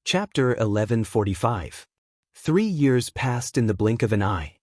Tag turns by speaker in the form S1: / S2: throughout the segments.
S1: Chapter 1145. 3 years passed in the blink of an eye.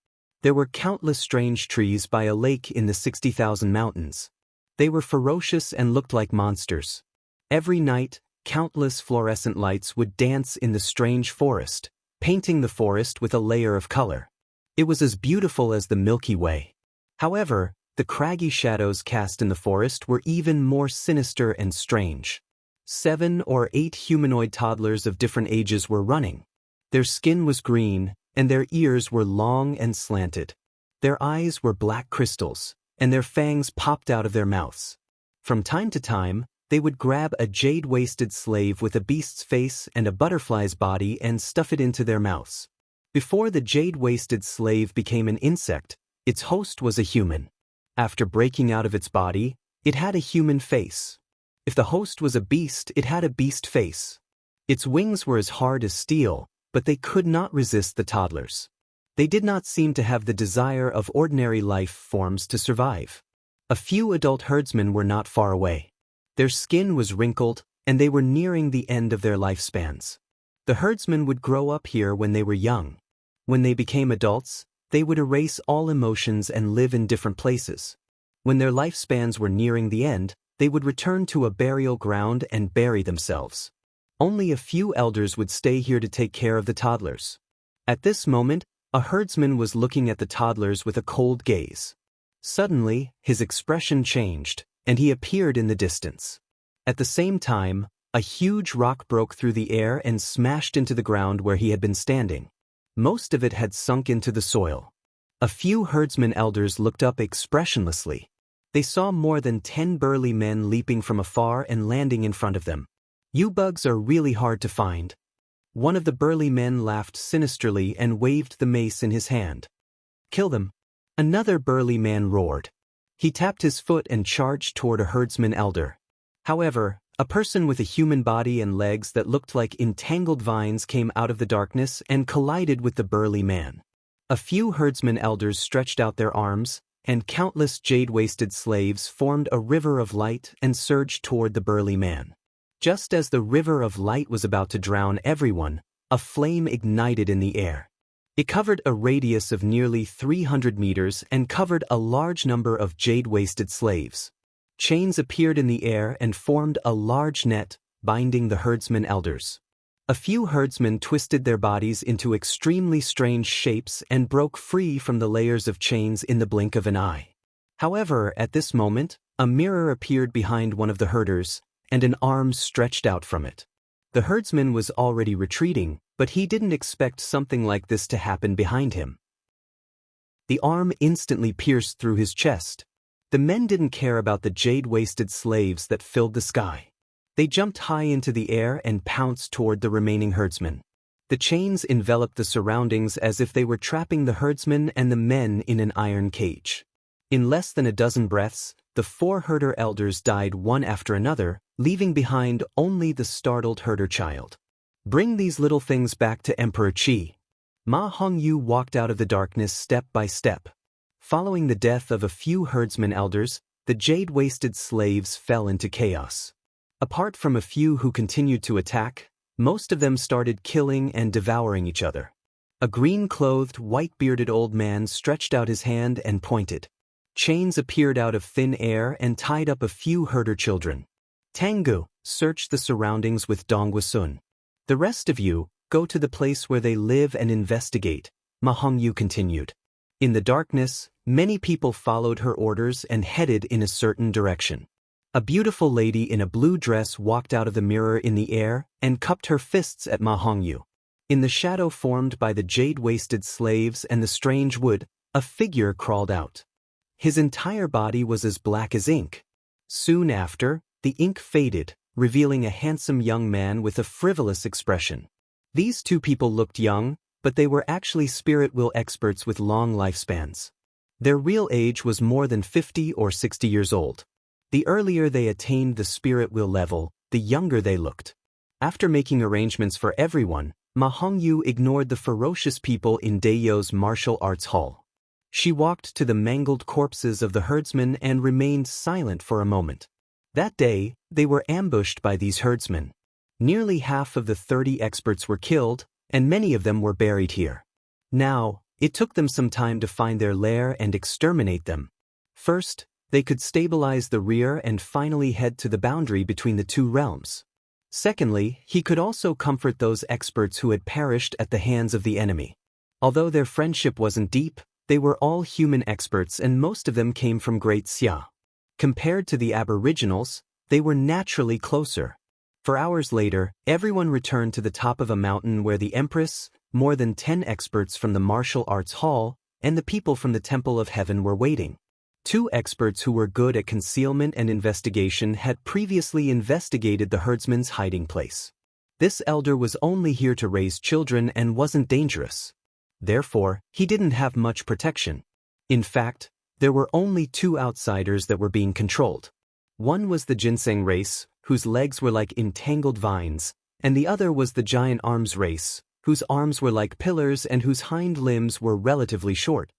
S1: There were countless strange trees by a lake in the 60,000 mountains. They were ferocious and looked like monsters. Every night, countless fluorescent lights would dance in the strange forest, painting the forest with a layer of color. It was as beautiful as the Milky Way. However, the craggy shadows cast in the forest were even more sinister and strange. 7 or 8 humanoid toddlers of different ages were running. Their skin was green, and their ears were long and slanted. Their eyes were black crystals, and their fangs popped out of their mouths. From time to time, they would grab a jade-waisted slave with a beast's face and a butterfly's body and stuff it into their mouths. Before the jade-waisted slave became an insect, its host was a human. After breaking out of its body, it had a human face. If the host was a beast, it had a beast face. Its wings were as hard as steel, but they could not resist the toddlers. They did not seem to have the desire of ordinary life forms to survive. A few adult herdsmen were not far away. Their skin was wrinkled, and they were nearing the end of their lifespans. The herdsmen would grow up here when they were young. When they became adults, they would erase all emotions and live in different places. When their lifespans were nearing the end, they would return to a burial ground and bury themselves. Only a few elders would stay here to take care of the toddlers. At this moment, a herdsman was looking at the toddlers with a cold gaze. Suddenly, his expression changed, and he appeared in the distance. At the same time, a huge rock broke through the air and smashed into the ground where he had been standing. Most of it had sunk into the soil. A few herdsman elders looked up expressionlessly. They saw more than 10 burly men leaping from afar and landing in front of them. "You bugs are really hard to find." One of the burly men laughed sinisterly and waved the mace in his hand. "Kill them." Another burly man roared. He tapped his foot and charged toward a herdsman elder. However, a person with a human body and legs that looked like entangled vines came out of the darkness and collided with the burly man. A few herdsman elders stretched out their arms, and countless jade-waisted slaves formed a river of light and surged toward the burly man. Just as the river of light was about to drown everyone, a flame ignited in the air. It covered a radius of nearly 300 meters and covered a large number of jade-waisted slaves. Chains appeared in the air and formed a large net, binding the herdsman elders. A few herdsmen twisted their bodies into extremely strange shapes and broke free from the layers of chains in the blink of an eye. However, at this moment, a mirror appeared behind one of the herders, and an arm stretched out from it. The herdsman was already retreating, but he didn't expect something like this to happen behind him. The arm instantly pierced through his chest. The men didn't care about the jade-waisted slaves that filled the sky. They jumped high into the air and pounced toward the remaining herdsmen. The chains enveloped the surroundings as if they were trapping the herdsmen and the men in an iron cage. In less than a dozen breaths, the 4 herder elders died one after another, leaving behind only the startled herder child. "Bring these little things back to Emperor Qi." Ma Hongyu walked out of the darkness step by step. Following the death of a few herdsman elders, the jade-waisted slaves fell into chaos. Apart from a few who continued to attack, most of them started killing and devouring each other. A green-clothed, white-bearded old man stretched out his hand and pointed. Chains appeared out of thin air and tied up a few herder children. "Tangu, search the surroundings with Dongwasun. The rest of you, go to the place where they live and investigate," Ma Hongyu continued. In the darkness, many people followed her orders and headed in a certain direction. A beautiful lady in a blue dress walked out of the mirror in the air and cupped her fists at Ma Hongyu. In the shadow formed by the jade-waisted slaves and the strange wood, a figure crawled out. His entire body was as black as ink. Soon after, the ink faded, revealing a handsome young man with a frivolous expression. These 2 people looked young, but they were actually spirit will experts with long lifespans. Their real age was more than 50 or 60 years old. The earlier they attained the spirit will level, the younger they looked. After making arrangements for everyone, Ma Hongyu ignored the ferocious people in Daeyo's martial arts hall. She walked to the mangled corpses of the herdsmen and remained silent for a moment. That day, they were ambushed by these herdsmen. Nearly half of the 30 experts were killed, and many of them were buried here. Now, it took them some time to find their lair and exterminate them. First, they could stabilize the rear and finally head to the boundary between the two realms. Secondly, he could also comfort those experts who had perished at the hands of the enemy. Although their friendship wasn't deep, they were all human experts and most of them came from Great Xia. Compared to the Aboriginals, they were naturally closer. For hours later, everyone returned to the top of a mountain where the Empress, more than 10 experts from the Martial Arts Hall, and the people from the Temple of Heaven were waiting. 2 experts who were good at concealment and investigation had previously investigated the herdsman's hiding place. This elder was only here to raise children and wasn't dangerous. Therefore, he didn't have much protection. In fact, there were only 2 outsiders that were being controlled. One was the ginseng race, whose legs were like entangled vines, and the other was the giant arms race, whose arms were like pillars and whose hind limbs were relatively short.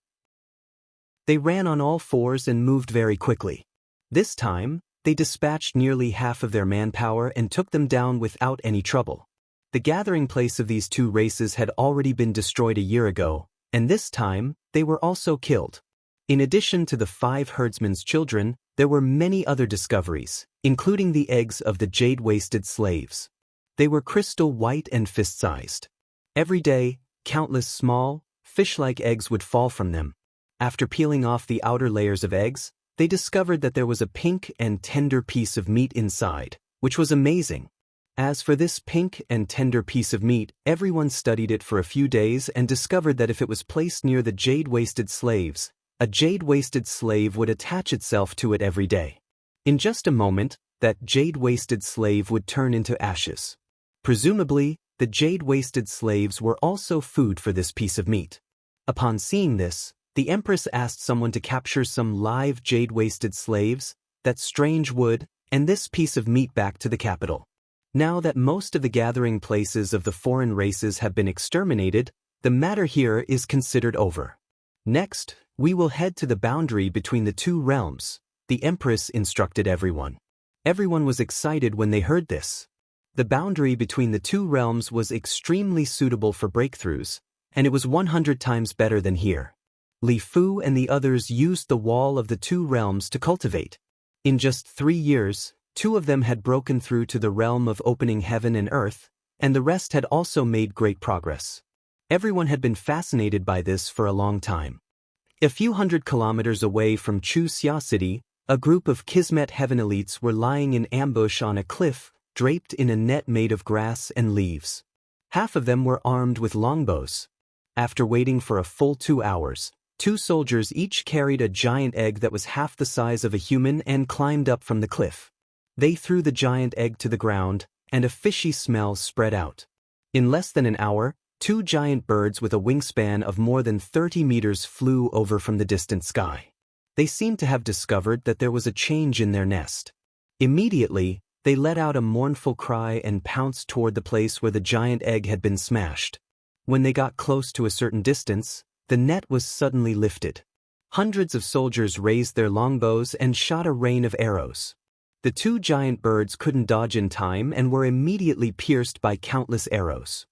S1: They ran on all fours and moved very quickly. This time, they dispatched nearly half of their manpower and took them down without any trouble. The gathering place of these 2 races had already been destroyed a year ago, and this time, they were also killed. In addition to the 5 herdsmen's children, there were many other discoveries, including the eggs of the jade-waisted slaves. They were crystal white and fist-sized. Every day, countless small, fish-like eggs would fall from them. After peeling off the outer layers of eggs, they discovered that there was a pink and tender piece of meat inside, which was amazing. As for this pink and tender piece of meat, everyone studied it for a few days and discovered that if it was placed near the jade-waisted slaves, a jade-waisted slave would attach itself to it every day. In just a moment, that jade-waisted slave would turn into ashes. Presumably, the jade-waisted slaves were also food for this piece of meat. Upon seeing this, the Empress asked someone to capture some live jade-waisted slaves, that strange wood, and this piece of meat back to the capital. Now that most of the gathering places of the foreign races have been exterminated, the matter here is considered over. Next, we will head to the boundary between the 2 realms, the Empress instructed everyone. Everyone was excited when they heard this. The boundary between the 2 realms was extremely suitable for breakthroughs, and it was 100 times better than here. Li Fu and the others used the wall of the 2 realms to cultivate. In just 3 years, 2 of them had broken through to the realm of opening heaven and earth, and the rest had also made great progress. Everyone had been fascinated by this for a long time. A few hundred kilometers away from Chu Xia City, a group of Kismet Heaven elites were lying in ambush on a cliff, draped in a net made of grass and leaves. Half of them were armed with longbows. After waiting for a full 2 hours, 2 soldiers each carried a giant egg that was half the size of a human and climbed up from the cliff. They threw the giant egg to the ground, and a fishy smell spread out. In less than an hour, 2 giant birds with a wingspan of more than 30 meters flew over from the distant sky. They seemed to have discovered that there was a change in their nest. Immediately, they let out a mournful cry and pounced toward the place where the giant egg had been smashed. When they got close to a certain distance, the net was suddenly lifted. Hundreds of soldiers raised their longbows and shot a rain of arrows. The 2 giant birds couldn't dodge in time and were immediately pierced by countless arrows.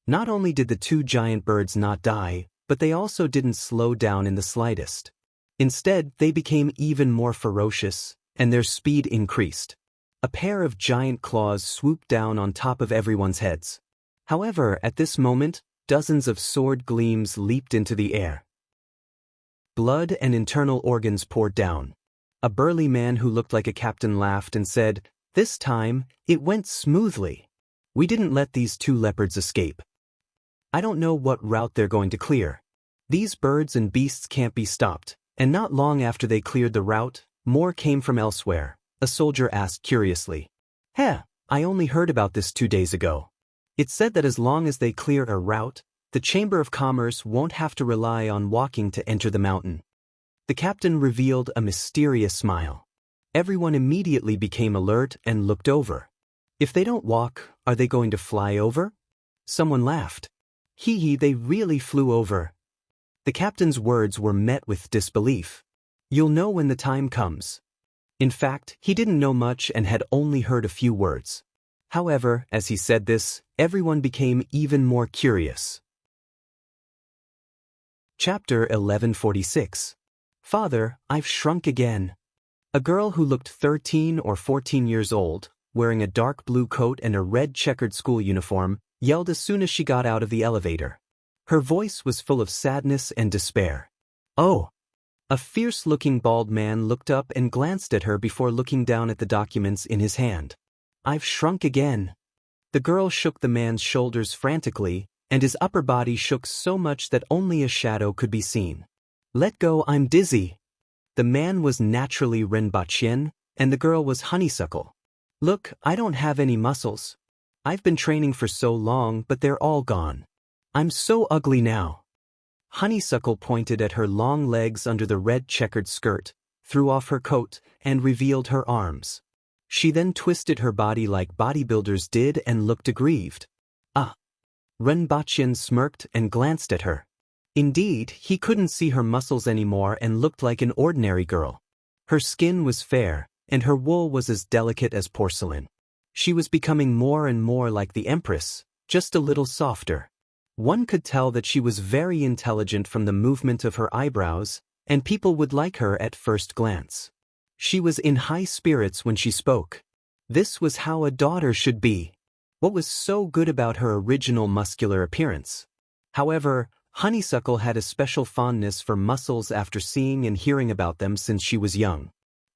S1: Not only did the 2 giant birds not die, but they also didn't slow down in the slightest. Instead, they became even more ferocious, and their speed increased. A pair of giant claws swooped down on top of everyone's heads. However, at this moment, dozens of sword gleams leaped into the air. Blood and internal organs poured down. A burly man who looked like a captain laughed and said, "This time, it went smoothly. We didn't let these 2 leopards escape. I don't know what route they're going to clear. These birds and beasts can't be stopped." And not long after they cleared the route, more came from elsewhere. A soldier asked curiously, I only heard about this 2 days ago. It said that as long as they clear a route, the Chamber of Commerce won't have to rely on walking to enter the mountain." The captain revealed a mysterious smile. Everyone immediately became alert and looked over. "If they don't walk, are they going to fly over?" Someone laughed. They really flew over." The captain's words were met with disbelief. "You'll know when the time comes." In fact, he didn't know much and had only heard a few words. However, as he said this, everyone became even more curious. Chapter 1146. Father, I've shrunk again. A girl who looked 13 or 14 years old, wearing a dark blue coat and a red checkered school uniform, yelled as soon as she got out of the elevator. Her voice was full of sadness and despair. Oh! A fierce-looking bald man looked up and glanced at her before looking down at the documents in his hand. I've shrunk again. The girl shook the man's shoulders frantically, and his upper body shook so much that only a shadow could be seen. Let go, I'm dizzy. The man was naturally Renbachien, and the girl was Honeysuckle. Look, I don't have any muscles. I've been training for so long, but they're all gone. I'm so ugly now. Honeysuckle pointed at her long legs under the red checkered skirt, threw off her coat, and revealed her arms. She then twisted her body like bodybuilders did and looked aggrieved. Ah! Renbachien smirked and glanced at her. Indeed, he couldn't see her muscles anymore and looked like an ordinary girl. Her skin was fair, and her wool was as delicate as porcelain. She was becoming more and more like the Empress, just a little softer. One could tell that she was very intelligent from the movement of her eyebrows, and people would like her at first glance. She was in high spirits when she spoke. This was how a daughter should be. What was so good about her original muscular appearance? However, Honeysuckle had a special fondness for muscles after seeing and hearing about them since she was young.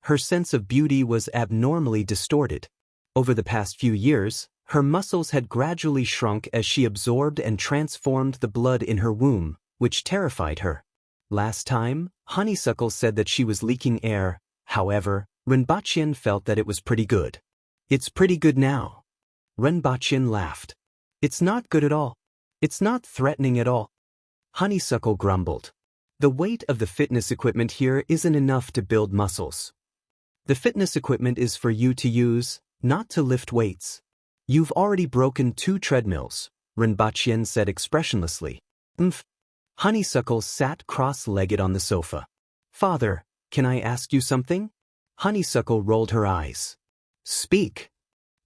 S1: Her sense of beauty was abnormally distorted. Over the past few years, her muscles had gradually shrunk as she absorbed and transformed the blood in her womb, which terrified her. Last time, Honeysuckle said that she was leaking air. However, Renbachien felt that it was pretty good. It's pretty good now. Renbachien laughed. It's not good at all. It's not threatening at all. Honeysuckle grumbled. The weight of the fitness equipment here isn't enough to build muscles. The fitness equipment is for you to use, not to lift weights. You've already broken 2 treadmills, Renbachien said expressionlessly. Honeysuckle sat cross-legged on the sofa. Father, can I ask you something? Honeysuckle rolled her eyes. Speak.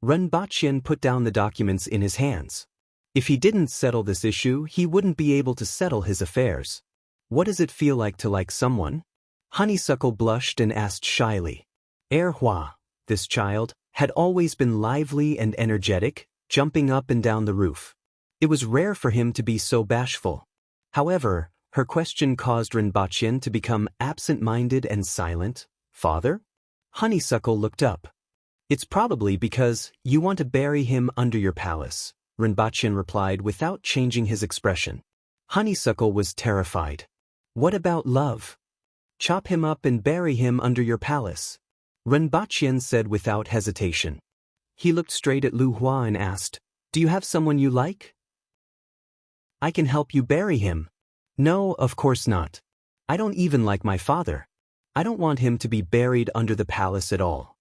S1: Renbachien put down the documents in his hands. If he didn't settle this issue, he wouldn't be able to settle his affairs. What does it feel like to like someone? Honeysuckle blushed and asked shyly. Hua, this child, had always been lively and energetic, jumping up and down the roof. It was rare for him to be so bashful. However, her question caused Renbachien to become absent-minded and silent. Father? Honeysuckle looked up. It's probably because you want to bury him under your palace, Renbachien replied without changing his expression. Honeysuckle was terrified. What about love? Chop him up and bury him under your palace, Renbachien said without hesitation. He looked straight at Lu Hua and asked, Do you have someone you like? I can help you bury him. No, of course not. I don't even like my father. I don't want him to be buried under the palace at all.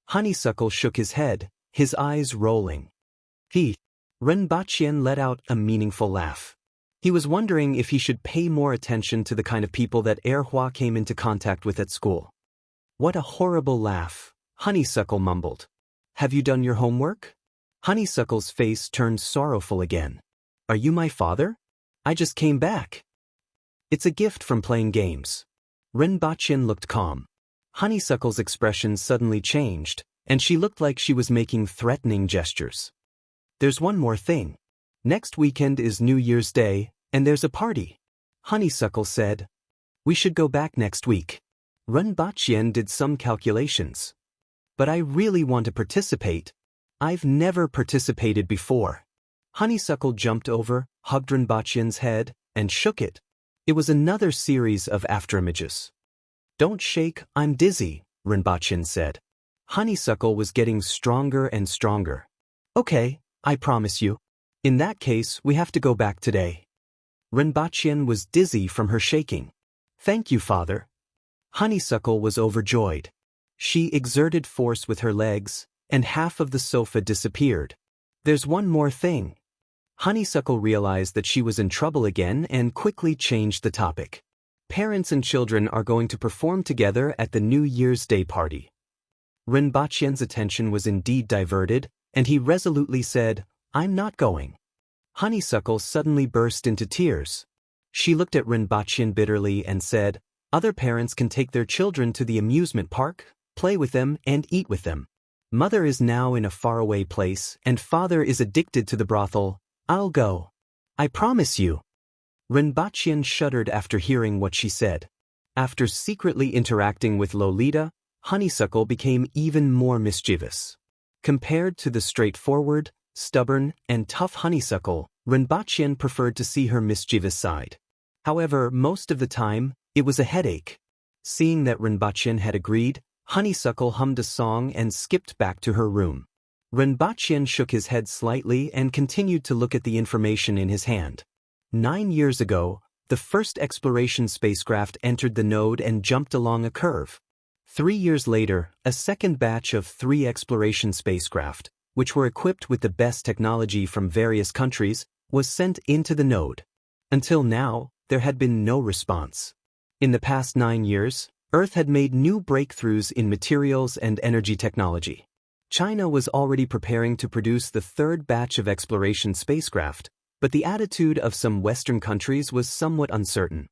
S1: Honeysuckle shook his head, his eyes rolling. Renbachien let out a meaningful laugh. He was wondering if he should pay more attention to the kind of people that Hua came into contact with at school. What a horrible laugh, Honeysuckle mumbled. Have you done your homework? Honeysuckle's face turned sorrowful again. Are you my father? I just came back. It's a gift from playing games. Renbachien looked calm. Honeysuckle's expression suddenly changed, and she looked like she was making threatening gestures. There's one more thing. Next weekend is New Year's Day, and there's a party. Honeysuckle said. We should go back next week. Renbachien did some calculations. But I really want to participate. I've never participated before. Honeysuckle jumped over, hugged Renbachien's head, and shook it. It was another series of afterimages. Don't shake, I'm dizzy, Renbachien said. Honeysuckle was getting stronger and stronger. Okay, I promise you. In that case, we have to go back today. Renbachien was dizzy from her shaking. Thank you, father. Honeysuckle was overjoyed. She exerted force with her legs, and half of the sofa disappeared. There's one more thing. Honeysuckle realized that she was in trouble again and quickly changed the topic. Parents and children are going to perform together at the New Year's Day party. Renbachien's attention was indeed diverted, and he resolutely said, "I'm not going." Honeysuckle suddenly burst into tears. She looked at Rinpochen bitterly and said, "Other parents can take their children to the amusement park, play with them, and eat with them. Mother is now in a faraway place, and father is addicted to the brothel. I'll go. I promise you." Rinpochen shuddered after hearing what she said. After secretly interacting with Lolita, Honeysuckle became even more mischievous. Compared to the straightforward, stubborn, and tough Honeysuckle, Rinpochen preferred to see her mischievous side. However, most of the time, it was a headache. Seeing that Rinpochen had agreed, Honeysuckle hummed a song and skipped back to her room. Rinpochen shook his head slightly and continued to look at the information in his hand. 9 years ago, the first exploration spacecraft entered the node and jumped along a curve. 3 years later, a second batch of 3 exploration spacecraft, which were equipped with the best technology from various countries, was sent into the node. Until now, there had been no response. In the past 9 years, Earth had made new breakthroughs in materials and energy technology. China was already preparing to produce the third batch of exploration spacecraft, but the attitude of some Western countries was somewhat uncertain.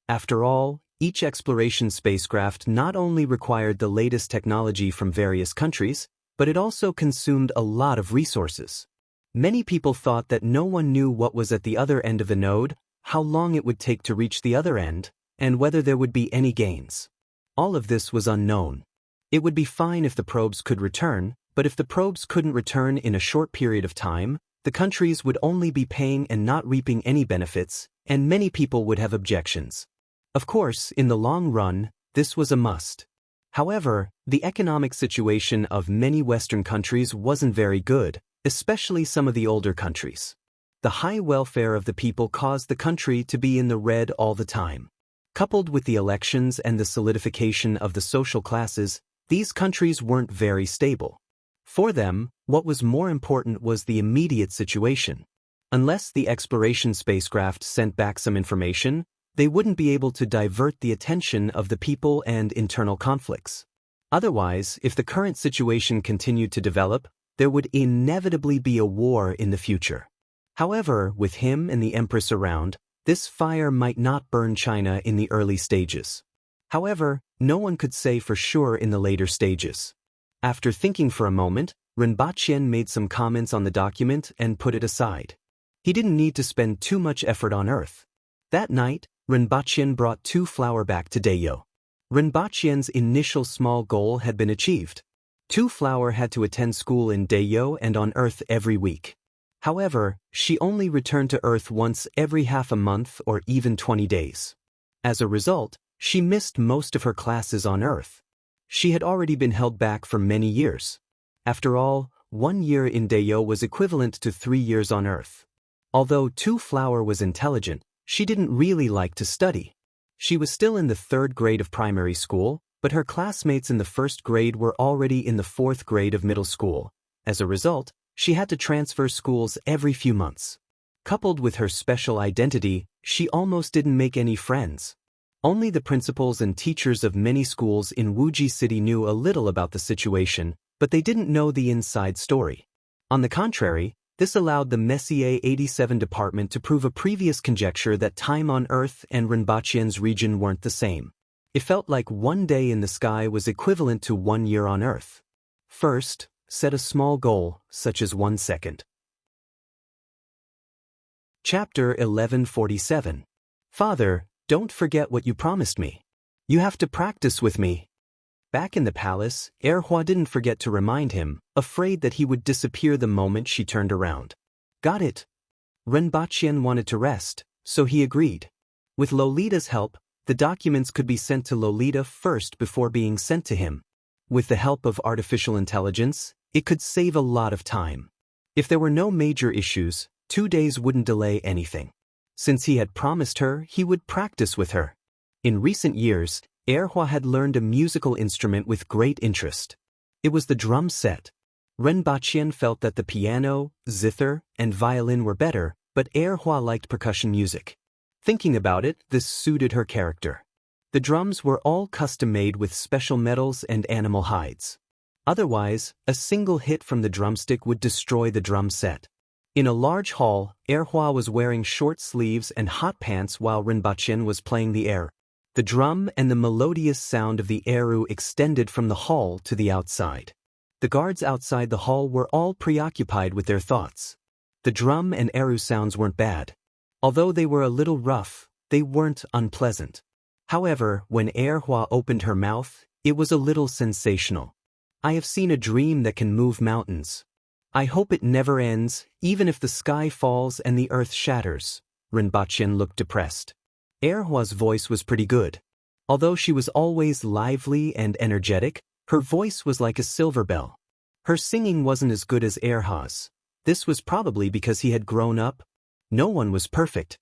S1: After all, each exploration spacecraft not only required the latest technology from various countries, but it also consumed a lot of resources. Many people thought that no one knew what was at the other end of the node, how long it would take to reach the other end, and whether there would be any gains. All of this was unknown. It would be fine if the probes could return, but if the probes couldn't return in a short period of time, the countries would only be paying and not reaping any benefits, and many people would have objections. Of course, in the long run, this was a must. However, the economic situation of many Western countries wasn't very good, especially some of the older countries. The high welfare of the people caused the country to be in the red all the time. Coupled with the elections and the solidification of the social classes, these countries weren't very stable. For them, what was more important was the immediate situation. Unless the exploration spacecraft sent back some information, they wouldn't be able to divert the attention of the people and internal conflicts. Otherwise, if the current situation continued to develop, there would inevitably be a war in the future. However, with him and the Empress around, this fire might not burn China in the early stages. However, no one could say for sure in the later stages. After thinking for a moment, Rinpochen made some comments on the document and put it aside. He didn't need to spend too much effort on Earth. That night, Rinpochen brought 2 flower back to Dayo. Rinpochen's initial small goal had been achieved. 2 flower had to attend school in Dayo and on Earth every week. However, she only returned to Earth once every half a month or even 20 days. As a result, she missed most of her classes on Earth. She had already been held back for many years. After all, 1 year in Dayo was equivalent to 3 years on Earth. Although 2 flower was intelligent, she didn't really like to study. She was still in the 3rd grade of primary school, but her classmates in the 1st grade were already in the 4th grade of middle school. As a result, she had to transfer schools every few months. Coupled with her special identity, she almost didn't make any friends. Only the principals and teachers of many schools in Wuji City knew a little about the situation, but they didn't know the inside story. On the contrary, this allowed the Messier 87 department to prove a previous conjecture that time on Earth and Rinpochen's region weren't the same. It felt like 1 day in the sky was equivalent to 1 year on Earth. First, set a small goal, such as 1 second. Chapter 1147. Father, don't forget what you promised me. You have to practice with me. Back in the palace, Erhua didn't forget to remind him, afraid that he would disappear the moment she turned around. Got it. Rinpochen wanted to rest, so he agreed. With Lolita's help, the documents could be sent to Lolita first before being sent to him. With the help of artificial intelligence, it could save a lot of time. If there were no major issues, 2 days wouldn't delay anything. Since he had promised her, he would practice with her. In recent years, Erhua had learned a musical instrument with great interest. It was the drum set. Rinpochen felt that the piano, zither, and violin were better, but Erhua liked percussion music. Thinking about it, this suited her character. The drums were all custom-made with special metals and animal hides. Otherwise, a single hit from the drumstick would destroy the drum set. In a large hall, Erhua was wearing short sleeves and hot pants while Rinpochen was playing the air. The drum and the melodious sound of the eru extended from the hall to the outside. The guards outside the hall were all preoccupied with their thoughts. The drum and eru sounds weren't bad. Although they were a little rough, they weren't unpleasant. However, when Erhua opened her mouth, it was a little sensational. I have seen a dream that can move mountains. I hope it never ends, even if the sky falls and the earth shatters. Rinpochen looked depressed. Erhua's voice was pretty good. Although she was always lively and energetic, her voice was like a silver bell. Her singing wasn't as good as Erhua's. This was probably because he had grown up. No one was perfect.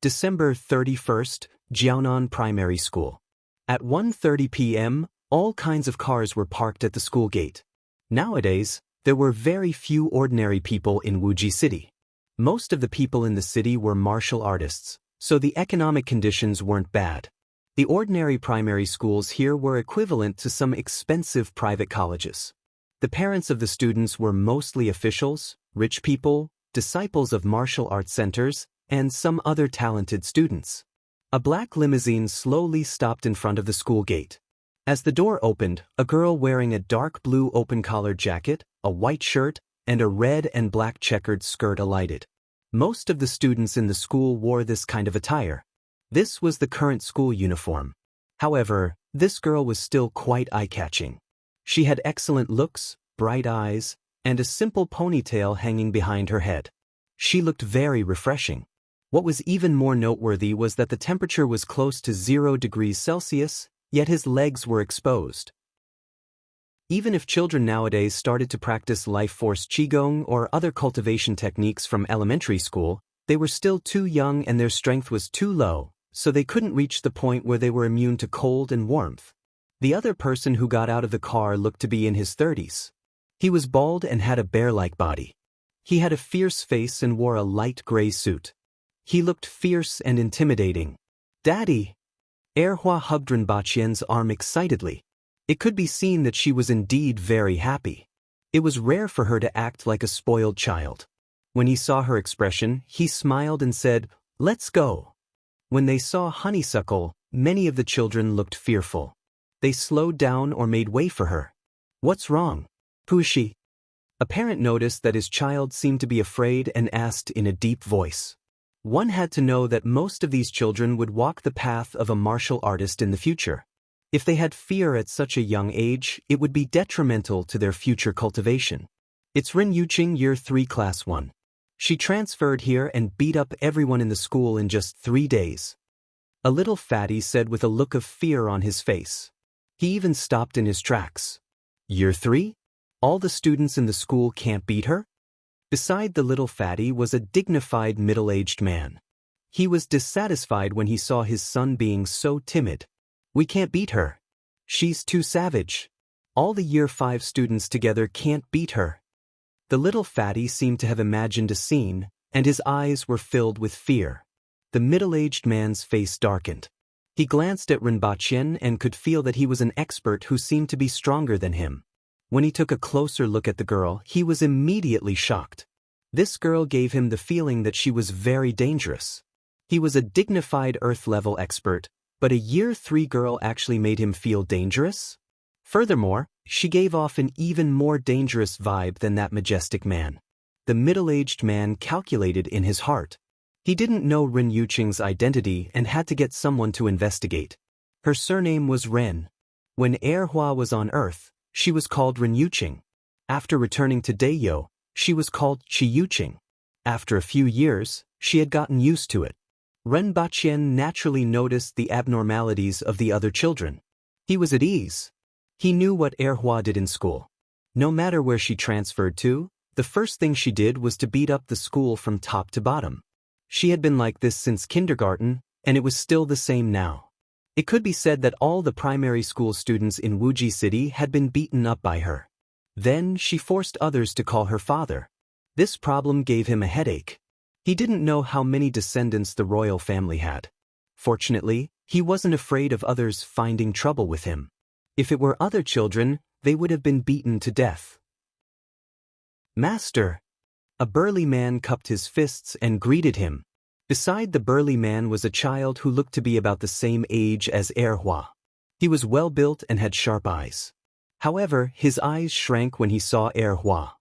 S1: December 31st, Jiaonan Primary School. At 1:30 p.m., all kinds of cars were parked at the school gate. Nowadays, there were very few ordinary people in Wuji City. Most of the people in the city were martial artists, so the economic conditions weren't bad. The ordinary primary schools here were equivalent to some expensive private colleges. The parents of the students were mostly officials, rich people, disciples of martial arts centers, and some other talented students. A black limousine slowly stopped in front of the school gate. As the door opened, a girl wearing a dark blue open-collared jacket, a white shirt, and a red and black checkered skirt alighted. Most of the students in the school wore this kind of attire. This was the current school uniform. However, this girl was still quite eye-catching. She had excellent looks, bright eyes, and a simple ponytail hanging behind her head. She looked very refreshing. What was even more noteworthy was that the temperature was close to 0 degrees Celsius, yet his legs were exposed. Even if children nowadays started to practice life force qigong or other cultivation techniques from elementary school, they were still too young and their strength was too low, so they couldn't reach the point where they were immune to cold and warmth. The other person who got out of the car looked to be in his 30s. He was bald and had a bear-like body. He had a fierce face and wore a light gray suit. He looked fierce and intimidating. "Daddy!" Erhua hugged Rinpochien's arm excitedly. It could be seen that she was indeed very happy. It was rare for her to act like a spoiled child. When he saw her expression, he smiled and said, "Let's go." When they saw Honeysuckle, many of the children looked fearful. They slowed down or made way for her. "What's wrong? Who is she?" A parent noticed that his child seemed to be afraid and asked in a deep voice. One had to know that most of these children would walk the path of a martial artist in the future. If they had fear at such a young age, it would be detrimental to their future cultivation. "It's Rin Yuqing, Year 3, Class 1. She transferred here and beat up everyone in the school in just 3 days." A little fatty said with a look of fear on his face. He even stopped in his tracks. "Year 3? All the students in the school can't beat her?" Beside the little fatty was a dignified middle-aged man. He was dissatisfied when he saw his son being so timid. "We can't beat her. She's too savage. All the Year 5 students together can't beat her." The little fatty seemed to have imagined a scene, and his eyes were filled with fear. The middle-aged man's face darkened. He glanced at Rinpochen and could feel that he was an expert who seemed to be stronger than him. When he took a closer look at the girl, he was immediately shocked. This girl gave him the feeling that she was very dangerous. He was a dignified Earth-level expert, but a Year 3 girl actually made him feel dangerous? Furthermore, she gave off an even more dangerous vibe than that majestic man. The middle-aged man calculated in his heart. He didn't know Rin Yuqing's identity and had to get someone to investigate. Her surname was Ren. When Erhua was on Earth, she was called Rin Yuqing. After returning to Dayo, she was called Qi Yuqing. After a few years, she had gotten used to it. Rinpochen naturally noticed the abnormalities of the other children. He was at ease. He knew what Erhua did in school. No matter where she transferred to, the first thing she did was to beat up the school from top to bottom. She had been like this since kindergarten, and it was still the same now. It could be said that all the primary school students in Wuji City had been beaten up by her. Then she forced others to call her father. This problem gave him a headache. He didn't know how many descendants the royal family had. Fortunately, he wasn't afraid of others finding trouble with him. If it were other children, they would have been beaten to death. "Master!" A burly man cupped his fists and greeted him. Beside the burly man was a child who looked to be about the same age as Erhua. He was well-built and had sharp eyes. However, his eyes shrank when he saw Erhua.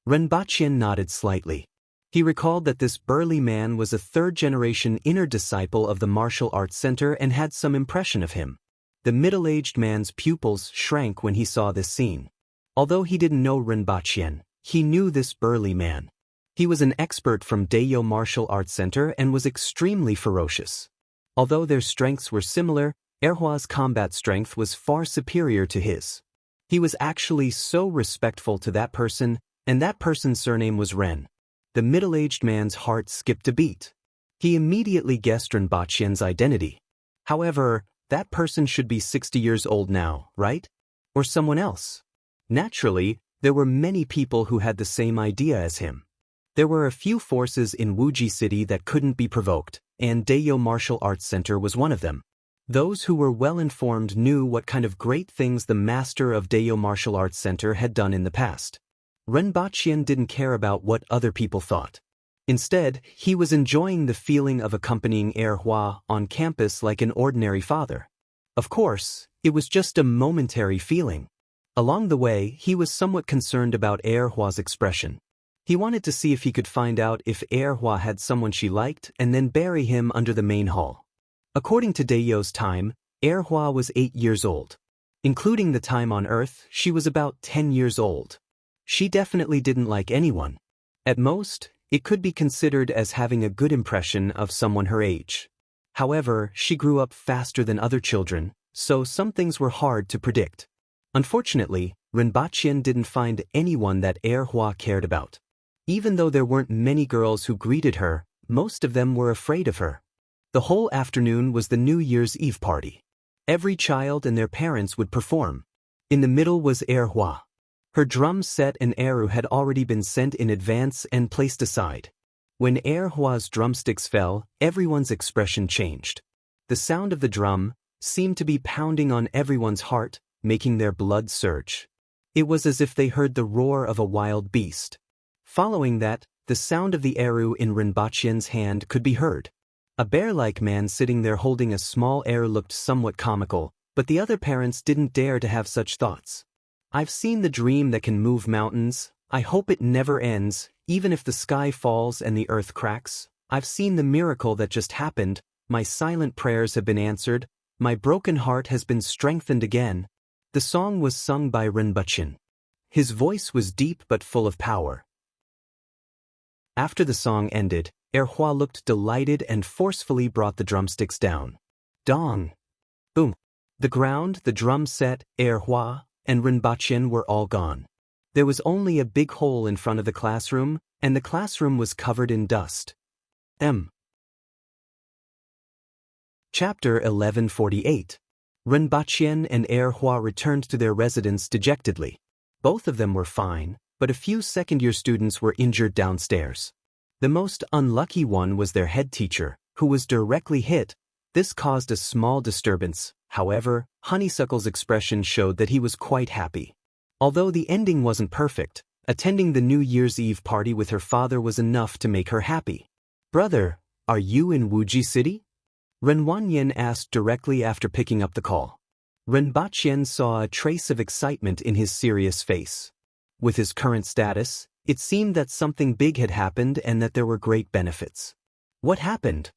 S1: Renbaqian nodded slightly. He recalled that this burly man was a third-generation inner disciple of the martial arts center and had some impression of him. The middle-aged man's pupils shrank when he saw this scene. Although he didn't know Renbaqian, he knew this burly man. He was an expert from Daeyo Martial Arts Center and was extremely ferocious. Although their strengths were similar, Erhua's combat strength was far superior to his. He was actually so respectful to that person, and that person's surname was Ren. The middle-aged man's heart skipped a beat. He immediately guessed Renbaqian's identity. However, that person should be 60 years old now, right? Or someone else. Naturally, there were many people who had the same idea as him. There were a few forces in Wuji City that couldn't be provoked, and Daeyo Martial Arts Center was one of them. Those who were well-informed knew what kind of great things the master of Daeyo Martial Arts Center had done in the past. Renbaqian didn't care about what other people thought. Instead, he was enjoying the feeling of accompanying Erhua on campus like an ordinary father. Of course, it was just a momentary feeling. Along the way, he was somewhat concerned about Erhua's expression. He wanted to see if he could find out if Erhua had someone she liked and then bury him under the main hall. According to Daeyo's time, Erhua was 8 years old. Including the time on Earth, she was about 10 years old. She definitely didn't like anyone. At most, it could be considered as having a good impression of someone her age. However, she grew up faster than other children, so some things were hard to predict. Unfortunately, Renbaqian didn't find anyone that Erhua cared about. Even though there weren't many girls who greeted her, most of them were afraid of her. The whole afternoon was the New Year's Eve party. Every child and their parents would perform. In the middle was Erhua. Her drum set and eru had already been sent in advance and placed aside. When Erhua's drumsticks fell, everyone's expression changed. The sound of the drum seemed to be pounding on everyone's heart, making their blood surge. It was as if they heard the roar of a wild beast. Following that, the sound of the eru in Renbaqian's hand could be heard. A bear-like man sitting there holding a small eru looked somewhat comical, but the other parents didn't dare to have such thoughts. "I've seen the dream that can move mountains. I hope it never ends, even if the sky falls and the earth cracks. I've seen the miracle that just happened. My silent prayers have been answered. My broken heart has been strengthened again." The song was sung by Renbaqian. His voice was deep but full of power. After the song ended, Erhua looked delighted and forcefully brought the drumsticks down. Dong! Boom! The ground, the drum set, Erhua, and Renbaqian were all gone. There was only a big hole in front of the classroom, and the classroom was covered in dust. Chapter 1148. Renbaqian and Erhua returned to their residence dejectedly. Both of them were fine, but a few second-year students were injured downstairs. The most unlucky one was their head teacher, who was directly hit. This caused a small disturbance. However, Honeysuckle's expression showed that he was quite happy. Although the ending wasn't perfect, attending the New Year's Eve party with her father was enough to make her happy. "Brother, are you in Wuji City?" Renwanyan asked directly after picking up the call. Renbaqian saw a trace of excitement in his serious face. With his current status, it seemed that something big had happened and that there were great benefits. "What happened?"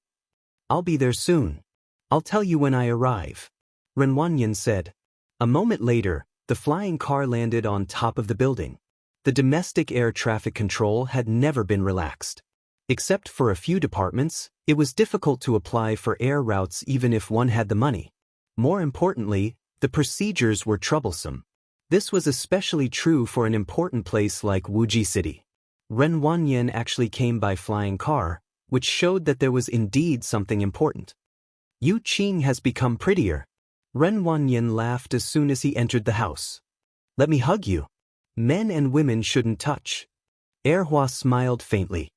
S1: "I'll be there soon. I'll tell you when I arrive," Renwanyan said. A moment later, the flying car landed on top of the building. The domestic air traffic control had never been relaxed. Except for a few departments, it was difficult to apply for air routes even if one had the money. More importantly, the procedures were troublesome. This was especially true for an important place like Wuji City. Renwanyan actually came by flying car, which showed that there was indeed something important. "Yu Qing has become prettier." Renwanyan laughed as soon as he entered the house. "Let me hug you. Men and women shouldn't touch." Erhua smiled faintly.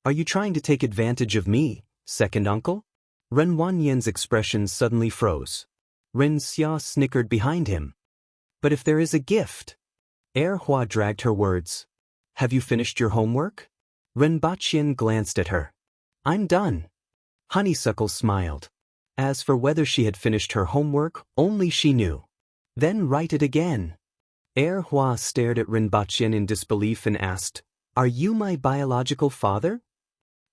S1: "Are you trying to take advantage of me, second uncle?" Renwanyan's expression suddenly froze. Ren Xia snickered behind him. But if there is a gift. Hua dragged her words. Have you finished your homework? Renbachien glanced at her. I'm done. Honeysuckle smiled. As for whether she had finished her homework, only she knew. Then write it again. Hua stared at Renbachien in disbelief and asked, Are you my biological father?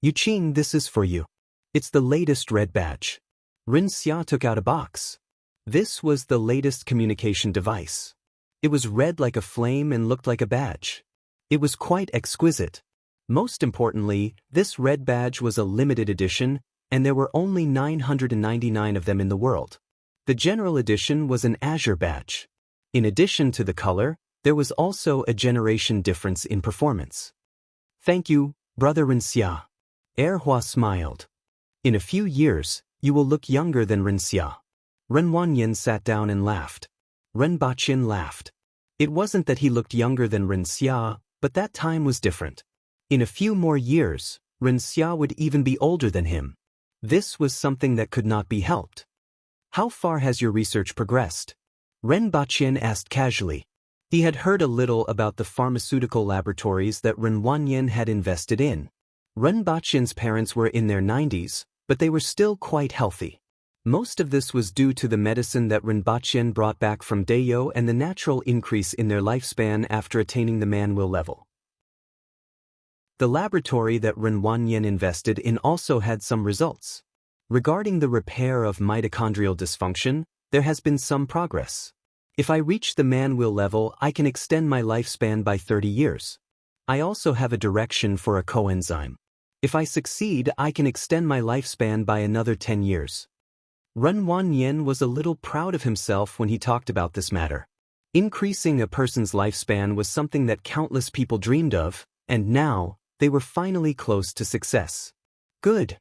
S1: Yuqing, this is for you. It's the latest red badge. Rinxia took out a box. This was the latest communication device. It was red like a flame and looked like a badge. It was quite exquisite. Most importantly, this red badge was a limited edition, and there were only 999 of them in the world. The general edition was an azure badge. In addition to the color, there was also a generation difference in performance. Thank you, Brother Rinxia. Hua smiled. In a few years, you will look younger than Rinxia. Renwanyan sat down and laughed. Renbachien laughed. It wasn't that he looked younger than Rinxia, but that time was different. In a few more years, Rinxia would even be older than him. This was something that could not be helped. How far has your research progressed? Renbachien asked casually. He had heard a little about the pharmaceutical laboratories that Renwanyan had invested in. Renbachien's parents were in their 90s, but they were still quite healthy. Most of this was due to the medicine that Renbachien brought back from Dayo and the natural increase in their lifespan after attaining the man-will level. The laboratory that Renwanyan invested in also had some results. Regarding the repair of mitochondrial dysfunction, there has been some progress. If I reach the man-will level, I can extend my lifespan by 30 years. I also have a direction for a coenzyme. If I succeed, I can extend my lifespan by another 10 years. Renwanyan was a little proud of himself when he talked about this matter. Increasing a person's lifespan was something that countless people dreamed of, and now, they were finally close to success. Good.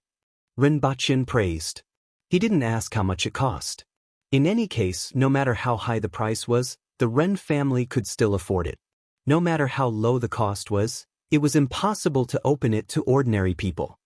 S1: Renbachien praised. He didn't ask how much it cost. In any case, no matter how high the price was, the Ren family could still afford it. No matter how low the cost was, it was impossible to open it to ordinary people.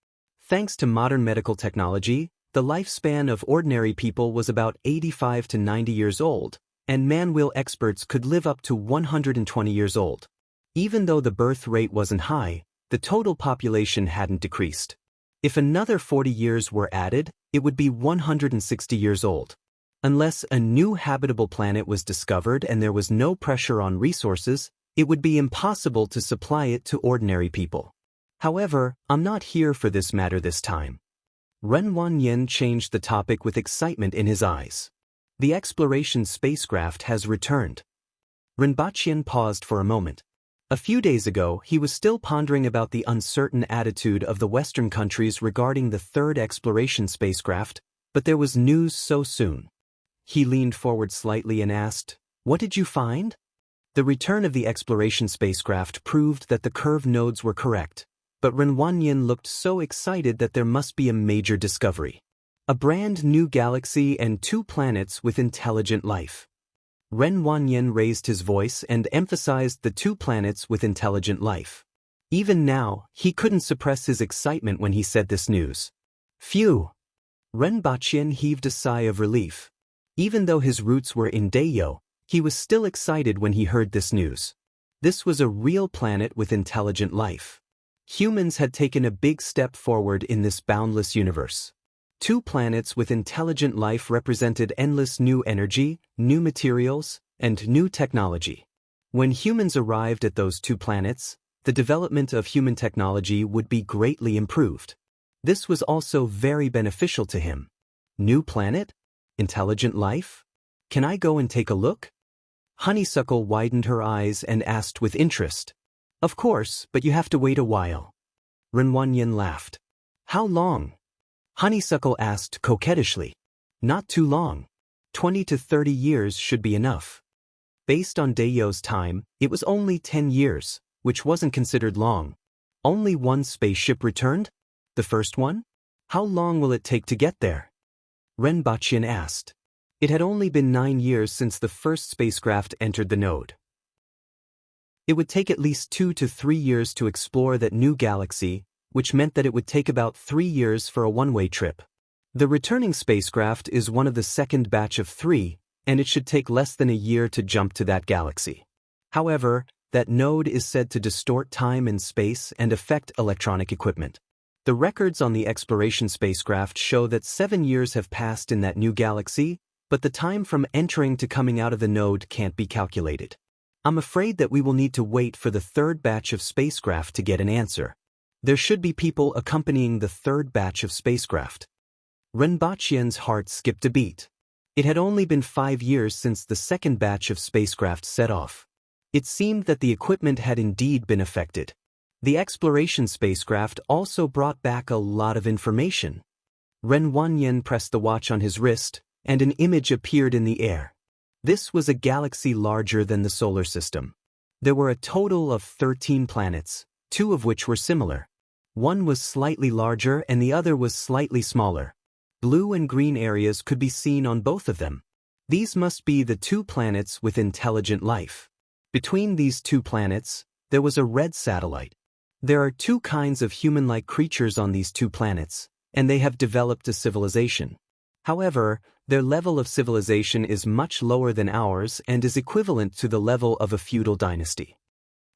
S1: Thanks to modern medical technology, the lifespan of ordinary people was about 85 to 90 years old, and man-will experts could live up to 120 years old. Even though the birth rate wasn't high, the total population hadn't decreased. If another 40 years were added, it would be 160 years old. Unless a new habitable planet was discovered and there was no pressure on resources, it would be impossible to supply it to ordinary people. However, I'm not here for this matter this time. Renwanyan changed the topic with excitement in his eyes. The exploration spacecraft has returned. Renbachien paused for a moment. A few days ago, he was still pondering about the uncertain attitude of the Western countries regarding the third exploration spacecraft, but there was news so soon. He leaned forward slightly and asked, What did you find? The return of the exploration spacecraft proved that the curve nodes were correct, but Renwanyan looked so excited that there must be a major discovery. A brand new galaxy and 2 planets with intelligent life. Renwanyan raised his voice and emphasized the 2 planets with intelligent life. Even now, he couldn't suppress his excitement when he said this news. Phew! Renbachien heaved a sigh of relief. Even though his roots were in Dayo, he was still excited when he heard this news. This was a real planet with intelligent life. Humans had taken a big step forward in this boundless universe. 2 planets with intelligent life represented endless new energy, new materials, and new technology. When humans arrived at those 2 planets, the development of human technology would be greatly improved. This was also very beneficial to him. New planet? Intelligent life? Can I go and take a look? Honeysuckle widened her eyes and asked with interest. Of course, but you have to wait a while. Renwanyan laughed. How long? Honeysuckle asked coquettishly. Not too long. 20 to 30 years should be enough. Based on Dayo's time, it was only 10 years, which wasn't considered long. Only 1 spaceship returned? The first one? How long will it take to get there? Renbachien asked. It had only been 9 years since the first spacecraft entered the node. It would take at least 2 to 3 years to explore that new galaxy, which meant that it would take about 3 years for a one-way trip. The returning spacecraft is one of the second batch of 3, and it should take less than a year to jump to that galaxy. However, that node is said to distort time and space and affect electronic equipment. The records on the exploration spacecraft show that 7 years have passed in that new galaxy, but the time from entering to coming out of the node can't be calculated. I'm afraid that we will need to wait for the third batch of spacecraft to get an answer. There should be people accompanying the third batch of spacecraft. Renbachien's heart skipped a beat. It had only been 5 years since the second batch of spacecraft set off. It seemed that the equipment had indeed been affected. The exploration spacecraft also brought back a lot of information. Ren Wanyan pressed the watch on his wrist, and an image appeared in the air. This was a galaxy larger than the solar system. There were a total of 13 planets, 2 of which were similar. One was slightly larger and the other was slightly smaller. Blue and green areas could be seen on both of them. These must be the 2 planets with intelligent life. Between these 2 planets, there was a red satellite. There are 2 kinds of human-like creatures on these 2 planets, and they have developed a civilization. However, their level of civilization is much lower than ours and is equivalent to the level of a feudal dynasty.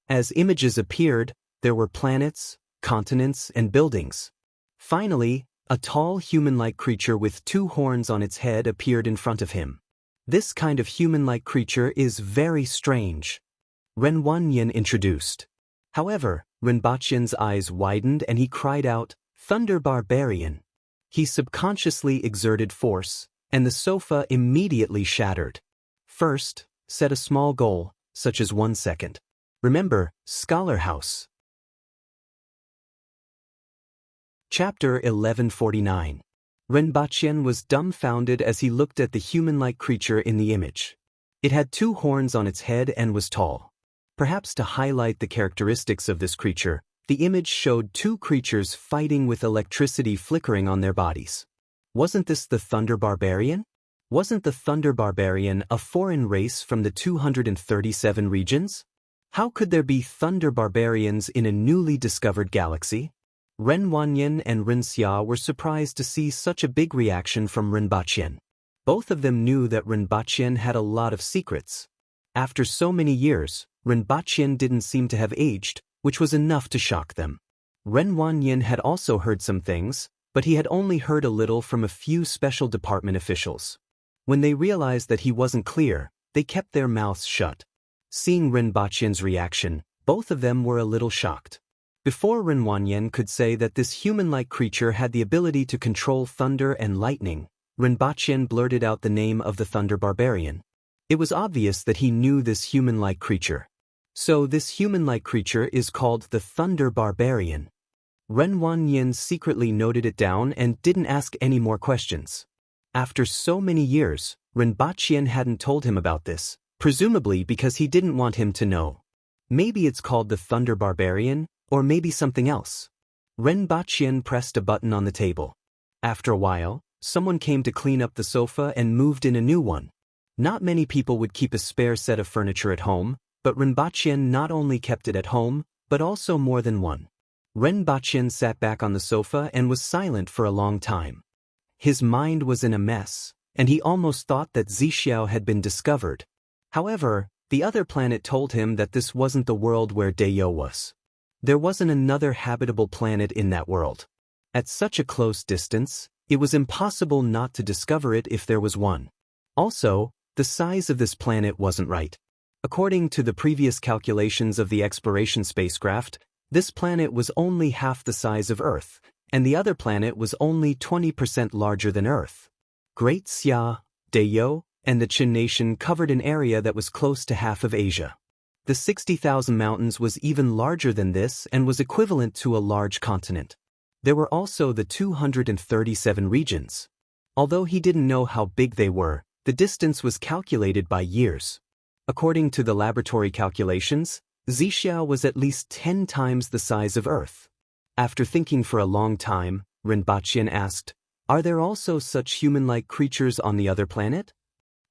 S1: As images appeared, there were planets, continents, and buildings. Finally, a tall human-like creature with 2 horns on its head appeared in front of him. This kind of human-like creature is very strange. Ren Wanyan introduced. However, Renbachien's eyes widened and he cried out, "Thunder Barbarian!" He subconsciously exerted force, and the sofa immediately shattered. First, set a small goal, such as 1 second. Remember, Scholar House. Chapter 1149. Renbachien was dumbfounded as he looked at the human-like creature in the image. It had 2 horns on its head and was tall. Perhaps to highlight the characteristics of this creature, the image showed 2 creatures fighting with electricity flickering on their bodies. Wasn't this the Thunder Barbarian? Wasn't the Thunder Barbarian a foreign race from the 237 regions? How could there be Thunder Barbarians in a newly discovered galaxy? Ren Wanyan and Ren Xia were surprised to see such a big reaction from Renbachien. Both of them knew that Renbachien had a lot of secrets. After so many years, Renbachien didn't seem to have aged, which was enough to shock them. Ren Wanyan had also heard some things, but he had only heard a little from a few special department officials. When they realized that he wasn't clear, they kept their mouths shut. Seeing Renbachien's reaction, both of them were a little shocked. Before Ren Wanyan could say that this human-like creature had the ability to control thunder and lightning, Renbachien blurted out the name of the Thunder Barbarian. It was obvious that he knew this human-like creature. So this human-like creature is called the Thunder Barbarian. Ren Wanyan secretly noted it down and didn't ask any more questions. After so many years, Renbachien hadn't told him about this, presumably because he didn't want him to know. Maybe it's called the Thunder Barbarian, or maybe something else. Renbachien pressed a button on the table. After a while, someone came to clean up the sofa and moved in a new one. Not many people would keep a spare set of furniture at home, but Renbachien not only kept it at home, but also more than one. Renbachien sat back on the sofa and was silent for a long time. His mind was in a mess, and he almost thought that Zixiao had been discovered. However, the other planet told him that this wasn't the world where Dayo was. There wasn't another habitable planet in that world. At such a close distance, it was impossible not to discover it if there was one. Also, the size of this planet wasn't right. According to the previous calculations of the exploration spacecraft, this planet was only half the size of Earth, and the other planet was only 20% larger than Earth. Great Xia, Dayo, and the Qin nation covered an area that was close to half of Asia. The 60,000 mountains was even larger than this and was equivalent to a large continent. There were also the 237 regions. Although he didn't know how big they were, the distance was calculated by years. According to the laboratory calculations, Zixiao was at least 10 times the size of Earth. After thinking for a long time, Renbachien asked, "Are there also such human-like creatures on the other planet?"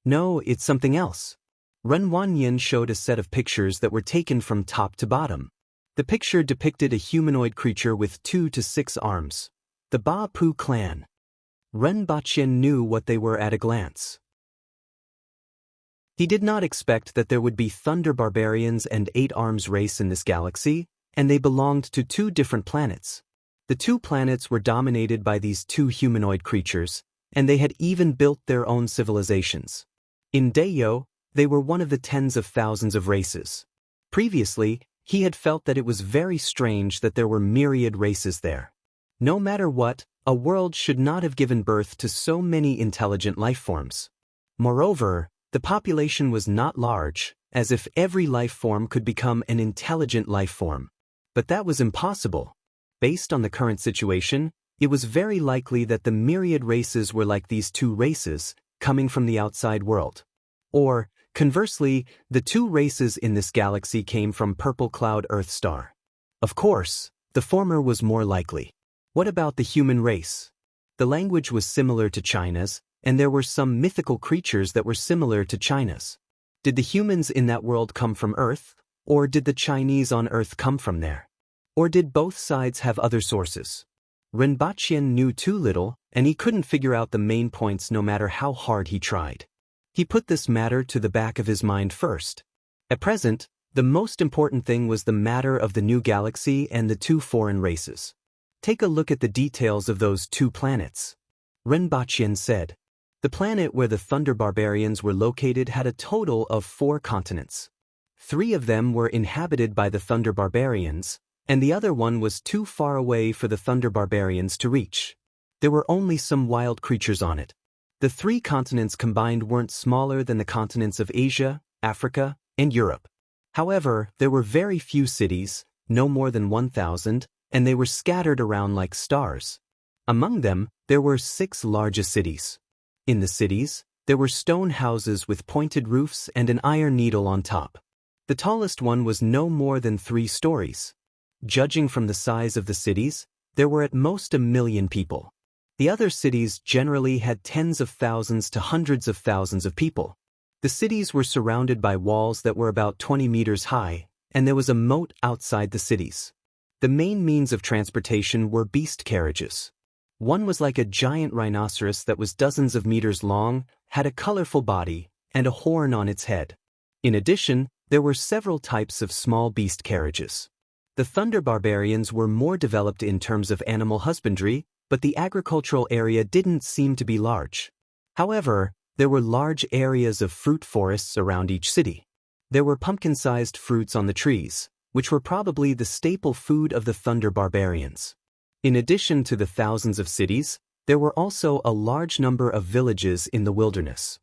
S1: "No, it's something else." Ren Wanyan showed a set of pictures that were taken from top to bottom. The picture depicted a humanoid creature with 2 to 6 arms. The Ba Pu clan. Renbachien knew what they were at a glance. He did not expect that there would be thunder barbarians and 8 arms race in this galaxy, and they belonged to 2 different planets. The 2 planets were dominated by these 2 humanoid creatures, and they had even built their own civilizations. In Dayo, they were one of the tens of thousands of races. Previously, he had felt that it was very strange that there were myriad races there. No matter what, a world should not have given birth to so many intelligent life forms. Moreover, the population was not large, as if every life form could become an intelligent life form. But that was impossible. Based on the current situation, it was very likely that the myriad races were like these 2 races, coming from the outside world. Or, conversely, the 2 races in this galaxy came from Purple Cloud Earth Star. Of course, the former was more likely. What about the human race? The language was similar to China's, and there were some mythical creatures that were similar to China's. Did the humans in that world come from Earth, or did the Chinese on Earth come from there? Or did both sides have other sources? Renbaqian knew too little, and he couldn't figure out the main points no matter how hard he tried. He put this matter to the back of his mind first. At present, the most important thing was the matter of the new galaxy and the 2 foreign races. Take a look at the details of those 2 planets. Renbaqian said. The planet where the Thunder Barbarians were located had a total of 4 continents. 3 of them were inhabited by the Thunder Barbarians, and the other one was too far away for the Thunder Barbarians to reach. There were only some wild creatures on it. The 3 continents combined weren't smaller than the continents of Asia, Africa, and Europe. However, there were very few cities, no more than 1,000, and they were scattered around like stars. Among them, there were 6 largest cities. In the cities, there were stone houses with pointed roofs and an iron needle on top. The tallest one was no more than 3 stories. Judging from the size of the cities, there were at most 1 million people. The other cities generally had tens of thousands to hundreds of thousands of people. The cities were surrounded by walls that were about 20 meters high, and there was a moat outside the cities. The main means of transportation were beast carriages. One was like a giant rhinoceros that was dozens of meters long, had a colorful body, and a horn on its head. In addition, there were several types of small beast carriages. The Thunder Barbarians were more developed in terms of animal husbandry, but the agricultural area didn't seem to be large. However, there were large areas of fruit forests around each city. There were pumpkin-sized fruits on the trees, which were probably the staple food of the Thunder Barbarians. In addition to the thousands of cities, there were also a large number of villages in the wilderness.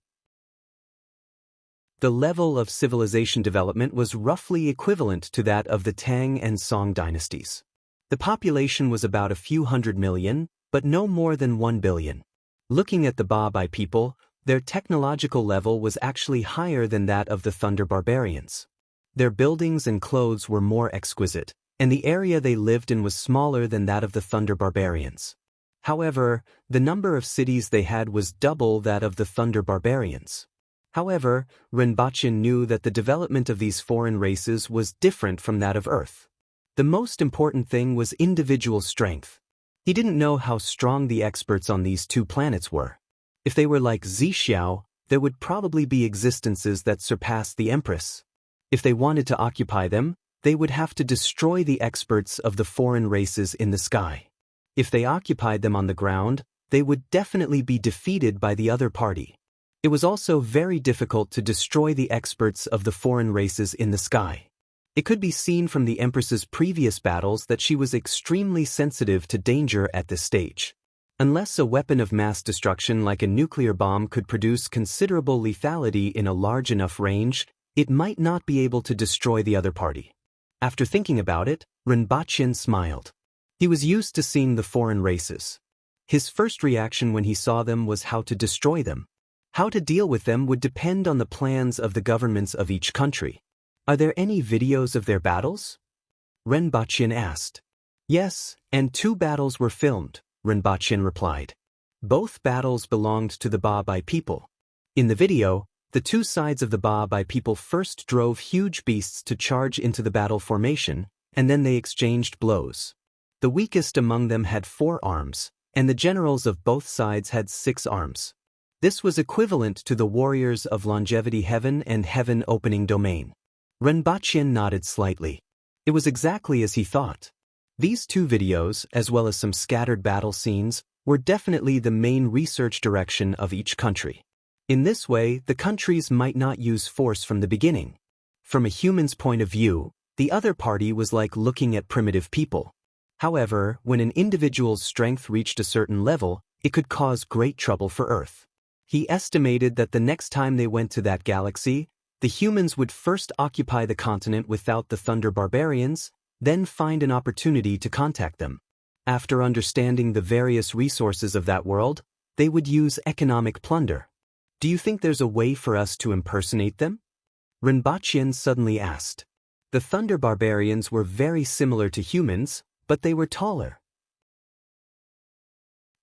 S1: The level of civilization development was roughly equivalent to that of the Tang and Song dynasties. The population was about a few 100 million, but no more than 1 billion. Looking at the Ba-Bai people, their technological level was actually higher than that of the Thunder Barbarians. Their buildings and clothes were more exquisite, and the area they lived in was smaller than that of the Thunder Barbarians. However, the number of cities they had was double that of the Thunder Barbarians. However, Renbaqian knew that the development of these foreign races was different from that of Earth. The most important thing was individual strength. He didn't know how strong the experts on these 2 planets were. If they were like Zixiao, there would probably be existences that surpassed the Empress. If they wanted to occupy them, they would have to destroy the experts of the foreign races in the sky. If they occupied them on the ground, they would definitely be defeated by the other party. It was also very difficult to destroy the experts of the foreign races in the sky. It could be seen from the Empress's previous battles that she was extremely sensitive to danger at this stage. Unless a weapon of mass destruction like a nuclear bomb could produce considerable lethality in a large enough range, it might not be able to destroy the other party. After thinking about it, Renbaqian smiled. He was used to seeing the foreign races. His first reaction when he saw them was how to destroy them. How to deal with them would depend on the plans of the governments of each country. Are there any videos of their battles? Renbaqian asked. Yes, and 2 battles were filmed, Renbaqian replied. Both battles belonged to the Ba-Bai people. In the video, the 2 sides of the Ba-Bai people first drove huge beasts to charge into the battle formation, and then they exchanged blows. The weakest among them had 4 arms, and the generals of both sides had 6 arms. This was equivalent to the warriors of Longevity Heaven and Heaven Opening Domain. Renbachian nodded slightly. It was exactly as he thought. These two videos, as well as some scattered battle scenes, were definitely the main research direction of each country. In this way, the countries might not use force from the beginning. From a human's point of view, the other party was like looking at primitive people. However, when an individual's strength reached a certain level, it could cause great trouble for Earth. He estimated that the next time they went to that galaxy, the humans would first occupy the continent without the Thunder Barbarians, then find an opportunity to contact them. After understanding the various resources of that world, they would use economic plunder. Do you think there's a way for us to impersonate them? Renbachian suddenly asked. The Thunder Barbarians were very similar to humans, but they were taller.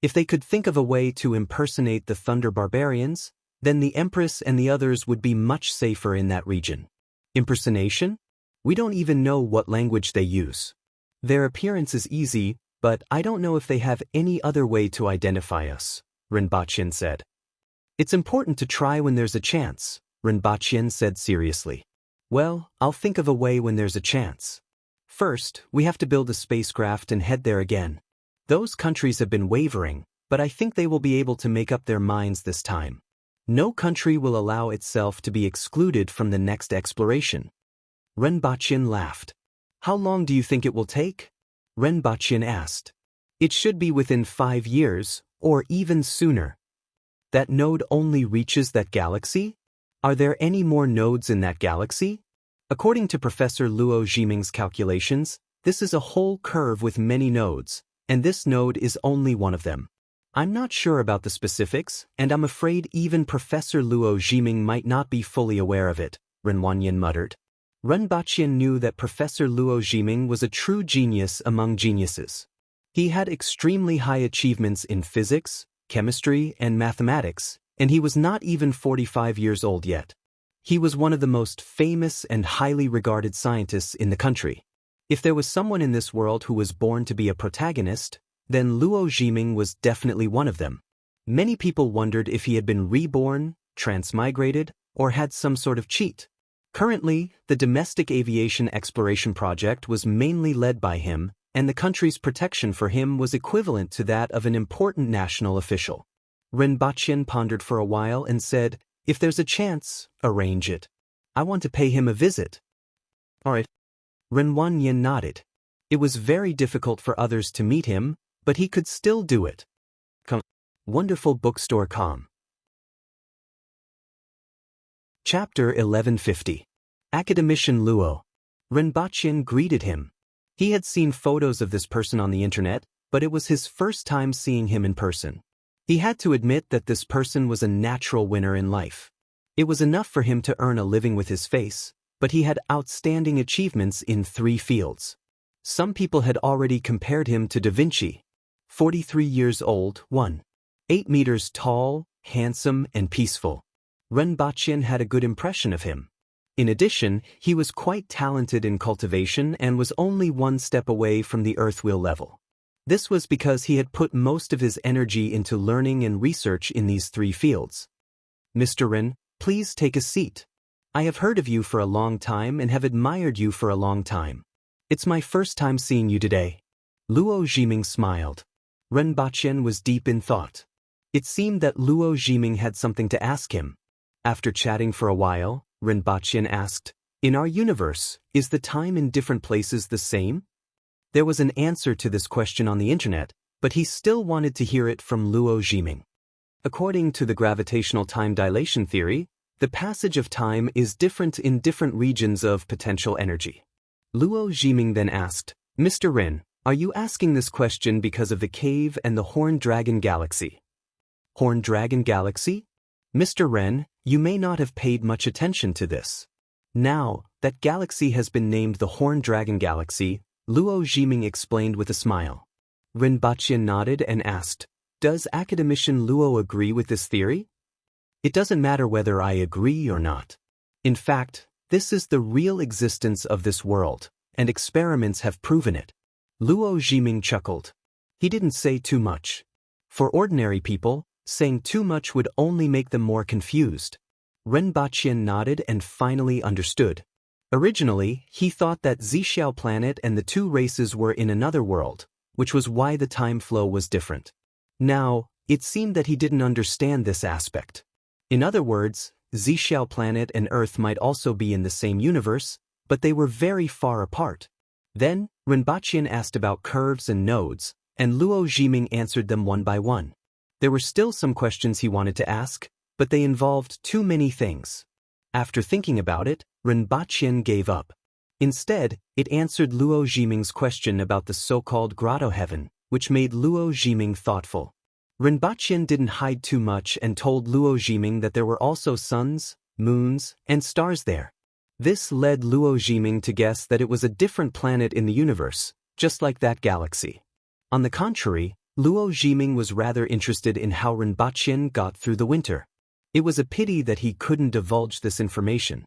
S1: If they could think of a way to impersonate the Thunder Barbarians, then the Empress and the others would be much safer in that region. Impersonation? We don't even know what language they use. Their appearance is easy, but I don't know if they have any other way to identify us, Renbachian said. It's important to try when there's a chance, Renbachian said seriously. Well, I'll think of a way when there's a chance. First, we have to build a spacecraft and head there again. Those countries have been wavering, but I think they will be able to make up their minds this time. No country will allow itself to be excluded from the next exploration. Renbachian laughed. How long do you think it will take? Renbachian asked. It should be within 5 years, or even sooner. That node only reaches that galaxy? Are there any more nodes in that galaxy? According to Professor Luo Jiming's calculations, this is a whole curve with many nodes, and this node is only one of them. I'm not sure about the specifics, and I'm afraid even Professor Luo Jiming might not be fully aware of it, Renwanyan muttered. Renbachian knew that Professor Luo Jiming was a true genius among geniuses. He had extremely high achievements in physics, chemistry, and mathematics, and he was not even 45 years old yet. He was one of the most famous and highly regarded scientists in the country. If there was someone in this world who was born to be a protagonist, then Luo Jiming was definitely one of them. Many people wondered if he had been reborn, transmigrated, or had some sort of cheat. Currently, the domestic aviation exploration project was mainly led by him, and the country's protection for him was equivalent to that of an important national official. Renbachian pondered for a while and said, if there's a chance, arrange it. I want to pay him a visit. All right. Renwanyan nodded. It was very difficult for others to meet him, but he could still do it. Wonderful Bookstore. Chapter 1150. Academician Luo. Renbachian greeted him. He had seen photos of this person on the internet, but it was his first time seeing him in person. He had to admit that this person was a natural winner in life. It was enough for him to earn a living with his face, but he had outstanding achievements in 3 fields. Some people had already compared him to Da Vinci. 43 years old, 8 meters tall, handsome, and peaceful. Renbachian had a good impression of him. In addition, he was quite talented in cultivation and was only 1 step away from the earthwheel level. This was because he had put most of his energy into learning and research in these 3 fields. Mr. Ren, please take a seat. I have heard of you for a long time and have admired you for a long time. It's my first time seeing you today. Luo Jiming smiled. Renbachian was deep in thought. It seemed that Luo Jiming had something to ask him. After chatting for a while, Renbachian asked, in our universe, is the time in different places the same? There was an answer to this question on the internet, but he still wanted to hear it from Luo Jiming. According to the gravitational time dilation theory, the passage of time is different in different regions of potential energy. Luo Jiming then asked, Mr. Ren, are you asking this question because of the cave and the Horned Dragon Galaxy? Horned Dragon Galaxy? Mr. Ren, you may not have paid much attention to this. Now, that galaxy has been named the Horned Dragon Galaxy, Luo Jiming explained with a smile. Renbachian nodded and asked, does academician Luo agree with this theory? It doesn't matter whether I agree or not. In fact, this is the real existence of this world, and experiments have proven it. Luo Jiming chuckled. He didn't say too much. For ordinary people, saying too much would only make them more confused. Renbaqian nodded and finally understood. Originally, he thought that Zixiao planet and the two races were in another world, which was why the time flow was different. Now, it seemed that he didn't understand this aspect. In other words, Zixiao planet and Earth might also be in the same universe, but they were very far apart. Then, Renbaqian asked about curves and nodes, and Luo Zhiming answered them one by one. There were still some questions he wanted to ask, but they involved too many things. After thinking about it, Renbaqian gave up. Instead, it answered Luo Zhiming's question about the so-called grotto heaven, which made Luo Zhiming thoughtful. Renbaqian didn't hide too much and told Luo Zhiming that there were also suns, moons, and stars there. This led Luo Zhiming to guess that it was a different planet in the universe, just like that galaxy. On the contrary, Luo Zhiming was rather interested in how Renbaqian got through the winter. It was a pity that he couldn't divulge this information.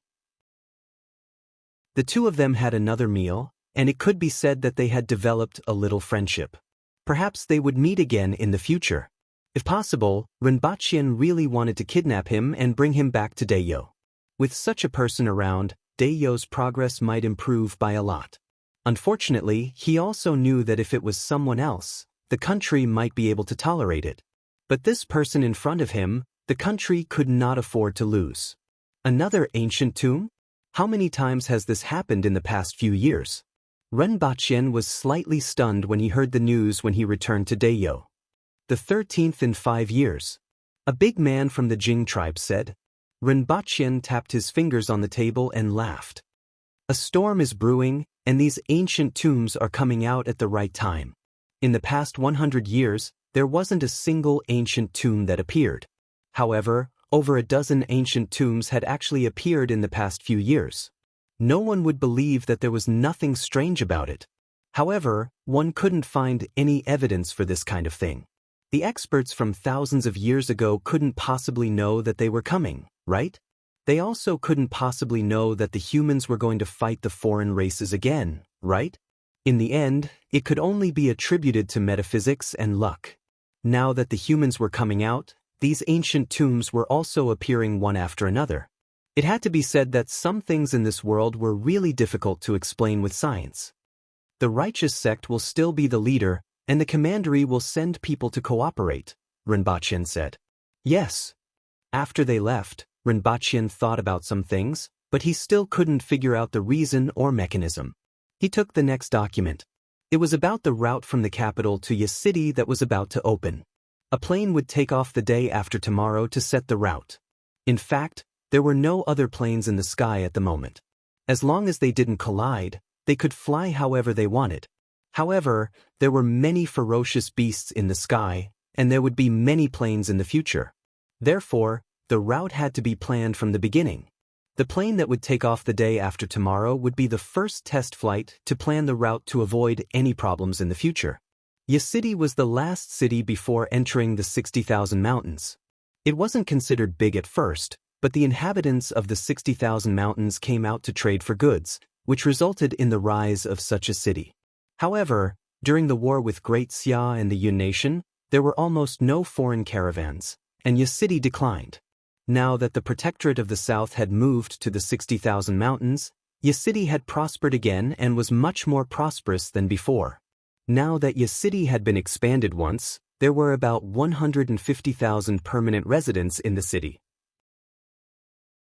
S1: The two of them had another meal, and it could be said that they had developed a little friendship. Perhaps they would meet again in the future. If possible, Renbaqian really wanted to kidnap him and bring him back to Deyo. With such a person around, Deyo's progress might improve by a lot. Unfortunately, he also knew that if it was someone else, the country might be able to tolerate it. But this person in front of him, the country could not afford to lose. Another ancient tomb? How many times has this happened in the past few years? Renbaqian was slightly stunned when he heard the news when he returned to Deyo. The 13th in 5 years. A big man from the Jing tribe said. Renbaqian tapped his fingers on the table and laughed. A storm is brewing, and these ancient tombs are coming out at the right time. In the past 100 years, there wasn't a single ancient tomb that appeared. However, over a dozen ancient tombs had actually appeared in the past few years. No one would believe that there was nothing strange about it. However, one couldn't find any evidence for this kind of thing. The experts from thousands of years ago couldn't possibly know that they were coming, right? They also couldn't possibly know that the humans were going to fight the foreign races again, right? In the end, it could only be attributed to metaphysics and luck. Now that the humans were coming out, these ancient tombs were also appearing one after another. It had to be said that some things in this world were really difficult to explain with science. The righteous sect will still be the leader, and the commandery will send people to cooperate, Renbaqian said. Yes. After they left, Renbaqian thought about some things, but he still couldn't figure out the reason or mechanism. He took the next document. It was about the route from the capital to Yi City that was about to open. A plane would take off the day after tomorrow to set the route. In fact, there were no other planes in the sky at the moment. As long as they didn't collide, they could fly however they wanted. However, there were many ferocious beasts in the sky, and there would be many planes in the future. Therefore, the route had to be planned from the beginning. The plane that would take off the day after tomorrow would be the first test flight to plan the route to avoid any problems in the future. Yi City was the last city before entering the 60,000 mountains. It wasn't considered big at first, but the inhabitants of the 60,000 mountains came out to trade for goods, which resulted in the rise of such a city. However, during the war with Great Xia and the Yun nation, there were almost no foreign caravans, and Yi City declined. Now that the Protectorate of the South had moved to the 60,000 mountains, Yi City had prospered again and was much more prosperous than before. Now that Yi City had been expanded once, there were about 150,000 permanent residents in the city.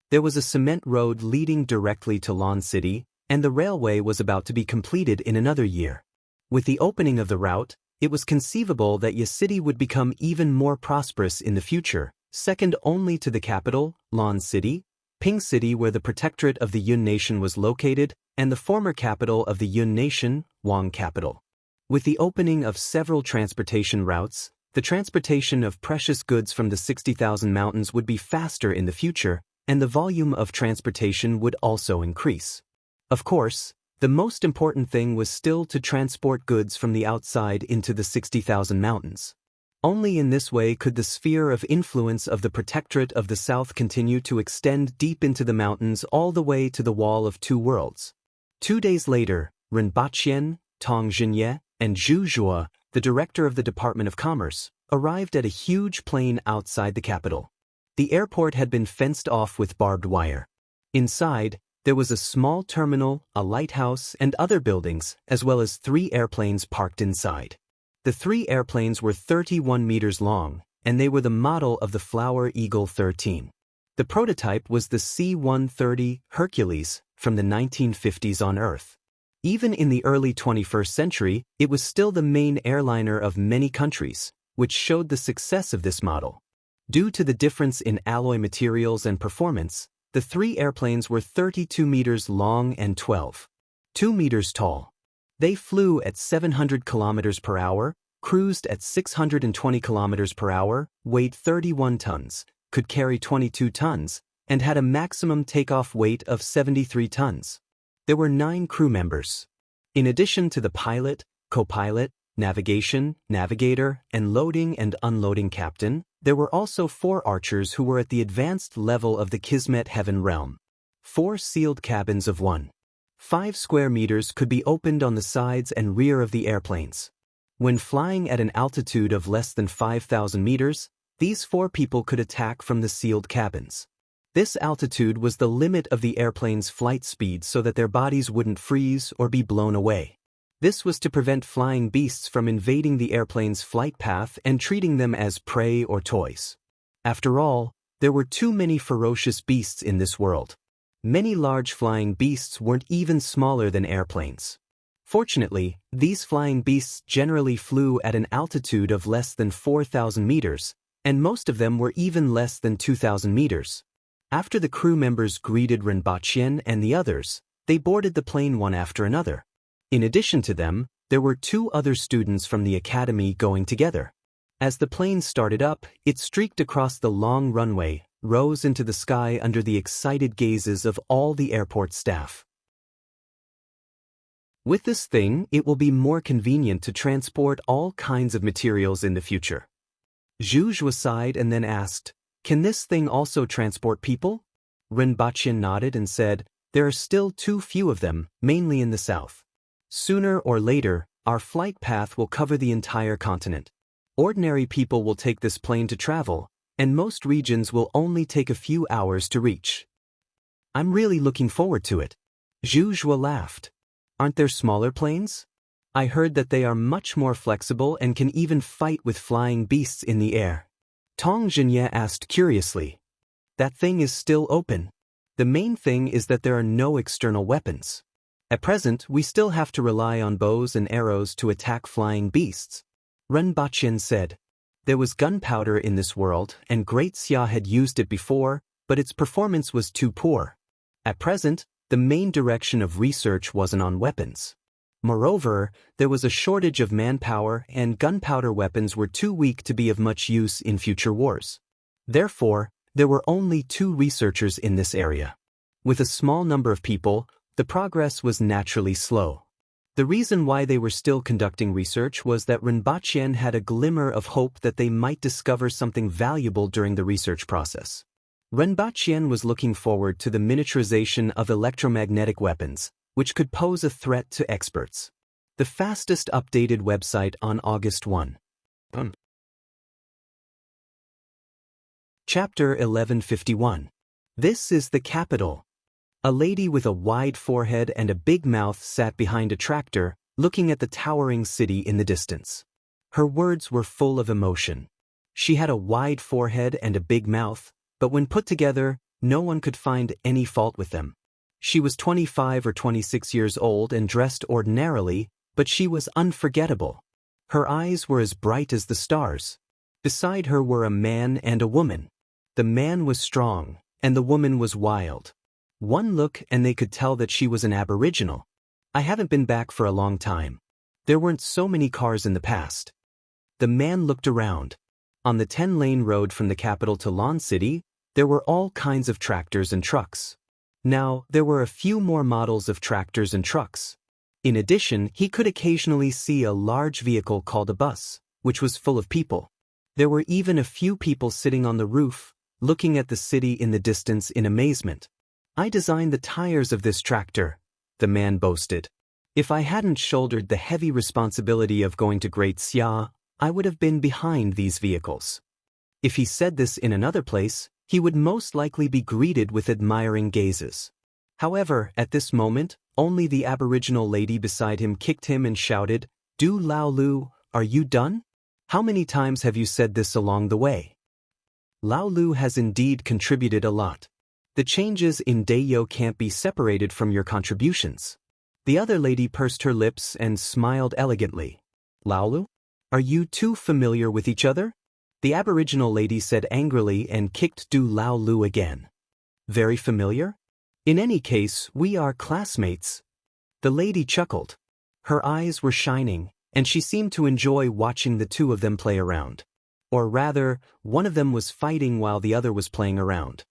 S1: There was a cement road leading directly to Lan City, and the railway was about to be completed in another year. With the opening of the route, it was conceivable that Yi City would become even more prosperous in the future, second only to the capital, Lan City, Ping City where the Protectorate of the Yun nation was located, and the former capital of the Yun nation, Wang capital. With the opening of several transportation routes, the transportation of precious goods from the 60,000 mountains would be faster in the future, and the volume of transportation would also increase. Of course, the most important thing was still to transport goods from the outside into the 60,000 mountains. Only in this way could the sphere of influence of the Protectorate of the South continue to extend deep into the mountains all the way to the Wall of Two Worlds. 2 days later, Renbaqian, Tong Jinye, and Zhu Zhuo, the director of the Department of Commerce, arrived at a huge plain outside the capital. The airport had been fenced off with barbed wire. Inside, there was a small terminal, a lighthouse, and other buildings, as well as 3 airplanes parked inside. The 3 airplanes were 31 meters long, and they were the model of the Flower Eagle 13. The prototype was the C-130 Hercules from the 1950s on Earth. Even in the early 21st century, it was still the main airliner of many countries, which showed the success of this model. Due to the difference in alloy materials and performance, the 3 airplanes were 32 meters long and 12.2 meters tall. They flew at 700 kilometers per hour, cruised at 620 kilometers per hour, weighed 31 tons, could carry 22 tons, and had a maximum takeoff weight of 73 tons. There were 9 crew members. In addition to the pilot, co-pilot, navigation, navigator, and loading and unloading captain, there were also 4 archers who were at the advanced level of the Kismet Heaven realm. 4 sealed cabins of 1.5 square meters could be opened on the sides and rear of the airplanes. When flying at an altitude of less than 5,000 meters, these 4 people could attack from the sealed cabins. This altitude was the limit of the airplane's flight speed so that their bodies wouldn't freeze or be blown away. This was to prevent flying beasts from invading the airplane's flight path and treating them as prey or toys. After all, there were too many ferocious beasts in this world. Many large flying beasts weren't even smaller than airplanes. Fortunately, these flying beasts generally flew at an altitude of less than 4,000 meters, and most of them were even less than 2,000 meters. After the crew members greeted Rinpoche and the others, they boarded the plane one after another. In addition to them, there were 2 other students from the academy going together. As the plane started up, it streaked across the long runway, rose into the sky under the excited gazes of all the airport staff. With this thing, it will be more convenient to transport all kinds of materials in the future. Zhu sighed and then asked, "Can this thing also transport people?" Rinpoche nodded and said, "There are still too few of them, mainly in the south. Sooner or later, our flight path will cover the entire continent. Ordinary people will take this plane to travel, and most regions will only take a few hours to reach. I'm really looking forward to it." Zhu laughed. "Aren't there smaller planes? I heard that they are much more flexible and can even fight with flying beasts in the air." Tong Jinye asked curiously. "That thing is still open. The main thing is that there are no external weapons. At present, we still have to rely on bows and arrows to attack flying beasts." Rinpoche said, "There was gunpowder in this world, and Great Xia had used it before, but its performance was too poor. At present, the main direction of research wasn't on weapons. Moreover, there was a shortage of manpower and gunpowder weapons were too weak to be of much use in future wars. Therefore, there were only 2 researchers in this area. With a small number of people, the progress was naturally slow. The reason why they were still conducting research was that Rinpoche had a glimmer of hope that they might discover something valuable during the research process. Rinpoche was looking forward to the miniaturization of electromagnetic weapons, which could pose a threat to experts. The fastest updated website on August 1. Chapter 1151. This is the capital. A lady with a wide forehead and a big mouth sat behind a tractor, looking at the towering city in the distance. Her words were full of emotion. She had a wide forehead and a big mouth, but when put together, no one could find any fault with them. She was 25 or 26 years old and dressed ordinarily, but she was unforgettable. Her eyes were as bright as the stars. Beside her were a man and a woman. The man was strong, and the woman was wild. One look and they could tell that she was an aboriginal. "I haven't been back for a long time. There weren't so many cars in the past." The man looked around. On the 10-lane road from the capital to Lon City, there were all kinds of tractors and trucks. Now, there were a few more models of tractors and trucks. In addition, he could occasionally see a large vehicle called a bus, which was full of people. There were even a few people sitting on the roof, looking at the city in the distance in amazement. "I designed the tires of this tractor," the man boasted. "If I hadn't shouldered the heavy responsibility of going to Great Xia, I would have been behind these vehicles. If he said this in another place, he would most likely be greeted with admiring gazes. However, at this moment, only the Aboriginal lady beside him kicked him and shouted, "Du Lao Lu, are you done? How many times have you said this along the way?" Lao Lu has indeed contributed a lot. The changes in Dayo can't be separated from your contributions. The other lady pursed her lips and smiled elegantly. Lao Lu? Are you two familiar with each other? The Aboriginal lady said angrily and kicked Du Lao Lu again. Very familiar? In any case, we are classmates. The lady chuckled. Her eyes were shining, and she seemed to enjoy watching the two of them play around. Or rather, one of them was fighting while the other was playing around.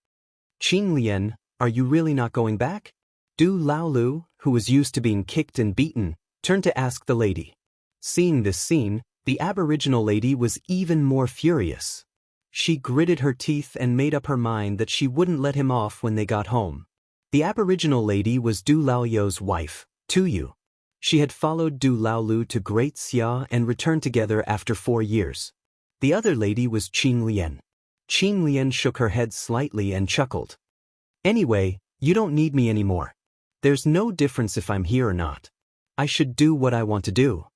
S1: Qing Lian, are you really not going back? Du Lao Lu, who was used to being kicked and beaten, turned to ask the lady. Seeing this scene, the Aboriginal lady was even more furious. She gritted her teeth and made up her mind that she wouldn't let him off when they got home. The Aboriginal lady was Du Lao Yo's wife, Tuyu. She had followed Du Lao Lu to Great Xia and returned together after 4 years. The other lady was Qing Lian. Qing Lian shook her head slightly and chuckled. Anyway, you don't need me anymore. There's no difference if I'm here or not. I should do what I want to do.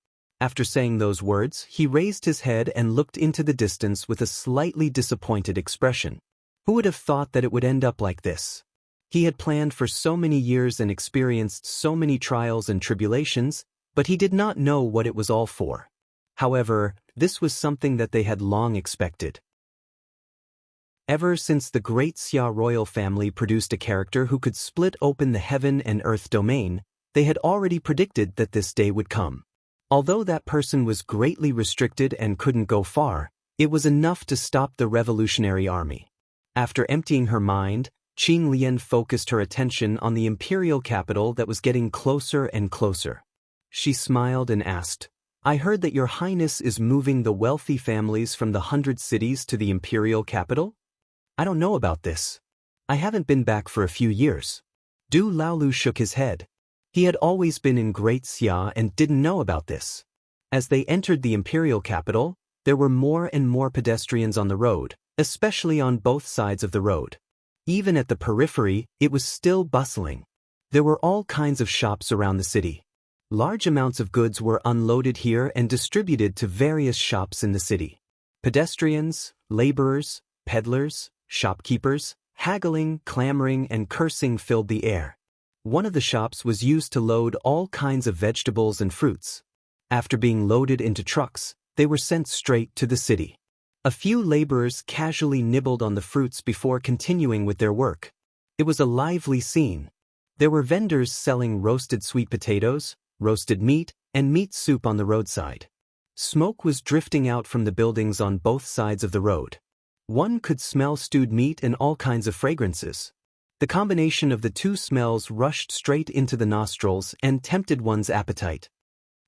S1: After saying those words, he raised his head and looked into the distance with a slightly disappointed expression. Who would have thought that it would end up like this? He had planned for so many years and experienced so many trials and tribulations, but he did not know what it was all for. However, this was something that they had long expected. Ever since the Great Xia royal family produced a character who could split open the heaven and earth domain, they had already predicted that this day would come. Although that person was greatly restricted and couldn't go far, it was enough to stop the revolutionary army. After emptying her mind, Qing Lian focused her attention on the imperial capital that was getting closer and closer. She smiled and asked, I heard that your highness is moving the wealthy families from the 100 cities to the imperial capital? I don't know about this. I haven't been back for a few years. Du Laolu shook his head. He had always been in Great Xia and didn't know about this. As they entered the imperial capital, there were more and more pedestrians on the road, especially on both sides of the road. Even at the periphery, it was still bustling. There were all kinds of shops around the city. Large amounts of goods were unloaded here and distributed to various shops in the city. Pedestrians, laborers, peddlers, shopkeepers, haggling, clamoring, and cursing filled the air. One of the shops was used to load all kinds of vegetables and fruits. After being loaded into trucks, they were sent straight to the city. A few laborers casually nibbled on the fruits before continuing with their work. It was a lively scene. There were vendors selling roasted sweet potatoes, roasted meat, and meat soup on the roadside. Smoke was drifting out from the buildings on both sides of the road. One could smell stewed meat and all kinds of fragrances. The combination of the two smells rushed straight into the nostrils and tempted one's appetite.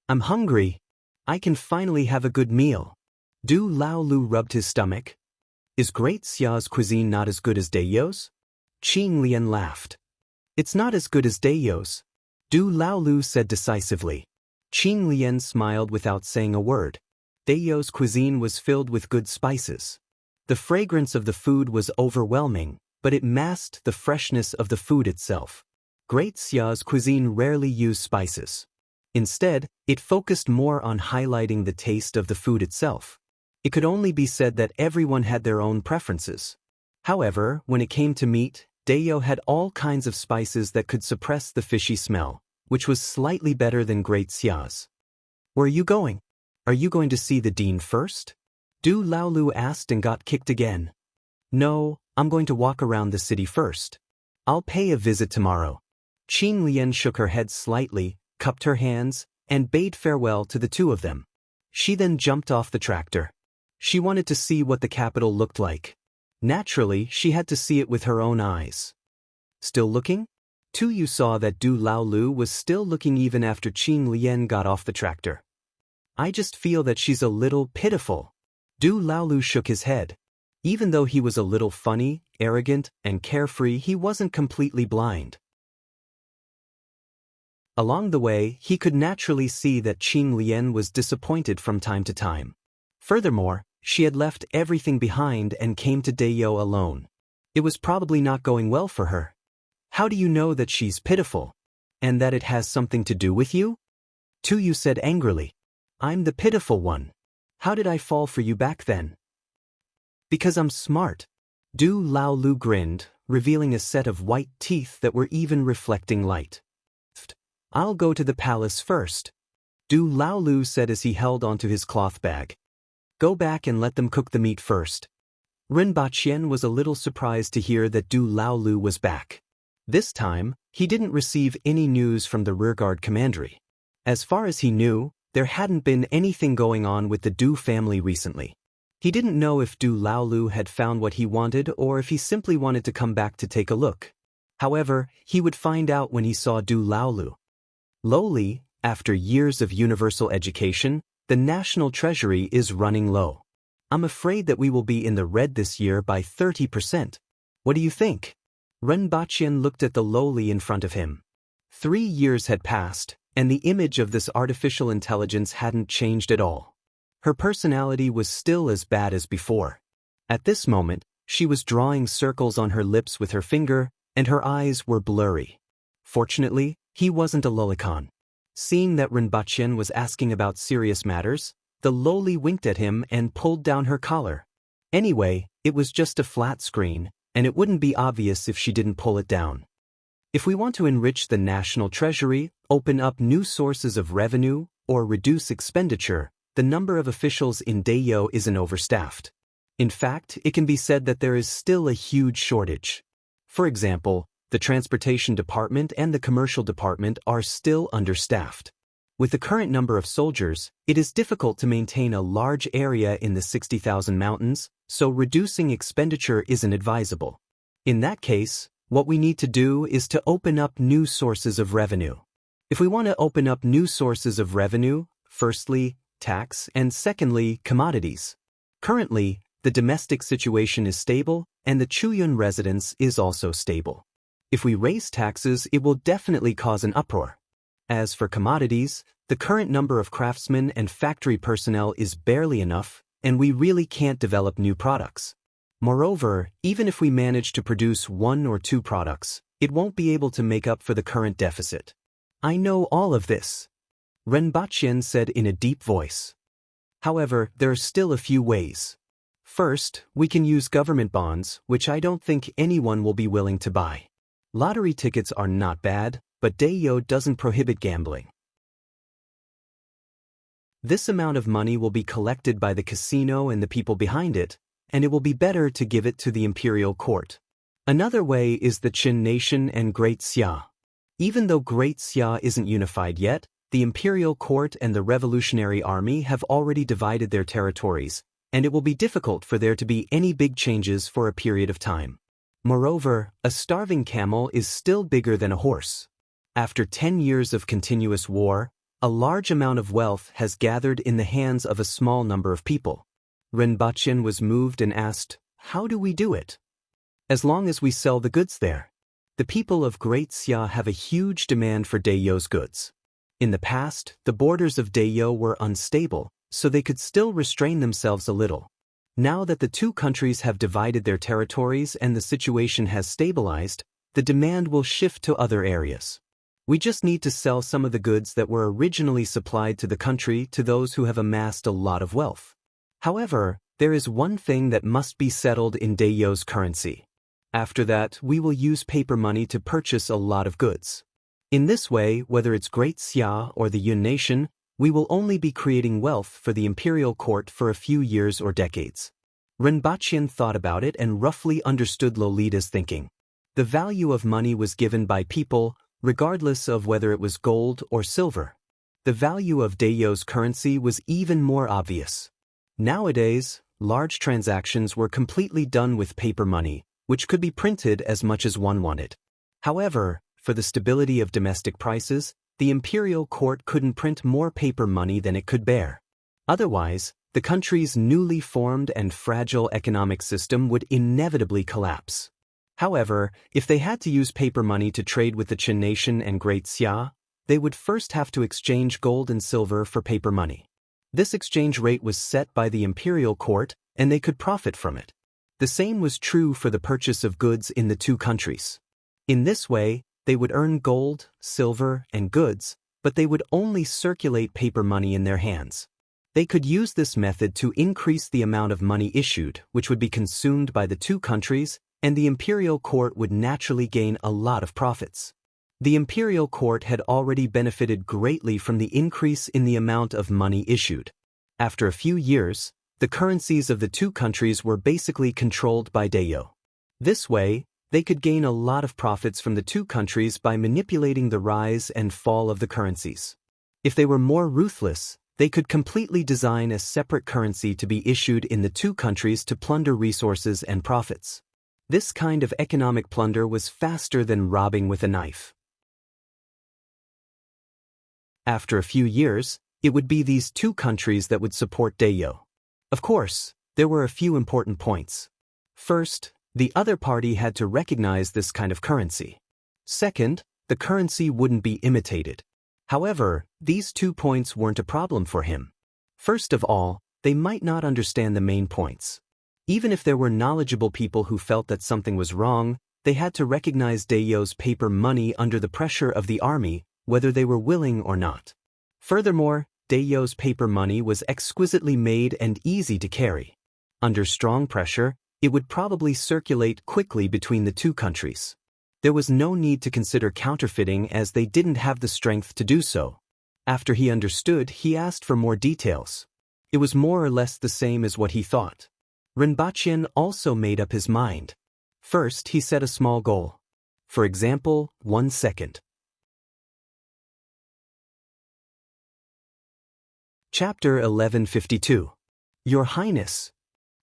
S1: I'm hungry. I can finally have a good meal. Du Laolu rubbed his stomach. Is Great Xia's cuisine not as good as Dayo's? Qing Lian laughed. It's not as good as Dayo's, Du Laolu said decisively. Qing Lian smiled without saying a word. Dayo's cuisine was filled with good spices. The fragrance of the food was overwhelming, but it masked the freshness of the food itself. Great Xia's cuisine rarely used spices. Instead, it focused more on highlighting the taste of the food itself. It could only be said that everyone had their own preferences. However, when it came to meat, Dayo had all kinds of spices that could suppress the fishy smell, which was slightly better than Great Xia's. Where are you going? Are you going to see the dean first? Du Laolu asked and got kicked again. No, I'm going to walk around the city first. I'll pay a visit tomorrow. Qing Lian shook her head slightly, cupped her hands, and bade farewell to the two of them. She then jumped off the tractor. She wanted to see what the capital looked like. Naturally, she had to see it with her own eyes. Still looking? Tuyu saw that Du Laolu was still looking even after Qing Lian got off the tractor. I just feel that she's a little pitiful. Du Laolu shook his head. Even though he was a little funny, arrogant, and carefree, he wasn't completely blind. Along the way, he could naturally see that Qing Lian was disappointed from time to time. Furthermore, she had left everything behind and came to Dayo alone. It was probably not going well for her. How do you know that she's pitiful? And that it has something to do with you? Tuyu said angrily. I'm the pitiful one. How did I fall for you back then? Because I'm smart. Du Laolu grinned, revealing a set of white teeth that were even reflecting light. I'll go to the palace first, Du Laolu said as he held onto his cloth bag. Go back and let them cook the meat first. Rinpochen was a little surprised to hear that Du Laolu was back. This time, he didn't receive any news from the rearguard commandery. As far as he knew, there hadn't been anything going on with the Du family recently. He didn't know if Du Laolu had found what he wanted or if he simply wanted to come back to take a look. However, he would find out when he saw Du Laolu. Lowly, after years of universal education, the national treasury is running low. I'm afraid that we will be in the red this year by 30%. What do you think? Rinpochen looked at the lowly in front of him. 3 years had passed, and the image of this artificial intelligence hadn't changed at all. Her personality was still as bad as before. At this moment, she was drawing circles on her lips with her finger, and her eyes were blurry. Fortunately, he wasn't a lolicon. Seeing that Rinpochen was asking about serious matters, the lowly winked at him and pulled down her collar. Anyway, it was just a flat screen, and it wouldn't be obvious if she didn't pull it down. If we want to enrich the national treasury, open up new sources of revenue, or reduce expenditure, the number of officials in Dayo isn't overstaffed. In fact, it can be said that there is still a huge shortage. For example, the transportation department and the commercial department are still understaffed. With the current number of soldiers, it is difficult to maintain a large area in the 60,000 mountains, so reducing expenditure isn't advisable. In that case, what we need to do is to open up new sources of revenue. If we want to open up new sources of revenue, firstly, tax, and secondly, commodities. Currently, the domestic situation is stable, and the Chuyun residence is also stable. If we raise taxes, it will definitely cause an uproar. As for commodities, the current number of craftsmen and factory personnel is barely enough, and we really can't develop new products. Moreover, even if we manage to produce 1 or 2 products, it won't be able to make up for the current deficit. I know all of this, Rinpochen said in a deep voice. However, there are still a few ways. First, we can use government bonds, which I don't think anyone will be willing to buy. Lottery tickets are not bad, but Dayo doesn't prohibit gambling. This amount of money will be collected by the casino and the people behind it, and it will be better to give it to the imperial court. Another way is the Qin nation and Great Xia. Even though Great Xia isn't unified yet, the imperial court and the revolutionary army have already divided their territories, and it will be difficult for there to be any big changes for a period of time. Moreover, a starving camel is still bigger than a horse. After 10 years of continuous war, a large amount of wealth has gathered in the hands of a small number of people. Rinpochen was moved and asked, how do we do it? As long as we sell the goods there. The people of Great Xia have a huge demand for Dayo's goods. In the past, the borders of Dayo were unstable, so they could still restrain themselves a little. Now that the two countries have divided their territories and the situation has stabilized, the demand will shift to other areas. We just need to sell some of the goods that were originally supplied to the country to those who have amassed a lot of wealth. However, there is one thing that must be settled in Dayo's currency. After that, we will use paper money to purchase a lot of goods. In this way, whether it's Great Xia or the Yun nation, we will only be creating wealth for the imperial court for a few years or decades. Rinpochen thought about it and roughly understood Lolita's thinking. The value of money was given by people, regardless of whether it was gold or silver. The value of Dayo's currency was even more obvious. Nowadays, large transactions were completely done with paper money, which could be printed as much as one wanted. However, for the stability of domestic prices, the imperial court couldn't print more paper money than it could bear. Otherwise, the country's newly formed and fragile economic system would inevitably collapse. However, if they had to use paper money to trade with the Qin nation and Great Xia, they would first have to exchange gold and silver for paper money. This exchange rate was set by the imperial court, and they could profit from it. The same was true for the purchase of goods in the two countries. In this way, they would earn gold, silver, and goods, but they would only circulate paper money in their hands. They could use this method to increase the amount of money issued, which would be consumed by the two countries, and the imperial court would naturally gain a lot of profits. The imperial court had already benefited greatly from the increase in the amount of money issued. After a few years, the currencies of the two countries were basically controlled by Dayo. This way, they could gain a lot of profits from the two countries by manipulating the rise and fall of the currencies. If they were more ruthless, they could completely design a separate currency to be issued in the two countries to plunder resources and profits. This kind of economic plunder was faster than robbing with a knife. After a few years, it would be these two countries that would support Dayo. Of course, there were a few important points. First, the other party had to recognize this kind of currency. Second, the currency wouldn't be imitated. However, these 2 points weren't a problem for him. First of all, they might not understand the main points. Even if there were knowledgeable people who felt that something was wrong, they had to recognize Dayo's paper money under the pressure of the army, whether they were willing or not. Furthermore, Dayo's paper money was exquisitely made and easy to carry. Under strong pressure, it would probably circulate quickly between the two countries. There was no need to consider counterfeiting as they didn't have the strength to do so. After he understood, he asked for more details. It was more or less the same as what he thought. Rinpoche also made up his mind. First, he set a small goal. For example, 1 second. Chapter 1152. Your Highness.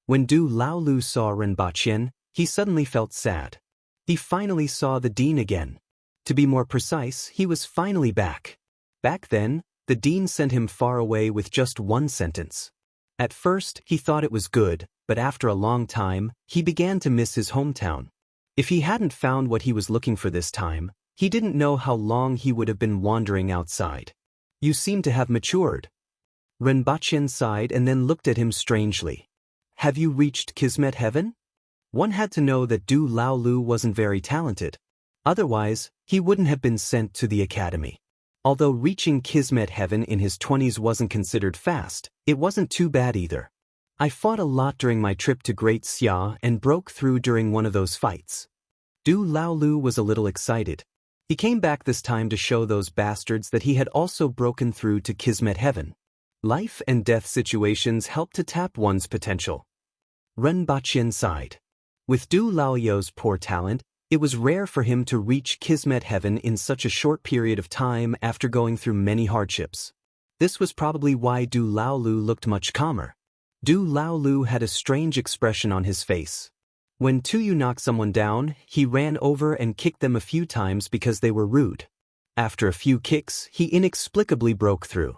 S1: When Du Laolu saw Rinpoche, he suddenly felt sad. He finally saw the dean again. To be more precise, he was finally back. Back then, the dean sent him far away with just 1 sentence. At first, he thought it was good, but after a long time, he began to miss his hometown. If he hadn't found what he was looking for this time, he didn't know how long he would have been wandering outside. You seem to have matured. Rinpoche sighed and then looked at him strangely. Have you reached Kismet heaven? One had to know that Du Laolu wasn't very talented. Otherwise, he wouldn't have been sent to the academy. Although reaching Kismet heaven in his 20s wasn't considered fast, it wasn't too bad either. I fought a lot during my trip to Great Xia and broke through during one of those fights. Du Laolu was a little excited. He came back this time to show those bastards that he had also broken through to Kismet heaven. Life and death situations help to tap one's potential. Rinpoche sighed. With Du Laoyo's poor talent, it was rare for him to reach Kismet heaven in such a short period of time after going through many hardships. This was probably why Du Laolu looked much calmer. Du Laolu had a strange expression on his face. When Tuyu knocked someone down, he ran over and kicked them a few times because they were rude. After a few kicks, he inexplicably broke through.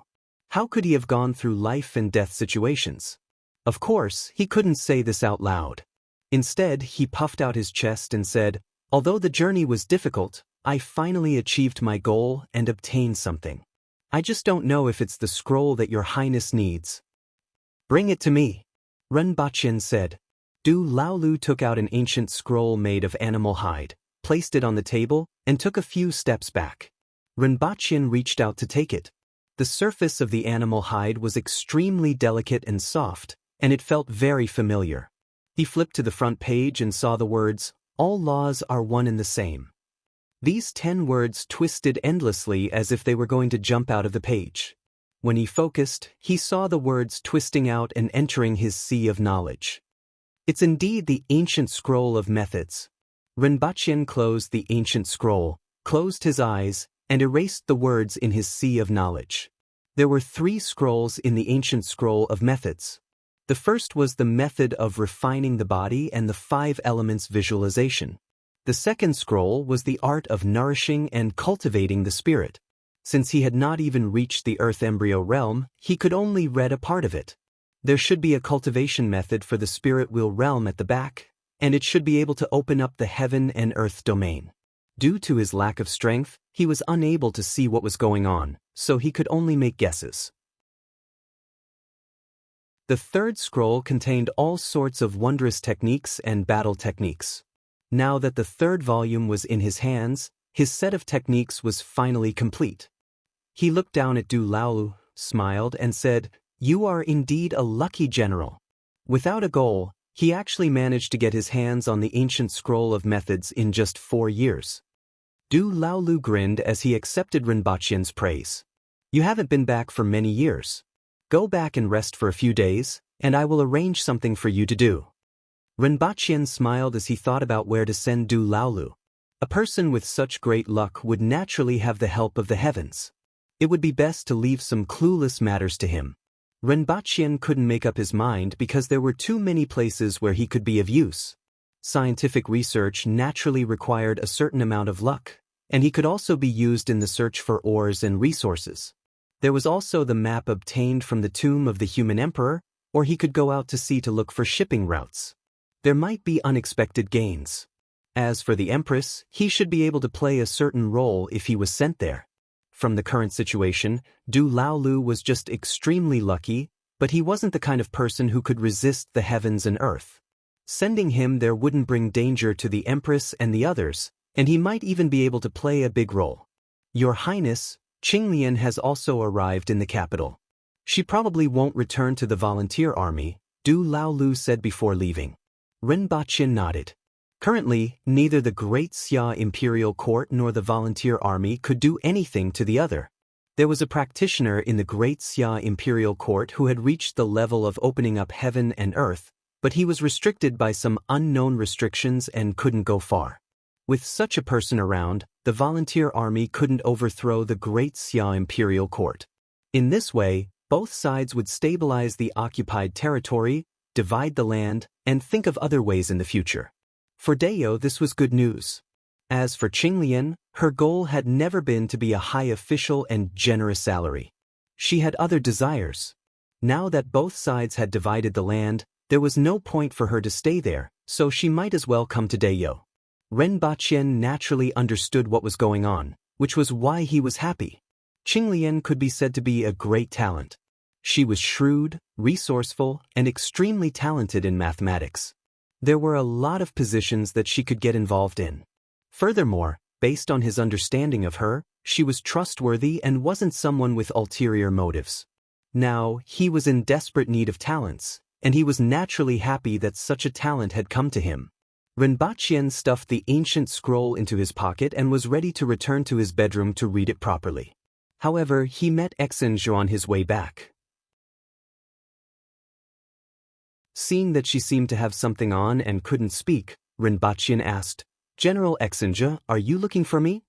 S1: How could he have gone through life and death situations? Of course, he couldn't say this out loud. Instead, he puffed out his chest and said, "Although the journey was difficult, I finally achieved my goal and obtained something. I just don't know if it's the scroll that your highness needs." "Bring it to me," Rinpoche said. Du Laolu took out an ancient scroll made of animal hide, placed it on the table, and took a few steps back. Rinpoche reached out to take it. The surface of the animal hide was extremely delicate and soft, and it felt very familiar. He flipped to the front page and saw the words, "All laws are one and the same." These 10 words twisted endlessly as if they were going to jump out of the page. When he focused, he saw the words twisting out and entering his sea of knowledge. It's indeed the ancient scroll of methods. Rinpoche closed the ancient scroll, closed his eyes, and erased the words in his sea of knowledge. There were 3 scrolls in the ancient scroll of methods. The first was the method of refining the body and the 5 elements visualization. The second scroll was the art of nourishing and cultivating the spirit. Since he had not even reached the earth embryo realm, he could only read a part of it. There should be a cultivation method for the spirit wheel realm at the back, and it should be able to open up the heaven and earth domain. Due to his lack of strength, he was unable to see what was going on, so he could only make guesses. The third scroll contained all sorts of wondrous techniques and battle techniques. Now that the third volume was in his hands, his set of techniques was finally complete. He looked down at Du Laolu, smiled, and said, "You are indeed a lucky general." Without a goal, he actually managed to get his hands on the ancient scroll of methods in just 4 years. Du Laolu grinned as he accepted Rinpoche's praise. "You haven't been back for many years. Go back and rest for a few days, and I will arrange something for you to do." Rinpoche smiled as he thought about where to send Du Laolu. A person with such great luck would naturally have the help of the heavens. It would be best to leave some clueless matters to him. Rinpoche couldn't make up his mind because there were too many places where he could be of use. Scientific research naturally required a certain amount of luck, and he could also be used in the search for ores and resources. There was also the map obtained from the tomb of the human emperor, or he could go out to sea to look for shipping routes. There might be unexpected gains. As for the empress, he should be able to play a certain role if he was sent there. From the current situation, Du Laolu was just extremely lucky, but he wasn't the kind of person who could resist the heavens and earth. Sending him there wouldn't bring danger to the empress and the others, and he might even be able to play a big role. "Your Highness, Qinglian has also arrived in the capital. She probably won't return to the volunteer army," Du Laolu said before leaving. Rinpoche nodded. Currently, neither the Great Xia Imperial Court nor the volunteer army could do anything to the other. There was a practitioner in the Great Xia Imperial Court who had reached the level of opening up heaven and earth, but he was restricted by some unknown restrictions and couldn't go far. With such a person around, the volunteer army couldn't overthrow the Great Xia Imperial Court. In this way, both sides would stabilize the occupied territory, divide the land, and think of other ways in the future. For Deo, this was good news. As for Qinglian, her goal had never been to be a high official and generous salary. She had other desires. Now that both sides had divided the land, there was no point for her to stay there, so she might as well come to Deo. Rinpoche naturally understood what was going on, which was why he was happy. Qinglian could be said to be a great talent. She was shrewd, resourceful, and extremely talented in mathematics. There were a lot of positions that she could get involved in. Furthermore, based on his understanding of her, she was trustworthy and wasn't someone with ulterior motives. Now, he was in desperate need of talents, and he was naturally happy that such a talent had come to him. Rinpoche stuffed the ancient scroll into his pocket and was ready to return to his bedroom to read it properly. However, he met Exinge on his way back. Seeing that she seemed to have something on and couldn't speak, Rinpoche asked, "General Exinge, are you looking for me?"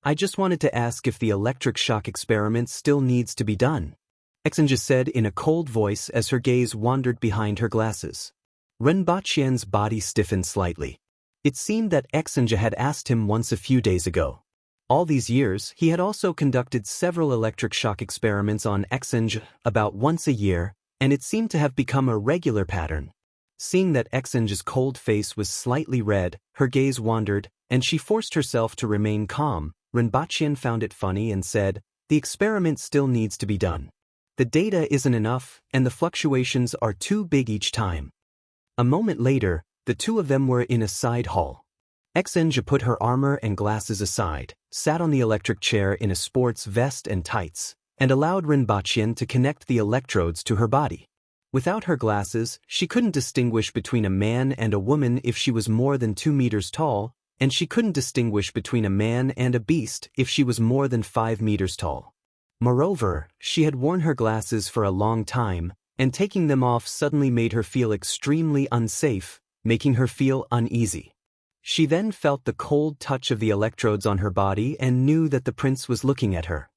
S1: "I just wanted to ask if the electric shock experiment still needs to be done," Exinge said in a cold voice as her gaze wandered behind her glasses. Rinpoche's body stiffened slightly. It seemed that Exinge had asked him once a few days ago. All these years, he had also conducted several electric shock experiments on Exinge about once a year, and it seemed to have become a regular pattern. Seeing that Exinge's cold face was slightly red, her gaze wandered, and she forced herself to remain calm. Rinpoche found it funny and said, "The experiment still needs to be done. The data isn't enough, and the fluctuations are too big each time." A moment later, the two of them were in a side hall. Exinge put her armor and glasses aside, sat on the electric chair in a sports vest and tights, and allowed Rinpoche to connect the electrodes to her body. Without her glasses, she couldn't distinguish between a man and a woman if she was more than 2 meters tall, and she couldn't distinguish between a man and a beast if she was more than 5 meters tall. Moreover, she had worn her glasses for a long time, and taking them off suddenly made her feel extremely unsafe, making her feel uneasy. She then felt the cold touch of the electrodes on her body and knew that the prince was looking at her.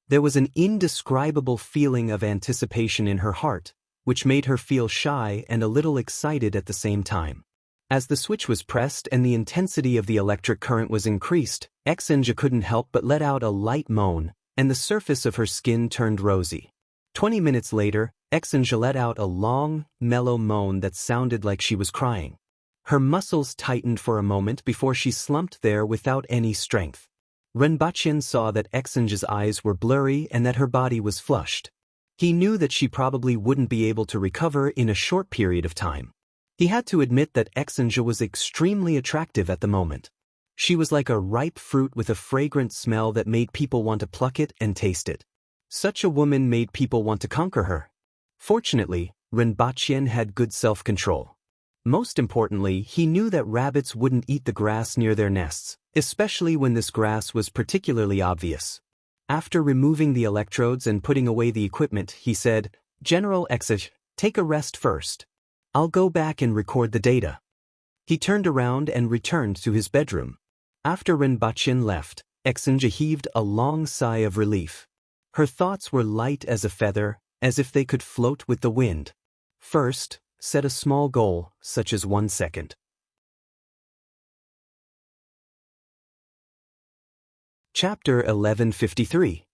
S1: There was an indescribable feeling of anticipation in her heart, which made her feel shy and a little excited at the same time. As the switch was pressed and the intensity of the electric current was increased, Exinge couldn't help but let out a light moan, and the surface of her skin turned rosy. 20 minutes later, Exinge let out a long, mellow moan that sounded like she was crying. Her muscles tightened for a moment before she slumped there without any strength. Rinpoche saw that Exinge's eyes were blurry and that her body was flushed. He knew that she probably wouldn't be able to recover in a short period of time. He had to admit that Exange was extremely attractive at the moment. She was like a ripe fruit with a fragrant smell that made people want to pluck it and taste it. Such a woman made people want to conquer her. Fortunately, Renbachien had good self-control. Most importantly, he knew that rabbits wouldn't eat the grass near their nests, especially when this grass was particularly obvious. After removing the electrodes and putting away the equipment, he said, "General Exange, take a rest first. I'll go back and record the data." He turned around and returned to his bedroom. After Renbachien left, Exange heaved a long sigh of relief. Her thoughts were light as a feather, as if they could float with the wind. First, set a small goal, such as 1 second. Chapter 1153.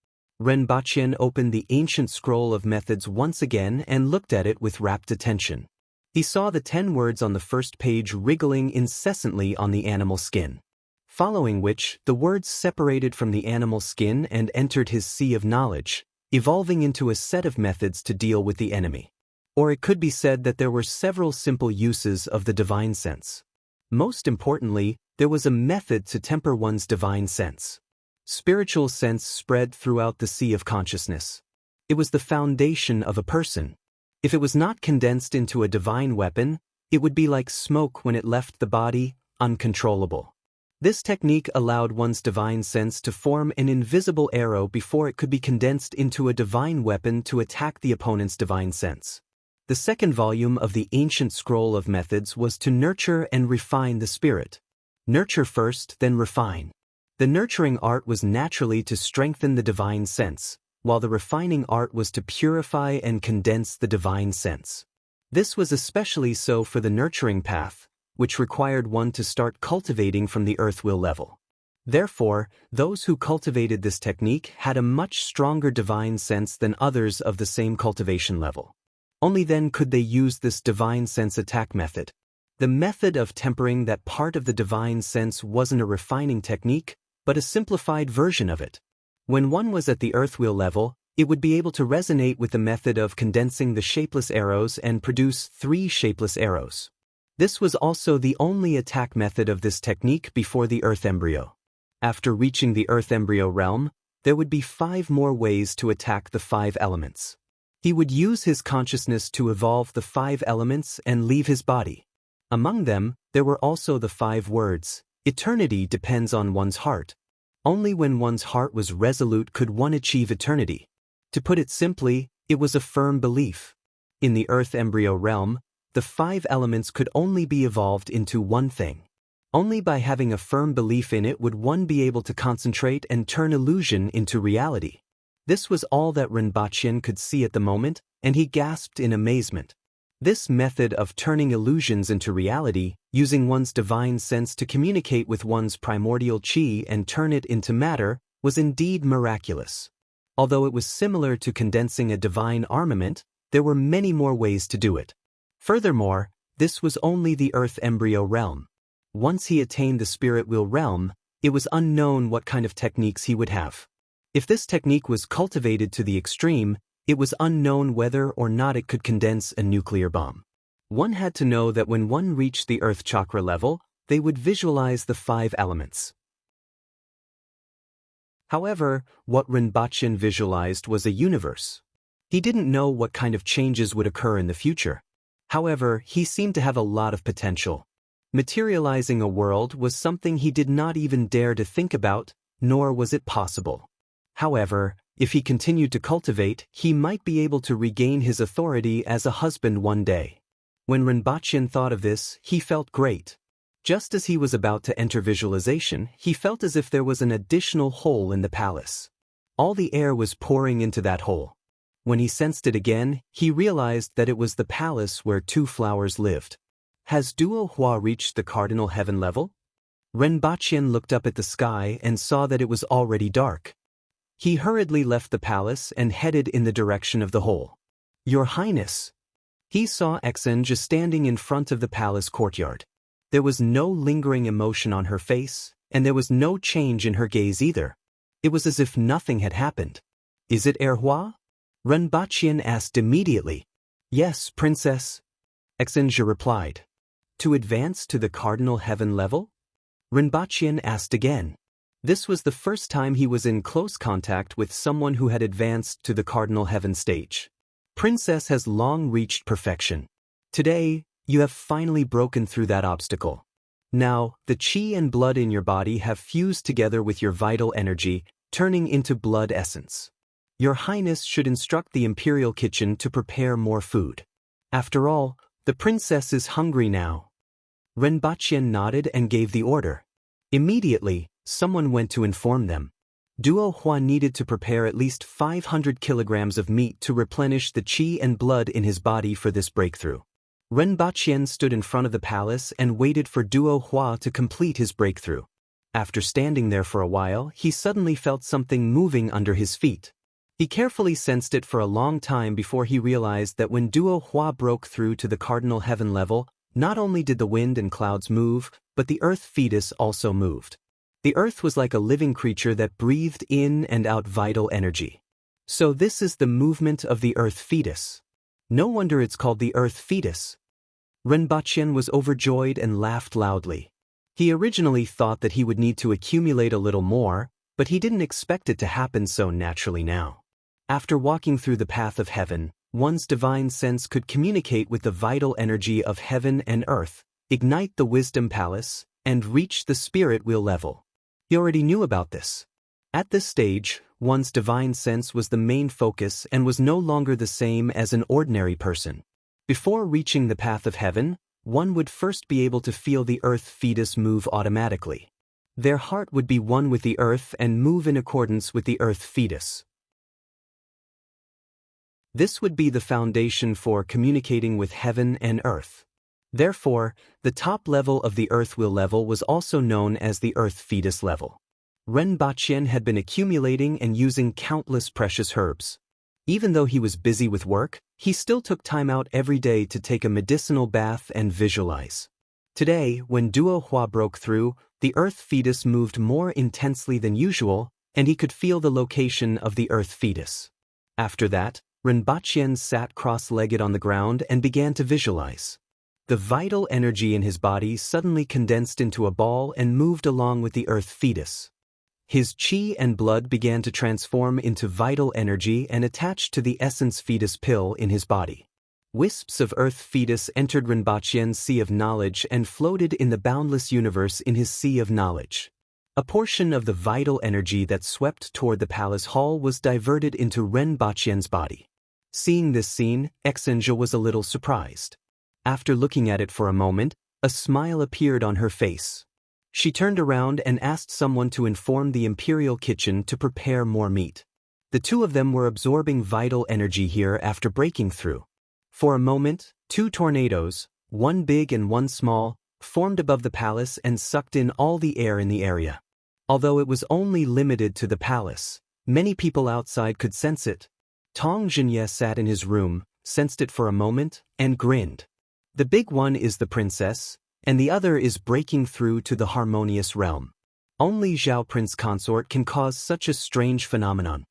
S1: Renbachien opened the ancient scroll of methods once again and looked at it with rapt attention. He saw the 10 words on the first page wriggling incessantly on the animal skin. Following which, the words separated from the animal skin and entered his sea of knowledge, evolving into a set of methods to deal with the enemy. Or it could be said that there were several simple uses of the divine sense. Most importantly, there was a method to temper one's divine sense. Spiritual sense spread throughout the sea of consciousness. It was the foundation of a person. If it was not condensed into a divine weapon, it would be like smoke when it left the body, uncontrollable. This technique allowed one's divine sense to form an invisible arrow before it could be condensed into a divine weapon to attack the opponent's divine sense. The second volume of the ancient scroll of methods was to nurture and refine the spirit. Nurture first, then refine. The nurturing art was naturally to strengthen the divine sense, while the refining art was to purify and condense the divine sense. This was especially so for the nurturing path, which required one to start cultivating from the earth will level. Therefore, those who cultivated this technique had a much stronger divine sense than others of the same cultivation level. Only then could they use this divine sense attack method. The method of tempering that part of the divine sense wasn't a refining technique, but a simplified version of it. When one was at the earth wheel level, it would be able to resonate with the method of condensing the shapeless arrows and produce 3 shapeless arrows. This was also the only attack method of this technique before the earth embryo. After reaching the earth embryo realm, there would be 5 more ways to attack the 5 elements. He would use his consciousness to evolve the 5 elements and leave his body. Among them, there were also the 5 words, "Eternity depends on one's heart." Only when one's heart was resolute could one achieve eternity. To put it simply, it was a firm belief. In the earth embryo realm, the 5 elements could only be evolved into one thing. Only by having a firm belief in it would one be able to concentrate and turn illusion into reality. This was all that Renbachien could see at the moment, and he gasped in amazement. This method of turning illusions into reality, using one's divine sense to communicate with one's primordial chi and turn it into matter, was indeed miraculous. Although it was similar to condensing a divine armament, there were many more ways to do it. Furthermore, this was only the earth embryo realm. Once he attained the spirit wheel realm, it was unknown what kind of techniques he would have. If this technique was cultivated to the extreme, it was unknown whether or not it could condense a nuclear bomb. One had to know that when one reached the earth chakra level, they would visualize the 5 elements. However, what Renbachien visualized was a universe. He didn't know what kind of changes would occur in the future. However, he seemed to have a lot of potential. Materializing a world was something he did not even dare to think about, nor was it possible. However, if he continued to cultivate, he might be able to regain his authority as a husband one day. When Renbachien thought of this, he felt great. Just as he was about to enter visualization, he felt as if there was an additional hole in the palace. All the air was pouring into that hole. When he sensed it again, he realized that it was the palace where 2 flowers lived. Has Duo Hua reached the cardinal heaven level? Renbachien looked up at the sky and saw that it was already dark. He hurriedly left the palace and headed in the direction of the hole. "Your Highness." He saw Exange standing in front of the palace courtyard. There was no lingering emotion on her face, and there was no change in her gaze either. It was as if nothing had happened. "Is it Erhua?" Renbachian asked immediately. Yes, princess. Exinja replied. To advance to the cardinal heaven level? Renbachian asked again. This was the first time he was in close contact with someone who had advanced to the cardinal heaven stage. Princess has long reached perfection. Today, you have finally broken through that obstacle. Now, the qi and blood in your body have fused together with your vital energy, turning into blood essence. Your Highness should instruct the imperial kitchen to prepare more food. After all, the princess is hungry now. Renbachian nodded and gave the order. Immediately, someone went to inform them. Duo Hua needed to prepare at least 500 kilograms of meat to replenish the qi and blood in his body for this breakthrough. Renbachian stood in front of the palace and waited for Duo Hua to complete his breakthrough. After standing there for a while, he suddenly felt something moving under his feet. He carefully sensed it for a long time before he realized that when Duo Hua broke through to the cardinal heaven level, not only did the wind and clouds move, but the earth fetus also moved. The earth was like a living creature that breathed in and out vital energy. So this is the movement of the earth fetus. No wonder it's called the earth fetus. Renbachian was overjoyed and laughed loudly. He originally thought that he would need to accumulate a little more, but he didn't expect it to happen so naturally now. After walking through the path of heaven, one's divine sense could communicate with the vital energy of heaven and earth, ignite the wisdom palace, and reach the spirit wheel level. He already knew about this. At this stage, one's divine sense was the main focus and was no longer the same as an ordinary person. Before reaching the path of heaven, one would first be able to feel the earth fetus move automatically. Their heart would be one with the earth and move in accordance with the earth fetus. This would be the foundation for communicating with heaven and earth. Therefore, the top level of the earth wheel level was also known as the earth fetus level. Renbachian had been accumulating and using countless precious herbs. Even though he was busy with work, he still took time out every day to take a medicinal bath and visualize. Today, when Duo Hua broke through, the earth fetus moved more intensely than usual, and he could feel the location of the earth fetus. After that, Renbachian sat cross-legged on the ground and began to visualize. The vital energy in his body suddenly condensed into a ball and moved along with the earth fetus. His qi and blood began to transform into vital energy and attached to the essence fetus pill in his body. Wisps of earth fetus entered Renbachian's sea of knowledge and floated in the boundless universe in his sea of knowledge. A portion of the vital energy that swept toward the palace hall was diverted into Renbachian's body. Seeing this scene, Exinja was a little surprised. After looking at it for a moment, a smile appeared on her face. She turned around and asked someone to inform the imperial kitchen to prepare more meat. The two of them were absorbing vital energy here after breaking through. For a moment, two tornadoes, one big and one small, formed above the palace and sucked in all the air in the area. Although it was only limited to the palace, many people outside could sense it. Tong Jinye sat in his room, sensed it for a moment, and grinned. The big one is the princess, and the other is breaking through to the harmonious realm. Only Zhao Prince Consort can cause such a strange phenomenon.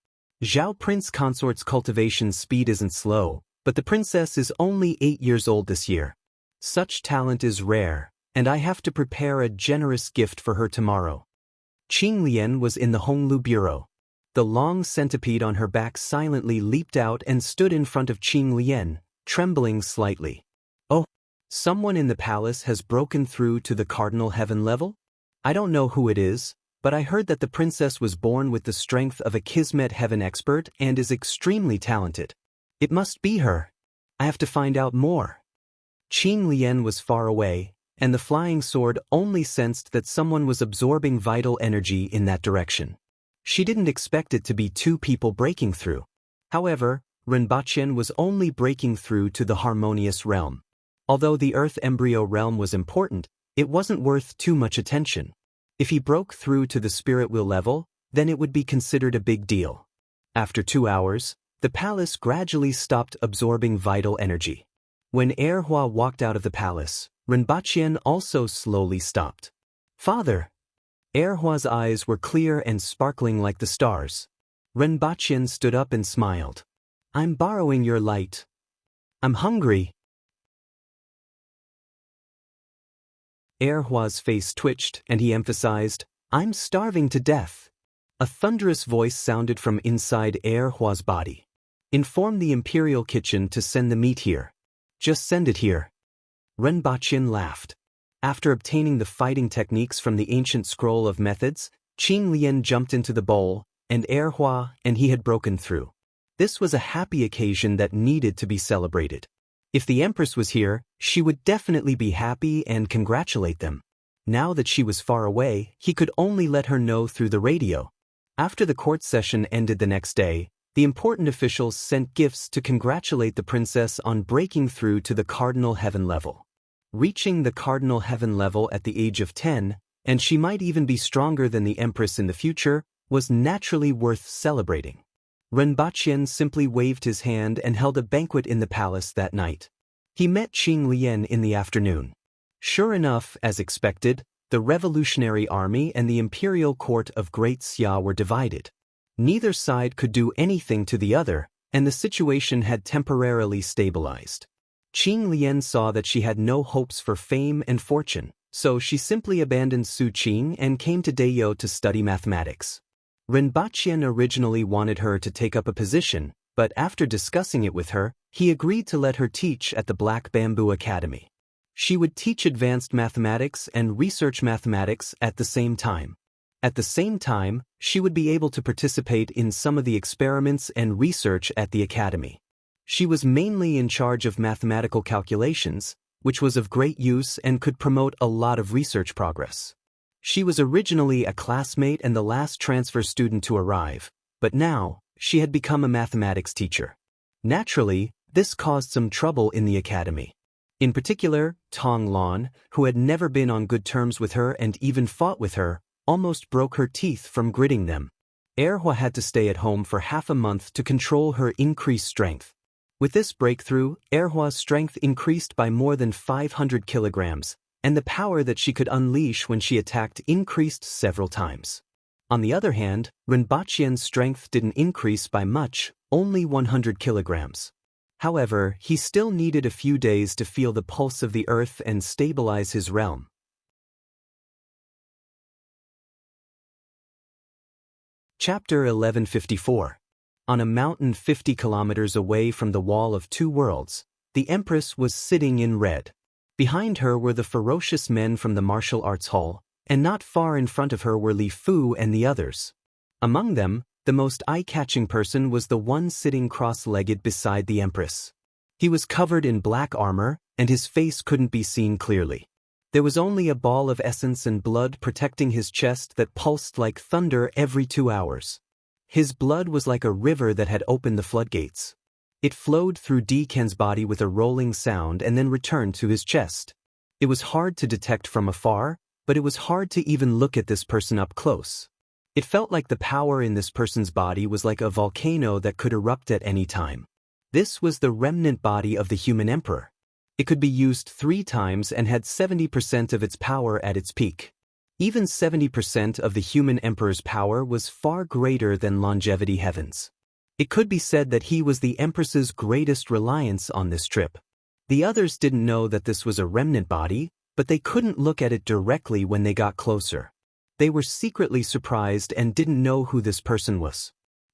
S1: Zhao Prince Consort's cultivation speed isn't slow, but the princess is only 8 years old this year. Such talent is rare, and I have to prepare a generous gift for her tomorrow. Qing Lian was in the Honglu bureau. The long centipede on her back silently leaped out and stood in front of Qing Lian, trembling slightly. Oh, someone in the palace has broken through to the cardinal heaven level? I don't know who it is, but I heard that the princess was born with the strength of a Kismet heaven expert and is extremely talented. It must be her. I have to find out more. Qing Lian was far away, and the flying sword only sensed that someone was absorbing vital energy in that direction. She didn't expect it to be two people breaking through. However, Renbachian was only breaking through to the harmonious realm. Although the earth embryo realm was important, it wasn't worth too much attention. If he broke through to the spirit wheel level, then it would be considered a big deal. After 2 hours, the palace gradually stopped absorbing vital energy. When Erhua walked out of the palace, Renbachian also slowly stopped. Father! Erhua's eyes were clear and sparkling like the stars. Renbachian stood up and smiled. I'm borrowing your light. I'm hungry. Erhua's face twitched and he emphasized, I'm starving to death. A thunderous voice sounded from inside Erhua's body. Inform the Imperial Kitchen to send the meat here. Just send it here. Renbaqian laughed. After obtaining the fighting techniques from the ancient scroll of methods, Qing Lian jumped into the bowl, and Erhua and he had broken through. This was a happy occasion that needed to be celebrated. If the Empress was here, she would definitely be happy and congratulate them. Now that she was far away, he could only let her know through the radio. After the court session ended the next day, the important officials sent gifts to congratulate the princess on breaking through to the Cardinal Heaven level. Reaching the Cardinal Heaven level at the age of 10, and she might even be stronger than the Empress in the future, was naturally worth celebrating. Renbaqian simply waved his hand and held a banquet in the palace that night. He met Qing Lian in the afternoon. Sure enough, as expected, the Revolutionary Army and the Imperial Court of Great Xia were divided. Neither side could do anything to the other, and the situation had temporarily stabilized. Qing Lian saw that she had no hopes for fame and fortune, so she simply abandoned Su Qing and came to Deyo to study mathematics. Renbaqian originally wanted her to take up a position, but after discussing it with her, he agreed to let her teach at the Black Bamboo Academy. She would teach advanced mathematics and research mathematics at the same time. At the same time, she would be able to participate in some of the experiments and research at the academy. She was mainly in charge of mathematical calculations, which was of great use and could promote a lot of research progress. She was originally a classmate and the last transfer student to arrive, but now, she had become a mathematics teacher. Naturally, this caused some trouble in the academy. In particular, Tong Lan, who had never been on good terms with her and even fought with her, almost broke her teeth from gritting them. Erhua had to stay at home for half a month to control her increased strength. With this breakthrough, Erhua's strength increased by more than 500 kilograms, and the power that she could unleash when she attacked increased several times. On the other hand, Renbaqian's strength didn't increase by much, only 100 kilograms. However, he still needed a few days to feel the pulse of the earth and stabilize his realm. Chapter 1154. On a mountain 50 kilometers away from the Wall of Two Worlds, the Empress was sitting in red. Behind her were the ferocious men from the martial arts hall, and not far in front of her were Li Fu and the others. Among them, the most eye-catching person was the one sitting cross-legged beside the Empress. He was covered in black armor, and his face couldn't be seen clearly. There was only a ball of essence and blood protecting his chest that pulsed like thunder every 2 hours. His blood was like a river that had opened the floodgates. It flowed through Deacon's body with a rolling sound and then returned to his chest. It was hard to detect from afar, but it was hard to even look at this person up close. It felt like the power in this person's body was like a volcano that could erupt at any time. This was the remnant body of the human emperor. It could be used 3 times and had 70% of its power at its peak. Even 70% of the human emperor's power was far greater than longevity heavens. It could be said that he was the Empress's greatest reliance on this trip. The others didn't know that this was a remnant body, but they couldn't look at it directly when they got closer. They were secretly surprised and didn't know who this person was.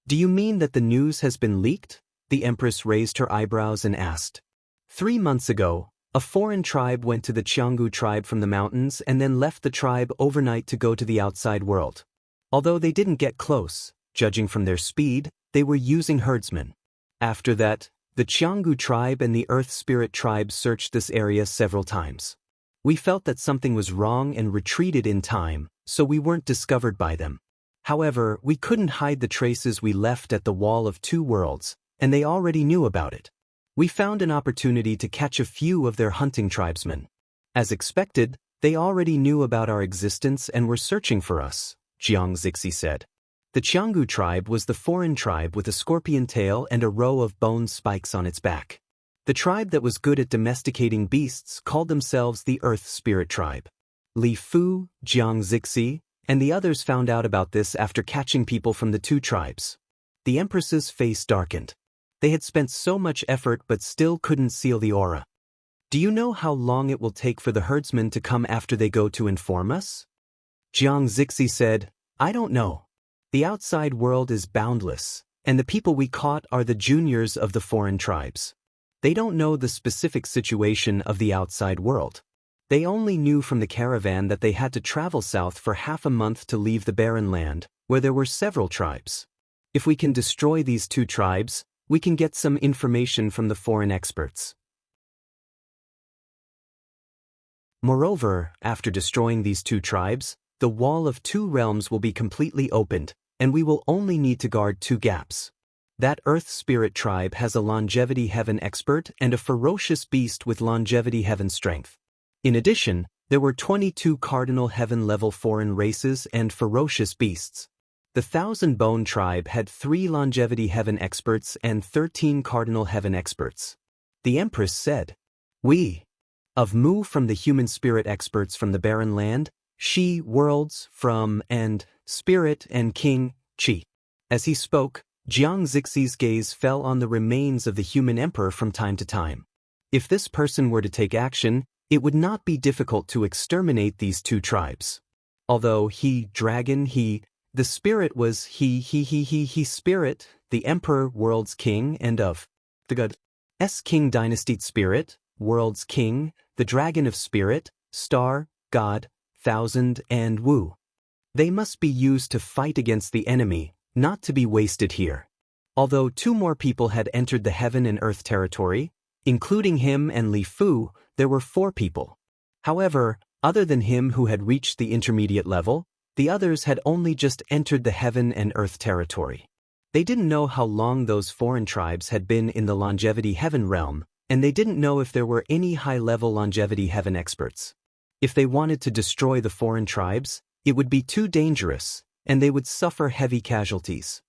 S1: Do you mean that the news has been leaked? The Empress raised her eyebrows and asked. 3 months ago, a foreign tribe went to the Qianggu tribe from the mountains and then left the tribe overnight to go to the outside world. Although they didn't get close, judging from their speed, they were using herdsmen. After that, the Qianggu tribe and the Earth Spirit tribe searched this area several times. We felt that something was wrong and retreated in time, so we weren't discovered by them. However, we couldn't hide the traces we left at the Wall of Two Worlds, and they already knew about it. We found an opportunity to catch a few of their hunting tribesmen. As expected, they already knew about our existence and were searching for us, Jiang Zixi said. The Qianggu tribe was the foreign tribe with a scorpion tail and a row of bone spikes on its back. The tribe that was good at domesticating beasts called themselves the Earth Spirit tribe. Li Fu, Jiang Zixi, and the others found out about this after catching people from the 2 tribes. The Empress's face darkened. They had spent so much effort but still couldn't seal the aura. Do you know how long it will take for the herdsmen to come after they go to inform us? Jiang Zixi said, I don't know. The outside world is boundless, and the people we caught are the juniors of the foreign tribes. They don't know the specific situation of the outside world. They only knew from the caravan that they had to travel south for half a month to leave the barren land, where there were several tribes. If we can destroy these 2 tribes, we can get some information from the foreign experts. Moreover, after destroying these 2 tribes, the wall of 2 realms will be completely opened, and we will only need to guard 2 gaps. That Earth Spirit tribe has a Longevity Heaven expert and a ferocious beast with Longevity Heaven strength. In addition, there were 22 Cardinal Heaven level foreign races and ferocious beasts. The Thousand Bone tribe had 3 Longevity Heaven experts and 13 Cardinal Heaven experts. The Empress said, We of Mu from the human spirit experts from the barren land, Shi worlds from and Spirit and King Qi. As he spoke, Jiang Zixi's gaze fell on the remains of the human emperor from time to time. If this person were to take action, it would not be difficult to exterminate these 2 tribes. Although the spirit was he spirit, the emperor world's king and of the god's king dynasty spirit, world's king, the dragon of spirit, star, god, thousand and Wu. They must be used to fight against the enemy, not to be wasted here. Although 2 more people had entered the heaven and earth territory, including him and Li Fu, there were 4 people. However, other than him who had reached the intermediate level, the others had only just entered the heaven and earth territory. They didn't know how long those foreign tribes had been in the Longevity Heaven realm, and they didn't know if there were any high-level Longevity Heaven experts. If they wanted to destroy the foreign tribes, it would be too dangerous, and they would suffer heavy casualties.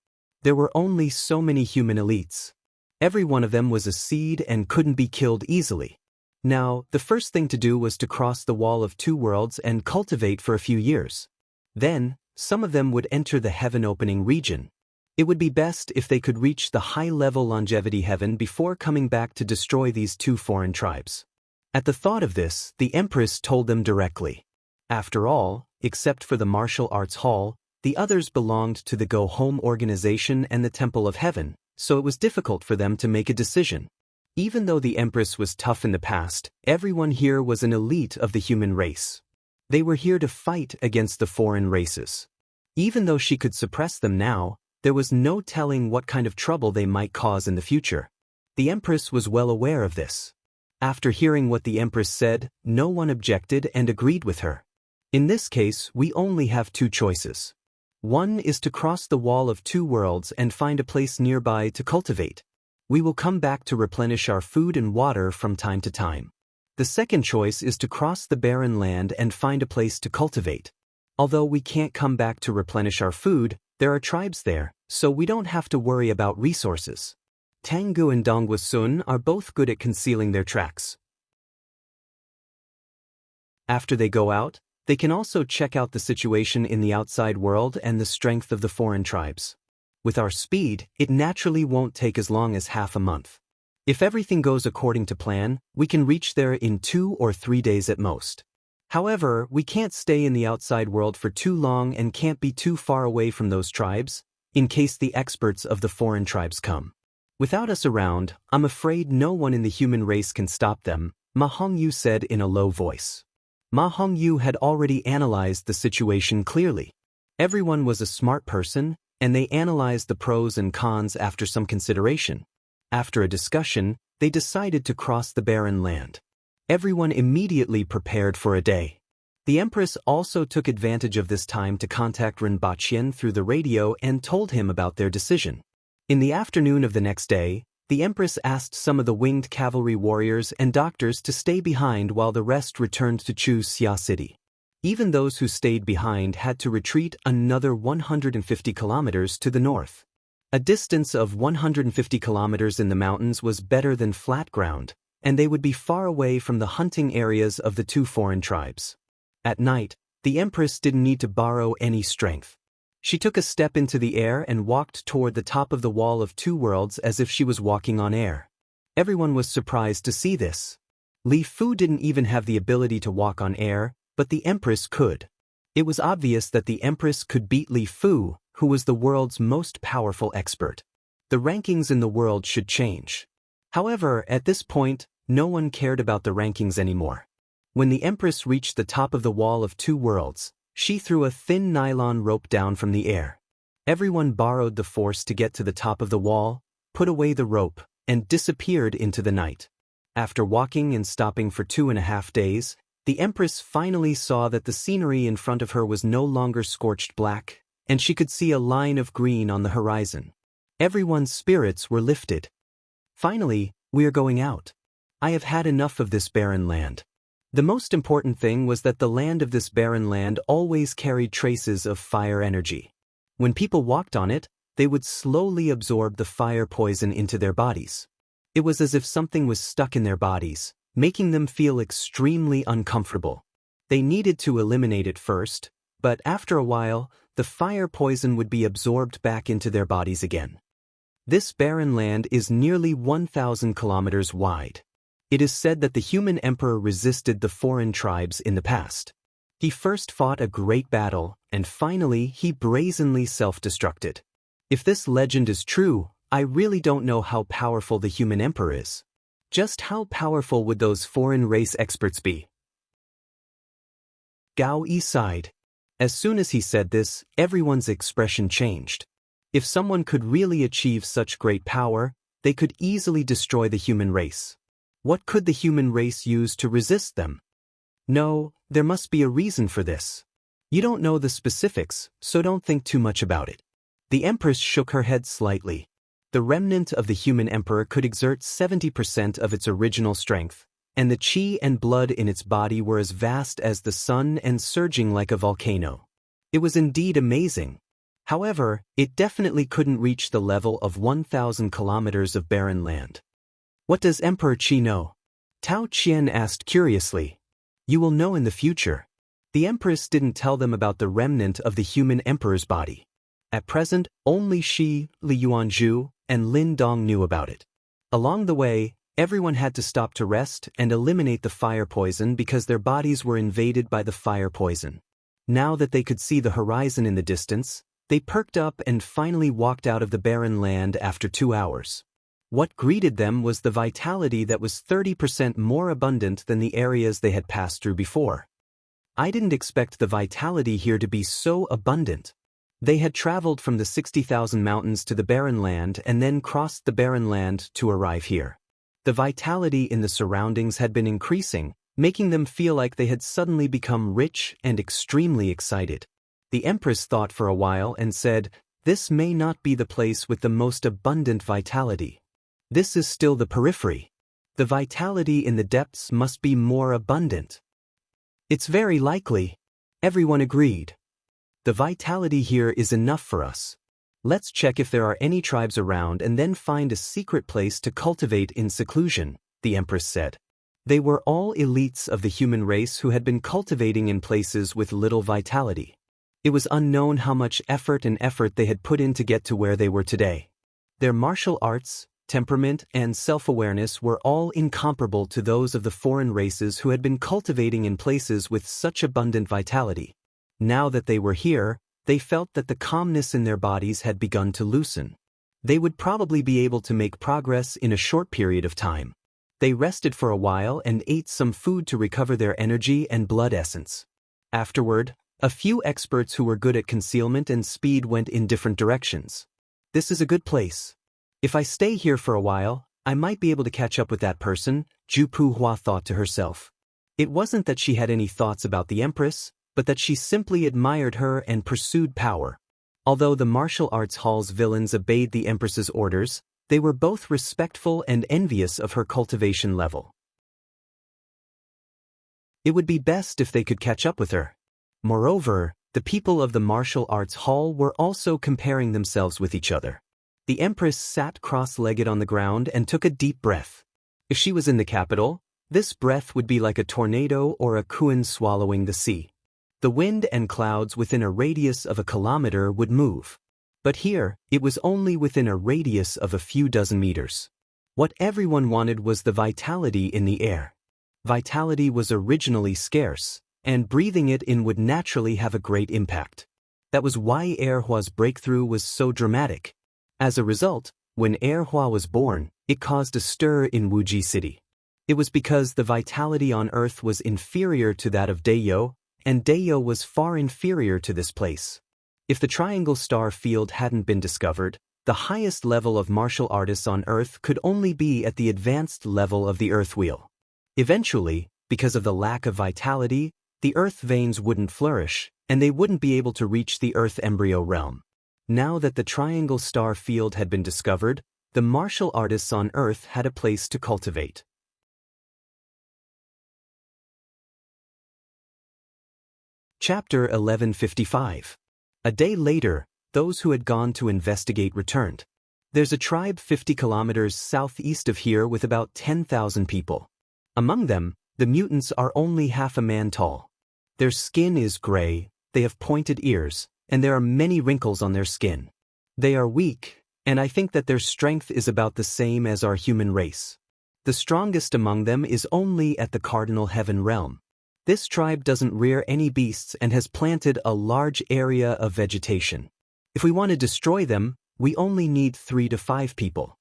S1: There were only so many human elites. Every one of them was a seed and couldn't be killed easily. Now, the first thing to do was to cross the wall of 2 worlds and cultivate for a few years. Then, some of them would enter the heaven opening region. It would be best if they could reach the high-level Longevity Heaven before coming back to destroy these 2 foreign tribes. At the thought of this, the Empress told them directly. After all, except for the martial arts hall, the others belonged to the Go Home organization and the Temple of Heaven, so it was difficult for them to make a decision. Even though the Empress was tough in the past, everyone here was an elite of the human race. They were here to fight against the foreign races. Even though she could suppress them now, there was no telling what kind of trouble they might cause in the future. The Empress was well aware of this. After hearing what the Empress said, no one objected and agreed with her. In this case, we only have 2 choices. One is to cross the wall of 2 worlds and find a place nearby to cultivate. We will come back to replenish our food and water from time to time. The second choice is to cross the barren land and find a place to cultivate. Although we can't come back to replenish our food, there are tribes there, so we don't have to worry about resources. Tanggu and Dongwasun are both good at concealing their tracks. After they go out, they can also check out the situation in the outside world and the strength of the foreign tribes. With our speed, it naturally won't take as long as half a month. If everything goes according to plan, we can reach there in 2 or 3 days at most. However, we can't stay in the outside world for too long and can't be too far away from those tribes, in case the experts of the foreign tribes come. Without us around, I'm afraid no one in the human race can stop them, Ma Hongyu said in a low voice. Ma Hongyu had already analyzed the situation clearly. Everyone was a smart person, and they analyzed the pros and cons after some consideration. After a discussion, they decided to cross the barren land. Everyone immediately prepared for a day. The Empress also took advantage of this time to contact Rinpoche through the radio and told him about their decision. In the afternoon of the next day, the Empress asked some of the winged cavalry warriors and doctors to stay behind while the rest returned to Chu Xia City. Even those who stayed behind had to retreat another 150 kilometers to the north. A distance of 150 kilometers in the mountains was better than flat ground, and they would be far away from the hunting areas of the 2 foreign tribes. At night, the Empress didn't need to borrow any strength. She took a step into the air and walked toward the top of the wall of two worlds as if she was walking on air. Everyone was surprised to see this. Li Fu didn't even have the ability to walk on air, but the Empress could. It was obvious that the Empress could beat Li Fu, who was the world's most powerful expert. The rankings in the world should change. However, at this point, no one cared about the rankings anymore. When the Empress reached the top of the wall of two worlds, she threw a thin nylon rope down from the air. Everyone borrowed the force to get to the top of the wall, put away the rope, and disappeared into the night. After walking and stopping for 2.5 days, the Empress finally saw that the scenery in front of her was no longer scorched black, and she could see a line of green on the horizon. Everyone's spirits were lifted. Finally, we are going out. I have had enough of this barren land. The most important thing was that the land of this barren land always carried traces of fire energy. When people walked on it, they would slowly absorb the fire poison into their bodies. It was as if something was stuck in their bodies, making them feel extremely uncomfortable. They needed to eliminate it first, but after a while, the fire poison would be absorbed back into their bodies again. This barren land is nearly 1,000 kilometers wide. It is said that the human emperor resisted the foreign tribes in the past. He first fought a great battle, and finally he brazenly self-destructed. If this legend is true, I really don't know how powerful the human emperor is. Just how powerful would those foreign race experts be? Gao Yi sighed. As soon as he said this, everyone's expression changed. If someone could really achieve such great power, they could easily destroy the human race. What could the human race use to resist them? No, there must be a reason for this. You don't know the specifics, so don't think too much about it. The Empress shook her head slightly. The remnant of the human emperor could exert 70% of its original strength, and the qi and blood in its body were as vast as the sun and surging like a volcano. It was indeed amazing. However, it definitely couldn't reach the level of 1,000 kilometers of barren land. What does Emperor Qi know? Tao Qian asked curiously. You will know in the future. The Empress didn't tell them about the remnant of the human emperor's body. At present, only she, Li Yuanzhu, and Lin Dong knew about it. Along the way, everyone had to stop to rest and eliminate the fire poison because their bodies were invaded by the fire poison. Now that they could see the horizon in the distance, they perked up and finally walked out of the barren land after 2 hours. What greeted them was the vitality that was 30% more abundant than the areas they had passed through before. I didn't expect the vitality here to be so abundant. They had traveled from the 60,000 mountains to the barren land and then crossed the barren land to arrive here. The vitality in the surroundings had been increasing, making them feel like they had suddenly become rich and extremely excited. The Empress thought for a while and said, "This may not be the place with the most abundant vitality. This is still the periphery. The vitality in the depths must be more abundant." It's very likely. Everyone agreed. The vitality here is enough for us. Let's check if there are any tribes around and then find a secret place to cultivate in seclusion, the Empress said. They were all elites of the human race who had been cultivating in places with little vitality. It was unknown how much effort they had put in to get to where they were today. Their martial arts, temperament, and self-awareness were all incomparable to those of the foreign races who had been cultivating in places with such abundant vitality. Now that they were here, they felt that the calmness in their bodies had begun to loosen. They would probably be able to make progress in a short period of time. They rested for a while and ate some food to recover their energy and blood essence. Afterward, a few experts who were good at concealment and speed went in different directions. This is a good place. If I stay here for a while, I might be able to catch up with that person, Zhu Puhua thought to herself. It wasn't that she had any thoughts about the Empress, but that she simply admired her and pursued power. Although the martial arts hall's villains obeyed the Empress's orders, they were both respectful and envious of her cultivation level. It would be best if they could catch up with her. Moreover, the people of the martial arts hall were also comparing themselves with each other. The Empress sat cross-legged on the ground and took a deep breath. If she was in the capital, this breath would be like a tornado or a kuan swallowing the sea. The wind and clouds within a radius of a kilometer would move. But here, it was only within a radius of a few dozen meters. What everyone wanted was the vitality in the air. Vitality was originally scarce, and breathing it in would naturally have a great impact. That was why Erhua's breakthrough was so dramatic. As a result, when Erhua was born, it caused a stir in Wuji City. It was because the vitality on Earth was inferior to that of Dayo, and Dayo was far inferior to this place. If the triangle star field hadn't been discovered, the highest level of martial artists on Earth could only be at the advanced level of the Earth wheel. Eventually, because of the lack of vitality, the Earth veins wouldn't flourish, and they wouldn't be able to reach the Earth embryo realm. Now that the triangle star field had been discovered, the martial artists on Earth had a place to cultivate. Chapter 1155. A day later, those who had gone to investigate returned. There's a tribe 50 kilometers southeast of here with about 10,000 people. Among them, the mutants are only half a man tall. Their skin is gray, they have pointed ears, and there are many wrinkles on their skin. They are weak, and I think that their strength is about the same as our human race. The strongest among them is only at the cardinal heaven realm. This tribe doesn't rear any beasts and has planted a large area of vegetation. If we want to destroy them, we only need 3 to 5 people.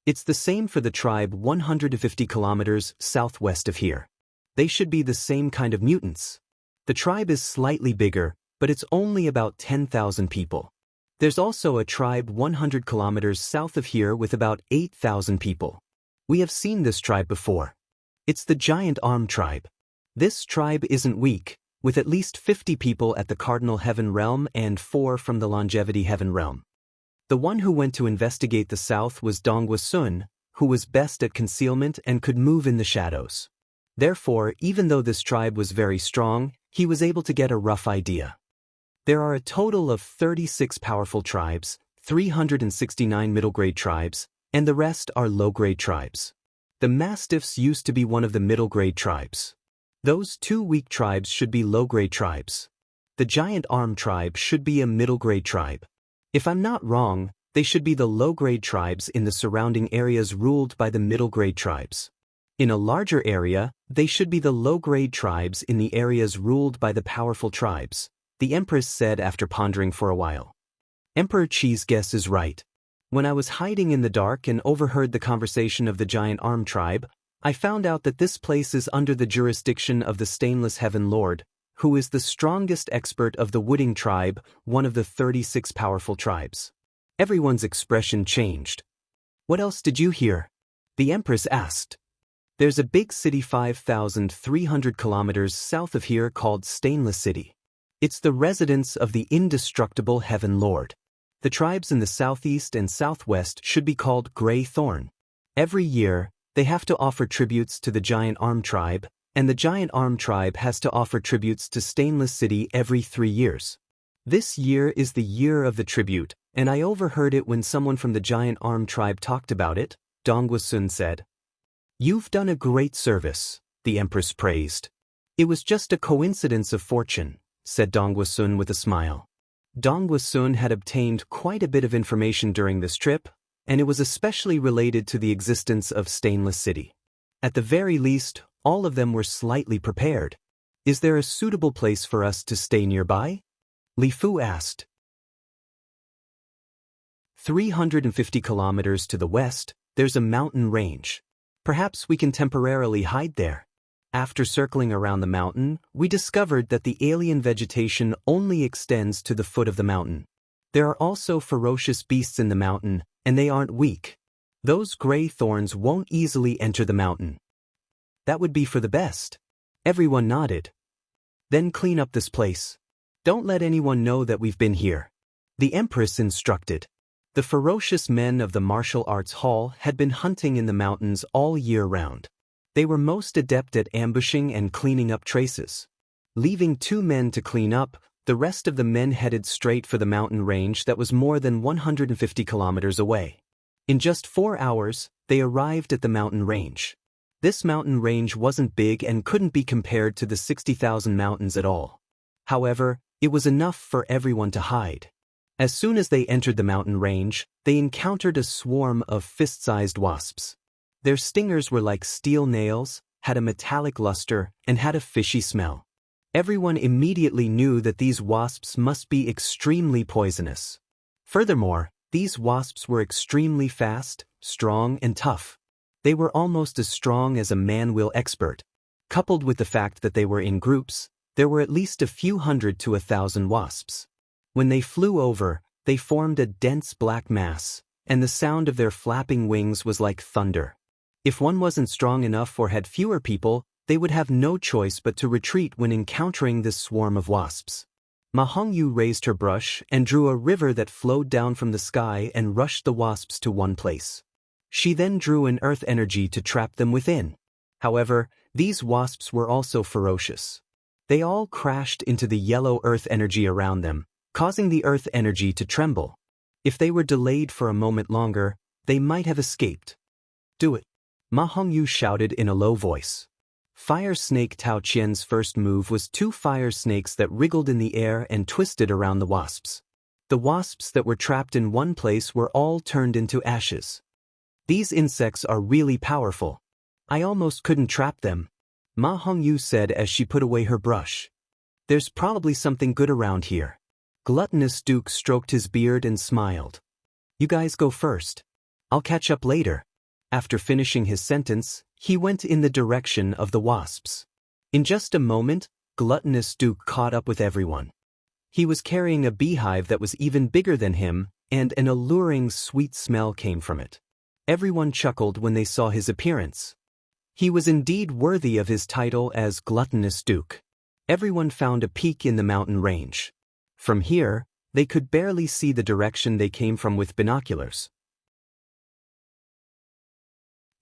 S1: It's the same for the tribe 150 kilometers southwest of here. They should be the same kind of mutants. The tribe is slightly bigger, but it's only about 10,000 people. There's also a tribe 100 kilometers south of here with about 8,000 people. We have seen this tribe before. It's the giant arm tribe. This tribe isn't weak, with at least 50 people at the cardinal heaven realm and 4 from the longevity heaven realm. The one who went to investigate the south was Donghua Sun, who was best at concealment and could move in the shadows. Therefore, even though this tribe was very strong, he was able to get a rough idea. There are a total of 36 powerful tribes, 369 middle-grade tribes, and the rest are low-grade tribes. The Mastiffs used to be one of the middle-grade tribes. Those 2 weak tribes should be low-grade tribes. The giant arm tribe should be a middle-grade tribe. If I'm not wrong, they should be the low-grade tribes in the surrounding areas ruled by the middle-grade tribes. In a larger area, they should be the low-grade tribes in the areas ruled by the powerful tribes, the Empress said after pondering for a while. Emperor Qi's guess is right. When I was hiding in the dark and overheard the conversation of the giant arm tribe, I found out that this place is under the jurisdiction of the Stainless Heaven Lord, who is the strongest expert of the Wooding tribe, one of the 36 powerful tribes. Everyone's expression changed. What else did you hear? The Empress asked. There's a big city 5,300 kilometers south of here called Stainless City. It's the residence of the indestructible Heaven Lord. The tribes in the southeast and southwest should be called Grey Thorn. Every year, they have to offer tributes to the Giant Arm tribe, and the Giant Arm tribe has to offer tributes to Stainless City every 3 years. This year is the year of the tribute, and I overheard it when someone from the Giant Arm tribe talked about it, Donghua Sun said. You've done a great service, the Empress praised. It was just a coincidence of fortune, said Donghua Sun with a smile. Donghua Sun had obtained quite a bit of information during this trip, and it was especially related to the existence of Stainless City. At the very least, all of them were slightly prepared. Is there a suitable place for us to stay nearby? Li Fu asked. 350 kilometers to the west, there's a mountain range. Perhaps we can temporarily hide there. After circling around the mountain, we discovered that the alien vegetation only extends to the foot of the mountain. There are also ferocious beasts in the mountain, and they aren't weak. Those gray thorns won't easily enter the mountain. That would be for the best. Everyone nodded. Then clean up this place. Don't let anyone know that we've been here. The Empress instructed. The ferocious men of the martial arts hall had been hunting in the mountains all year round. They were most adept at ambushing and cleaning up traces. Leaving 2 men to clean up, the rest of the men headed straight for the mountain range that was more than 150 kilometers away. In just 4 hours, they arrived at the mountain range. This mountain range wasn't big and couldn't be compared to the 60,000 mountains at all. However, it was enough for everyone to hide. As soon as they entered the mountain range, they encountered a swarm of fist-sized wasps. Their stingers were like steel nails, had a metallic luster, and had a fishy smell. Everyone immediately knew that these wasps must be extremely poisonous. Furthermore, these wasps were extremely fast, strong, and tough. They were almost as strong as a man-will expert. Coupled with the fact that they were in groups, there were at least a few hundred to 1,000 wasps. When they flew over, they formed a dense black mass, and the sound of their flapping wings was like thunder. If one wasn't strong enough or had fewer people, they would have no choice but to retreat when encountering this swarm of wasps. Ma Hongyu raised her brush and drew a river that flowed down from the sky and rushed the wasps to one place. She then drew an earth energy to trap them within. However, these wasps were also ferocious. They all crashed into the yellow earth energy around them, causing the earth energy to tremble. If they were delayed for a moment longer, they might have escaped. "Do it," Ma Hongyu shouted in a low voice. Fire Snake Tao Qian's first move was 2 fire snakes that wriggled in the air and twisted around the wasps. The wasps that were trapped in one place were all turned into ashes. "These insects are really powerful. I almost couldn't trap them," Ma Hongyu said as she put away her brush. "There's probably something good around here." Gluttonous Duke stroked his beard and smiled. "You guys go first. I'll catch up later." After finishing his sentence, he went in the direction of the wasps. In just a moment, Gluttonous Duke caught up with everyone. He was carrying a beehive that was even bigger than him, and an alluring sweet smell came from it. Everyone chuckled when they saw his appearance. He was indeed worthy of his title as Gluttonous Duke. Everyone found a peak in the mountain range. From here, they could barely see the direction they came from with binoculars.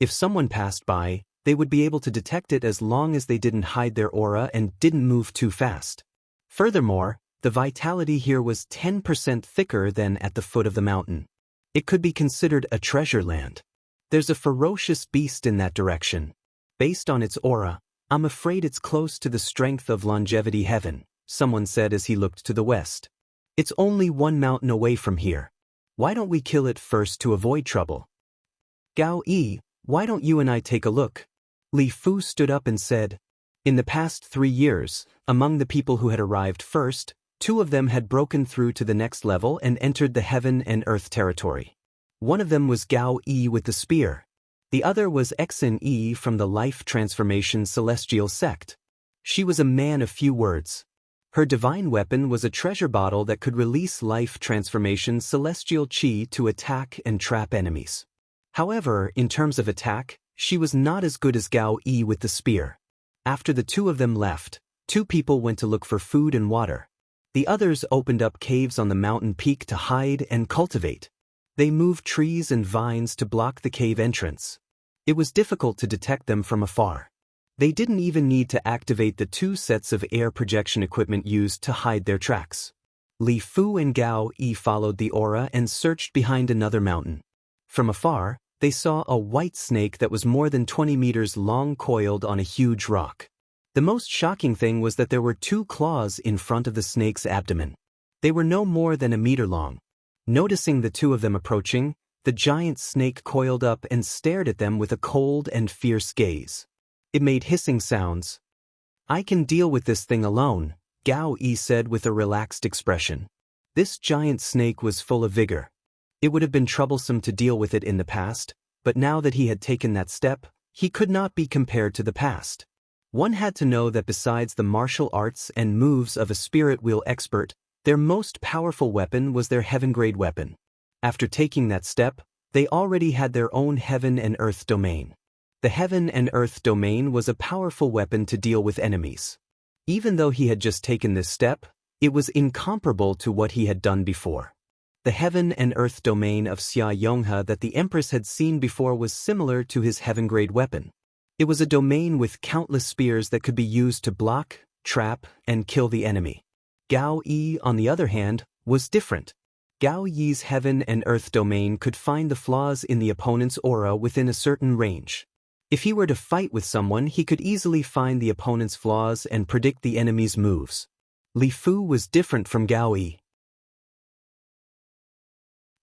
S1: If someone passed by, they would be able to detect it as long as they didn't hide their aura and didn't move too fast. Furthermore, the vitality here was 10% thicker than at the foot of the mountain. It could be considered a treasure land. There's a ferocious beast in that direction. Based on its aura, I'm afraid it's close to the strength of longevity heaven, someone said as he looked to the west. It's only 1 mountain away from here. Why don't we kill it first to avoid trouble? Gao Yi, why don't you and I take a look? Li Fu stood up and said. In the past 3 years, among the people who had arrived first, 2 of them had broken through to the next level and entered the heaven and earth territory. One of them was Gao Yi with the spear. The other was Xen Yi from the Life Transformation Celestial Sect. She was a man of few words. Her divine weapon was a treasure bottle that could release Life Transformation Celestial Qi to attack and trap enemies. However, in terms of attack, she was not as good as Gao Yi with the spear. After the 2 of them left, 2 people went to look for food and water. The others opened up caves on the mountain peak to hide and cultivate. They moved trees and vines to block the cave entrance. It was difficult to detect them from afar. They didn't even need to activate the 2 sets of air projection equipment used to hide their tracks. Li Fu and Gao Yi followed the aura and searched behind another mountain. From afar, they saw a white snake that was more than 20 meters long coiled on a huge rock. The most shocking thing was that there were 2 claws in front of the snake's abdomen. They were no more than a meter long. Noticing the 2 of them approaching, the giant snake coiled up and stared at them with a cold and fierce gaze. It made hissing sounds. "I can deal with this thing alone," Gao Yi said with a relaxed expression. This giant snake was full of vigor. It would have been troublesome to deal with it in the past, but now that he had taken that step, he could not be compared to the past. One had to know that besides the martial arts and moves of a spirit wheel expert, their most powerful weapon was their heaven-grade weapon. After taking that step, they already had their own heaven and earth domain. The heaven and earth domain was a powerful weapon to deal with enemies. Even though he had just taken this step, it was incomparable to what he had done before. The heaven and earth domain of Xia Yonghe that the Empress had seen before was similar to his heaven-grade weapon. It was a domain with countless spears that could be used to block, trap, and kill the enemy. Gao Yi, on the other hand, was different. Gao Yi's heaven and earth domain could find the flaws in the opponent's aura within a certain range. If he were to fight with someone, he could easily find the opponent's flaws and predict the enemy's moves. Li Fu was different from Gao Yi.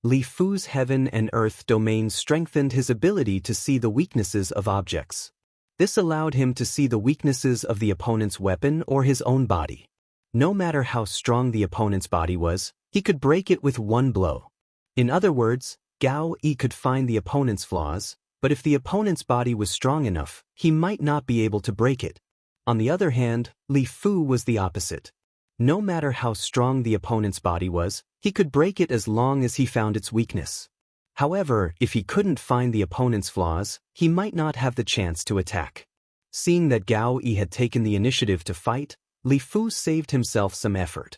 S1: Li Fu's heaven and earth domain strengthened his ability to see the weaknesses of objects. This allowed him to see the weaknesses of the opponent's weapon or his own body. No matter how strong the opponent's body was, he could break it with one blow. In other words, Gao Yi could find the opponent's flaws, but if the opponent's body was strong enough, he might not be able to break it. On the other hand, Li Fu was the opposite. No matter how strong the opponent's body was, he could break it as long as he found its weakness. However, if he couldn't find the opponent's flaws, he might not have the chance to attack. Seeing that Gao Yi had taken the initiative to fight, Li Fu saved himself some effort.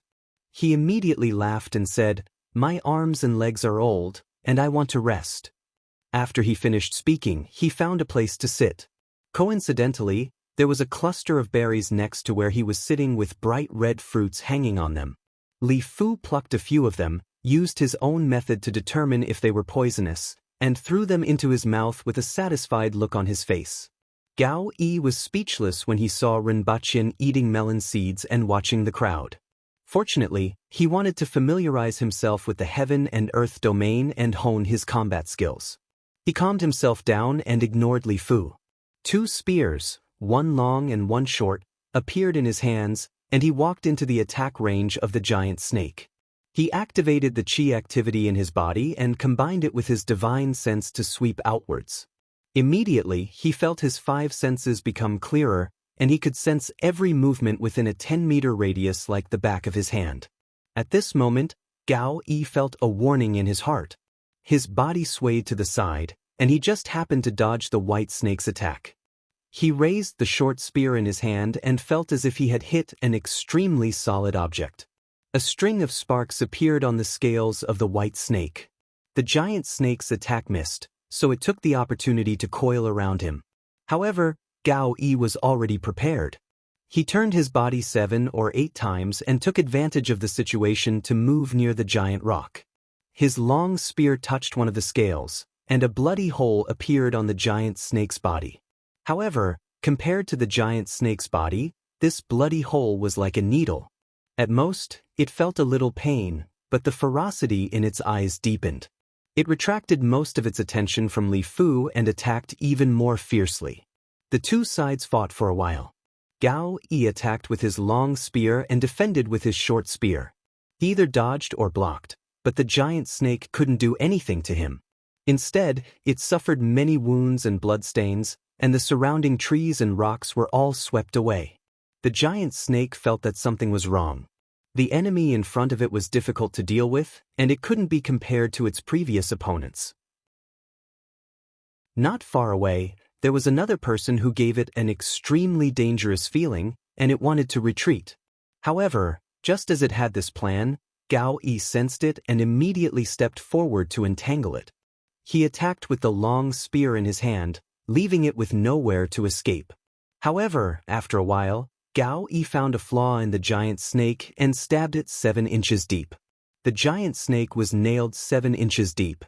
S1: He immediately laughed and said, "My arms and legs are old, and I want to rest." After he finished speaking, he found a place to sit. Coincidentally, there was a cluster of berries next to where he was sitting with bright red fruits hanging on them. Li Fu plucked a few of them, used his own method to determine if they were poisonous, and threw them into his mouth with a satisfied look on his face. Gao Yi was speechless when he saw Rinpoche eating melon seeds and watching the crowd. Fortunately, he wanted to familiarize himself with the heaven and earth domain and hone his combat skills. He calmed himself down and ignored Li Fu. 2 spears, one long and one short, appeared in his hands, and he walked into the attack range of the giant snake. He activated the qi activity in his body and combined it with his divine sense to sweep outwards. Immediately, he felt his 5 senses become clearer, and he could sense every movement within a 10-meter radius like the back of his hand. At this moment, Gao Yi felt a warning in his heart. His body swayed to the side, and he just happened to dodge the white snake's attack. He raised the short spear in his hand and felt as if he had hit an extremely solid object. A string of sparks appeared on the scales of the white snake. The giant snake's attack missed, so it took the opportunity to coil around him. However, Gao Yi was already prepared. He turned his body 7 or 8 times and took advantage of the situation to move near the giant rock. His long spear touched one of the scales, and a bloody hole appeared on the giant snake's body. However, compared to the giant snake's body, this bloody hole was like a needle. At most, it felt a little pain, but the ferocity in its eyes deepened. It retracted most of its attention from Li Fu and attacked even more fiercely. The 2 sides fought for a while. Gao Yi attacked with his long spear and defended with his short spear. He either dodged or blocked, but the giant snake couldn't do anything to him. Instead, it suffered many wounds and bloodstains, and the surrounding trees and rocks were all swept away. The giant snake felt that something was wrong. The enemy in front of it was difficult to deal with, and it couldn't be compared to its previous opponents. Not far away, there was another person who gave it an extremely dangerous feeling, and it wanted to retreat. However, just as it had this plan, Gao Yi sensed it and immediately stepped forward to entangle it. He attacked with the long spear in his hand, leaving it with nowhere to escape. However, after a while, Gao Yi found a flaw in the giant snake and stabbed it 7 inches deep. The giant snake was nailed 7 inches deep.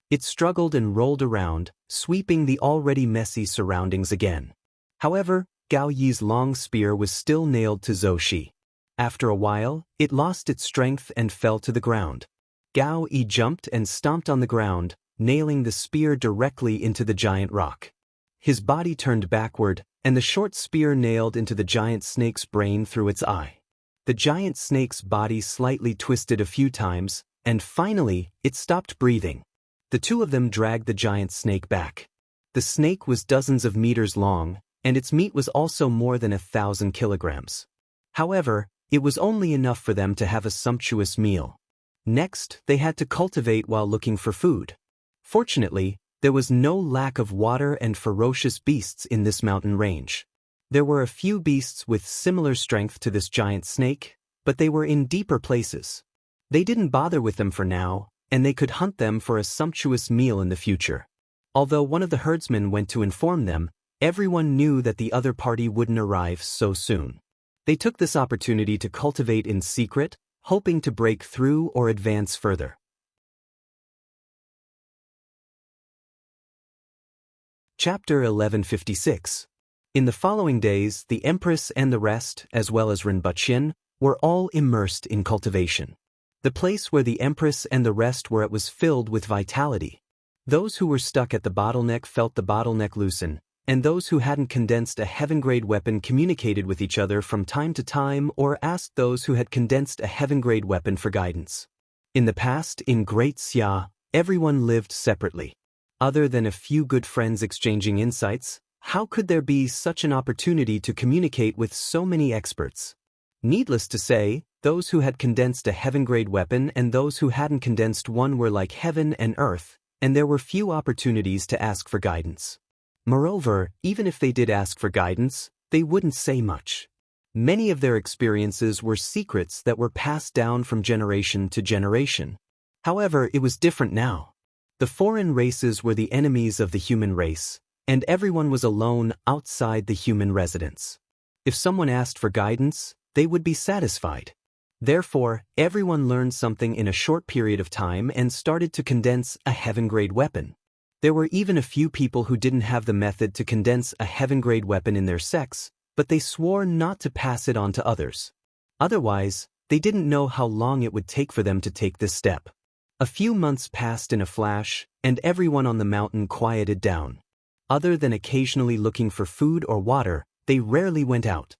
S1: It struggled and rolled around, sweeping the already messy surroundings again. However, Gao Yi's long spear was still nailed to Zhou Shi. After a while, it lost its strength and fell to the ground. Gao Yi jumped and stomped on the ground, nailing the spear directly into the giant rock. His body turned backward, and the short spear nailed into the giant snake's brain through its eye. The giant snake's body slightly twisted a few times, and finally, it stopped breathing. The 2 of them dragged the giant snake back. The snake was dozens of meters long, and its meat was also more than 1,000 kilograms. However, it was only enough for them to have a sumptuous meal. Next, they had to cultivate while looking for food. Fortunately, there was no lack of water and ferocious beasts in this mountain range. There were a few beasts with similar strength to this giant snake, but they were in deeper places. They didn't bother with them for now, and they could hunt them for a sumptuous meal in the future. Although one of the herdsmen went to inform them, everyone knew that the other party wouldn't arrive so soon. They took this opportunity to cultivate in secret, hoping to break through or advance further. Chapter 1156. In the following days, the Empress and the rest, as well as Rinpoche, were all immersed in cultivation. The place where the Empress and the rest were at was filled with vitality. Those who were stuck at the bottleneck felt the bottleneck loosen, and those who hadn't condensed a heaven-grade weapon communicated with each other from time to time or asked those who had condensed a heaven-grade weapon for guidance. In the past, in Great Xia, everyone lived separately. Other than a few good friends exchanging insights, how could there be such an opportunity to communicate with so many experts? Needless to say, those who had condensed a heaven-grade weapon and those who hadn't condensed one were like heaven and earth, and there were few opportunities to ask for guidance. Moreover, even if they did ask for guidance, they wouldn't say much. Many of their experiences were secrets that were passed down from generation to generation. However, it was different now. The foreign races were the enemies of the human race, and everyone was alone outside the human residence. If someone asked for guidance, they would be satisfied. Therefore, everyone learned something in a short period of time and started to condense a heaven-grade weapon. There were even a few people who didn't have the method to condense a heaven-grade weapon in their sects, but they swore not to pass it on to others. Otherwise, they didn't know how long it would take for them to take this step. A few months passed in a flash, and everyone on the mountain quieted down. Other than occasionally looking for food or water, they rarely went out.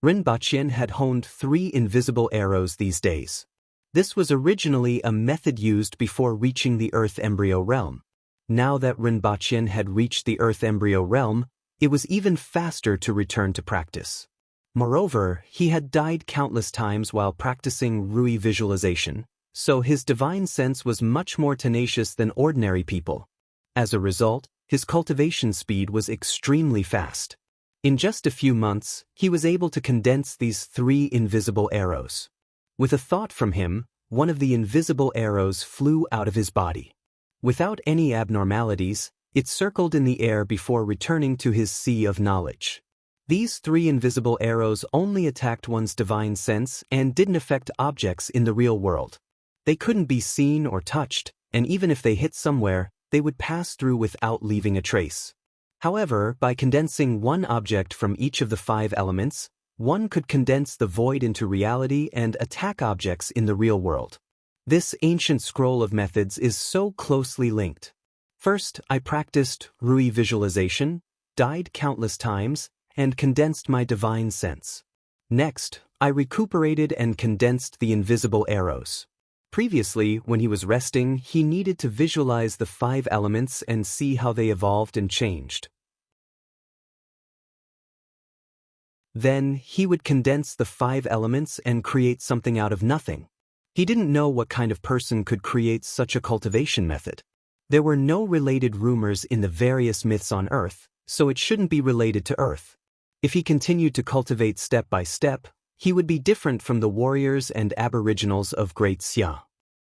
S1: Rinpoche had honed 3 invisible arrows these days. This was originally a method used before reaching the Earth embryo realm. Now that Rinpoche had reached the Earth embryo realm, it was even faster to return to practice. Moreover, he had died countless times while practicing Rui visualization, so his divine sense was much more tenacious than ordinary people. As a result, his cultivation speed was extremely fast. In just a few months, he was able to condense these 3 invisible arrows. With a thought from him, one of the invisible arrows flew out of his body. Without any abnormalities, it circled in the air before returning to his sea of knowledge. These 3 invisible arrows only attacked one's divine sense and didn't affect objects in the real world. They couldn't be seen or touched, and even if they hit somewhere, they would pass through without leaving a trace. However, by condensing one object from each of the 5 elements, one could condense the void into reality and attack objects in the real world. This ancient scroll of methods is so closely linked. First, I practiced Rui visualization, died countless times, and condensed my divine sense. Next, I recuperated and condensed the invisible arrows. Previously, when he was resting, he needed to visualize the 5 elements and see how they evolved and changed. Then, he would condense the 5 elements and create something out of nothing. He didn't know what kind of person could create such a cultivation method. There were no related rumors in the various myths on Earth, so it shouldn't be related to Earth. If he continued to cultivate step by step, he would be different from the warriors and aboriginals of Great Xia.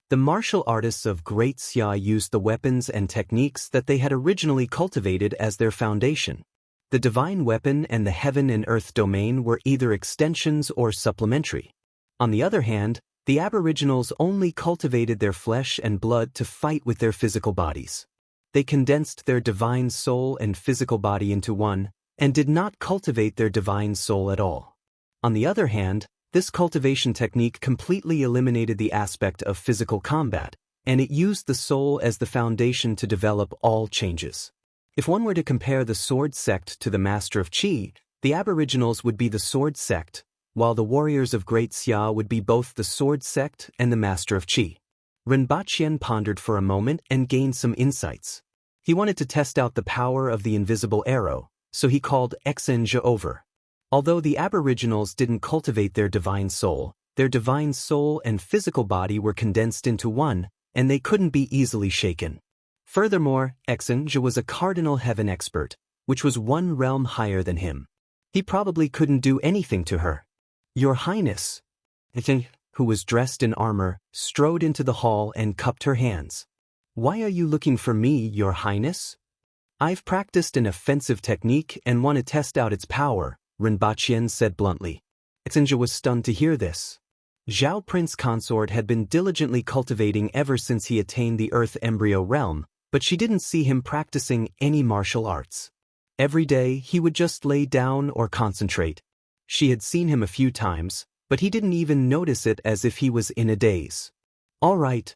S1: The martial artists of Great Xia used the weapons and techniques that they had originally cultivated as their foundation. The divine weapon and the heaven and earth domain were either extensions or supplementary. On the other hand, the aboriginals only cultivated their flesh and blood to fight with their physical bodies. They condensed their divine soul and physical body into one, and did not cultivate their divine soul at all. On the other hand, this cultivation technique completely eliminated the aspect of physical combat, and it used the soul as the foundation to develop all changes. If one were to compare the sword sect to the master of Qi, the aboriginals would be the sword sect, while the warriors of Great Xia would be both the sword sect and the master of Qi. Rinpoche pondered for a moment and gained some insights. He wanted to test out the power of the invisible arrow, so he called Exenja over. Although the aboriginals didn't cultivate their divine soul and physical body were condensed into one, and they couldn't be easily shaken. Furthermore, Exenja was a cardinal heaven expert, which was one realm higher than him. He probably couldn't do anything to her. Your Highness, who was dressed in armor, strode into the hall and cupped her hands. Why are you looking for me, Your Highness? I've practiced an offensive technique and want to test out its power, Rinpoche said bluntly. Exenja was stunned to hear this. Zhao Prince Consort had been diligently cultivating ever since he attained the Earth embryo realm, but she didn't see him practicing any martial arts. Every day he would just lay down or concentrate. She had seen him a few times, but he didn't even notice it, as if he was in a daze. All right.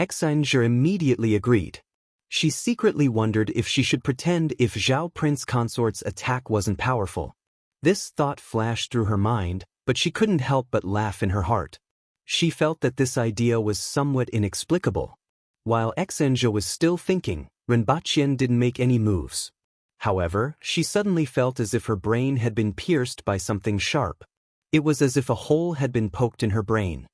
S1: Xinjie immediately agreed. She secretly wondered if she should pretend if Zhao Prince Consort's attack wasn't powerful. This thought flashed through her mind, but she couldn't help but laugh in her heart. She felt that this idea was somewhat inexplicable. While Xinjie was still thinking, Renbaqian didn't make any moves. However, she suddenly felt as if her brain had been pierced by something sharp. It was as if a hole had been poked in her brain.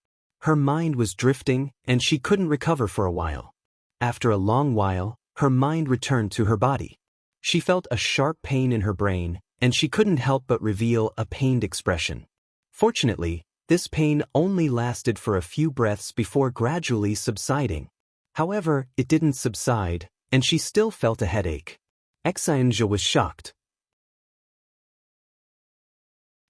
S1: Her mind was drifting, and she couldn't recover for a while. After a long while, her mind returned to her body. She felt a sharp pain in her brain, and she couldn't help but reveal a pained expression. Fortunately, this pain only lasted for a few breaths before gradually subsiding. However, it didn't subside, and she still felt a headache. Xinjie was shocked.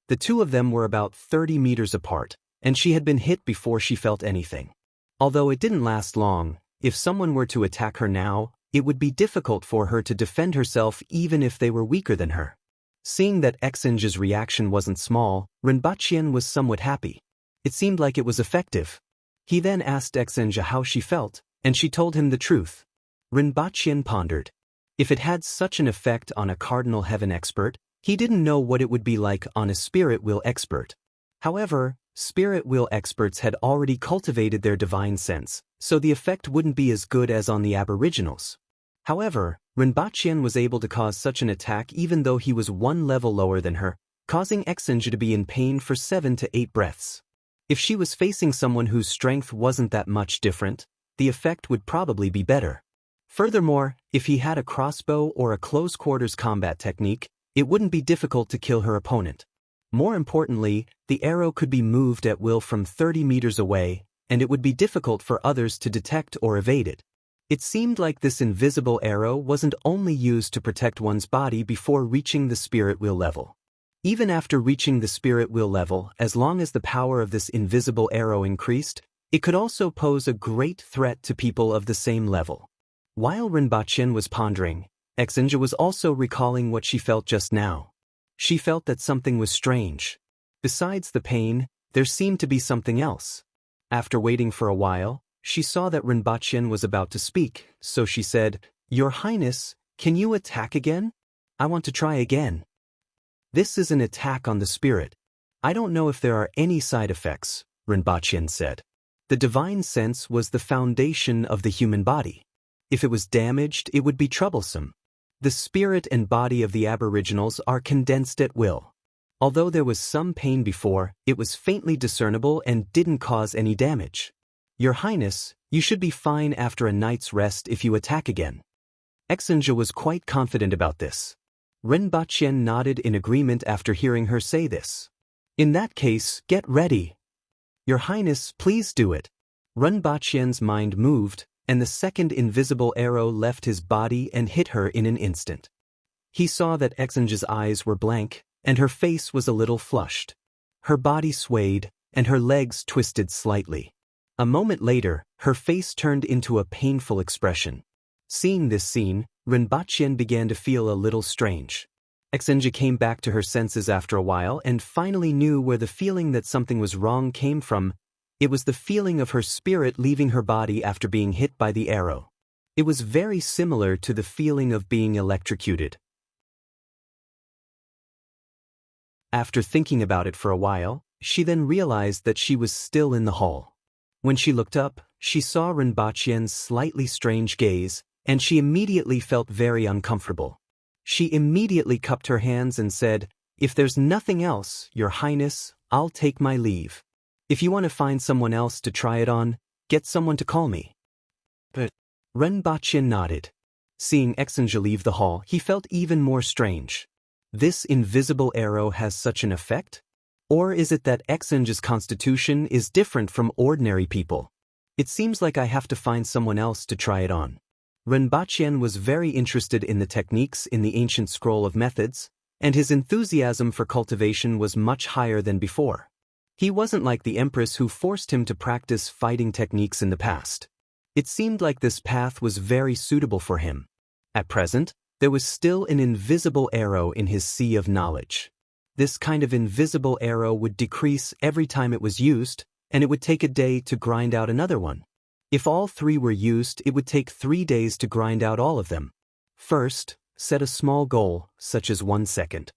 S1: The two of them were about 30 meters apart, and she had been hit before she felt anything. Although it didn't last long, if someone were to attack her now, it would be difficult for her to defend herself even if they were weaker than her. Seeing that Xinjie's reaction wasn't small, Renbaqian was somewhat happy. It seemed like it was effective. He then asked Xinjie how she felt, and she told him the truth. Renbaqian pondered. If it had such an effect on a cardinal heaven expert, he didn't know what it would be like on a spirit wheel expert. However, spirit wheel experts had already cultivated their divine sense, so the effect wouldn't be as good as on the aboriginals. However, Renbaqian was able to cause such an attack even though he was one level lower than her, causing Xinjie to be in pain for 7 to 8 breaths. If she was facing someone whose strength wasn't that much different, the effect would probably be better. Furthermore, if he had a crossbow or a close-quarters combat technique, it wouldn't be difficult to kill her opponent. More importantly, the arrow could be moved at will from 30 meters away, and it would be difficult for others to detect or evade it. It seemed like this invisible arrow wasn't only used to protect one's body before reaching the spirit wheel level. Even after reaching the spirit wheel level, as long as the power of this invisible arrow increased, it could also pose a great threat to people of the same level. While Renbaqian was pondering, Xinjie was also recalling what she felt just now. She felt that something was strange. Besides the pain, there seemed to be something else. After waiting for a while, she saw that Renbaqian was about to speak, so she said, "Your Highness, can you attack again? I want to try again." "This is an attack on the spirit. I don't know if there are any side effects," Renbaqian said. The divine sense was the foundation of the human body. If it was damaged, it would be troublesome. The spirit and body of the aboriginals are condensed at will. Although there was some pain before, it was faintly discernible and didn't cause any damage. "Your Highness, you should be fine after a night's rest if you attack again." Xinjie was quite confident about this. Renbaqian nodded in agreement after hearing her say this. "In that case, get ready." "Your Highness, please do it." Renbaqian's mind moved, and the second invisible arrow left his body and hit her in an instant. He saw that Xinjie's eyes were blank, and her face was a little flushed. Her body swayed, and her legs twisted slightly. A moment later, her face turned into a painful expression. Seeing this scene, Renbaqian began to feel a little strange. Xinjie came back to her senses after a while and finally knew where the feeling that something was wrong came from. It was the feeling of her spirit leaving her body after being hit by the arrow. It was very similar to the feeling of being electrocuted. After thinking about it for a while, she then realized that she was still in the hall. When she looked up, she saw Renbaqian's slightly strange gaze, and she immediately felt very uncomfortable. She immediately cupped her hands and said, "If there's nothing else, Your Highness, I'll take my leave. If you want to find someone else to try it on, get someone to call me." But Renbaqian nodded. Seeing Xinjie leave the hall, he felt even more strange. This invisible arrow has such an effect? Or is it that Xinjie's constitution is different from ordinary people? It seems like I have to find someone else to try it on. Renbaqian was very interested in the techniques in the ancient scroll of methods, and his enthusiasm for cultivation was much higher than before. He wasn't like the Empress who forced him to practice fighting techniques in the past. It seemed like this path was very suitable for him. At present, there was still an invisible arrow in his sea of knowledge. This kind of invisible arrow would decrease every time it was used, and it would take a day to grind out another one. If all 3 were used, it would take 3 days to grind out all of them. First, set a small goal, such as 1 second.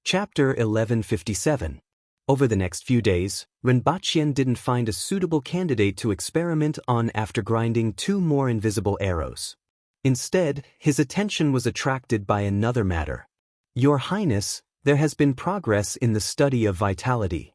S1: Chapter 1157. Over the next few days, Rinpoche didn't find a suitable candidate to experiment on after grinding 2 more invisible arrows. Instead, his attention was attracted by another matter. Your Highness, there has been progress in the study of vitality.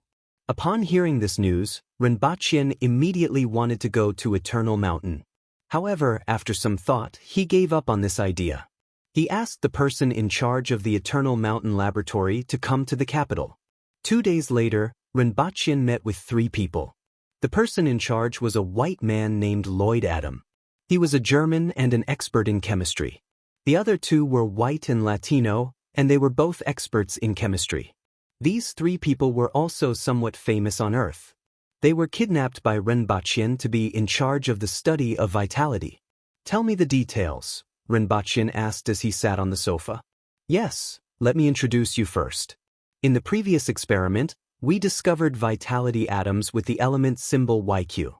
S1: Upon hearing this news, Rinpoche immediately wanted to go to Eternal Mountain. However, after some thought, he gave up on this idea. He asked the person in charge of the Eternal Mountain Laboratory to come to the capital. 2 days later, Rinpoche met with 3 people. The person in charge was a white man named Lloyd Adam. He was a German and an expert in chemistry. The other 2 were white and Latino, and they were both experts in chemistry. These 3 people were also somewhat famous on Earth. They were kidnapped by Rinpoche to be in charge of the study of vitality. Tell me the details, Rinpoche asked as he sat on the sofa. Yes, let me introduce you first. In the previous experiment, we discovered vitality atoms with the element symbol YQ.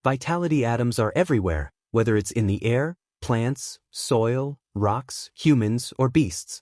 S1: Vitality atoms are everywhere, whether it's in the air, plants, soil, rocks, humans, or beasts.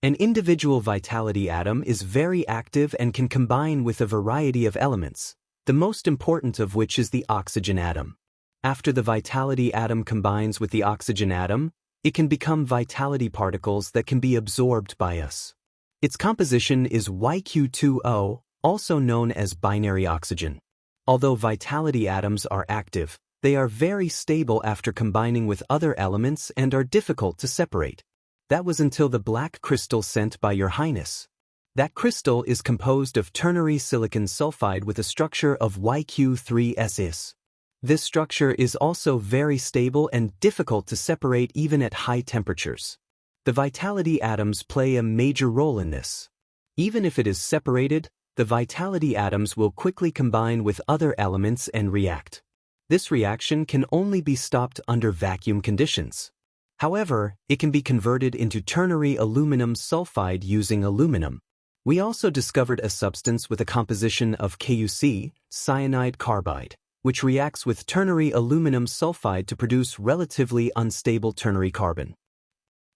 S1: An individual vitality atom is very active and can combine with a variety of elements, the most important of which is the oxygen atom. After the vitality atom combines with the oxygen atom, it can become vitality particles that can be absorbed by us. Its composition is YQ2O, also known as binary oxygen. Although vitality atoms are active, they are very stable after combining with other elements and are difficult to separate. That was until the black crystal sent by Your Highness. That crystal is composed of ternary silicon sulfide with a structure of YQ3S. This structure is also very stable and difficult to separate even at high temperatures. The vitality atoms play a major role in this. Even if it is separated, the vitality atoms will quickly combine with other elements and react. This reaction can only be stopped under vacuum conditions. However, it can be converted into ternary aluminum sulfide using aluminum. We also discovered a substance with a composition of KUC, cyanide carbide, which reacts with ternary aluminum sulfide to produce relatively unstable ternary carbon.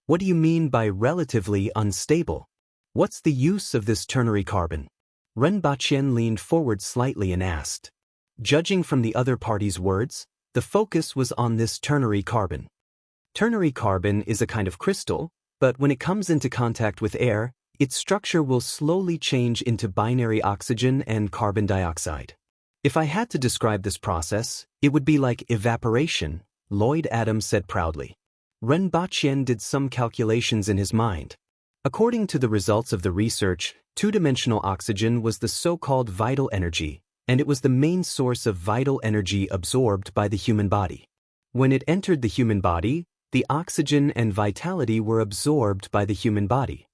S1: What do you mean by relatively unstable? What's the use of this ternary carbon? Rinpoche leaned forward slightly and asked. Judging from the other party's words, the focus was on this ternary carbon. Ternary carbon is a kind of crystal, but when it comes into contact with air, its structure will slowly change into binary oxygen and carbon dioxide. If I had to describe this process, it would be like evaporation, Lloyd Adam said proudly. Rinpoche did some calculations in his mind. According to the results of the research, 2-dimensional oxygen was the so-called vital energy, and it was the main source of vital energy absorbed by the human body. When it entered the human body, the oxygen and vitality were absorbed by the human body.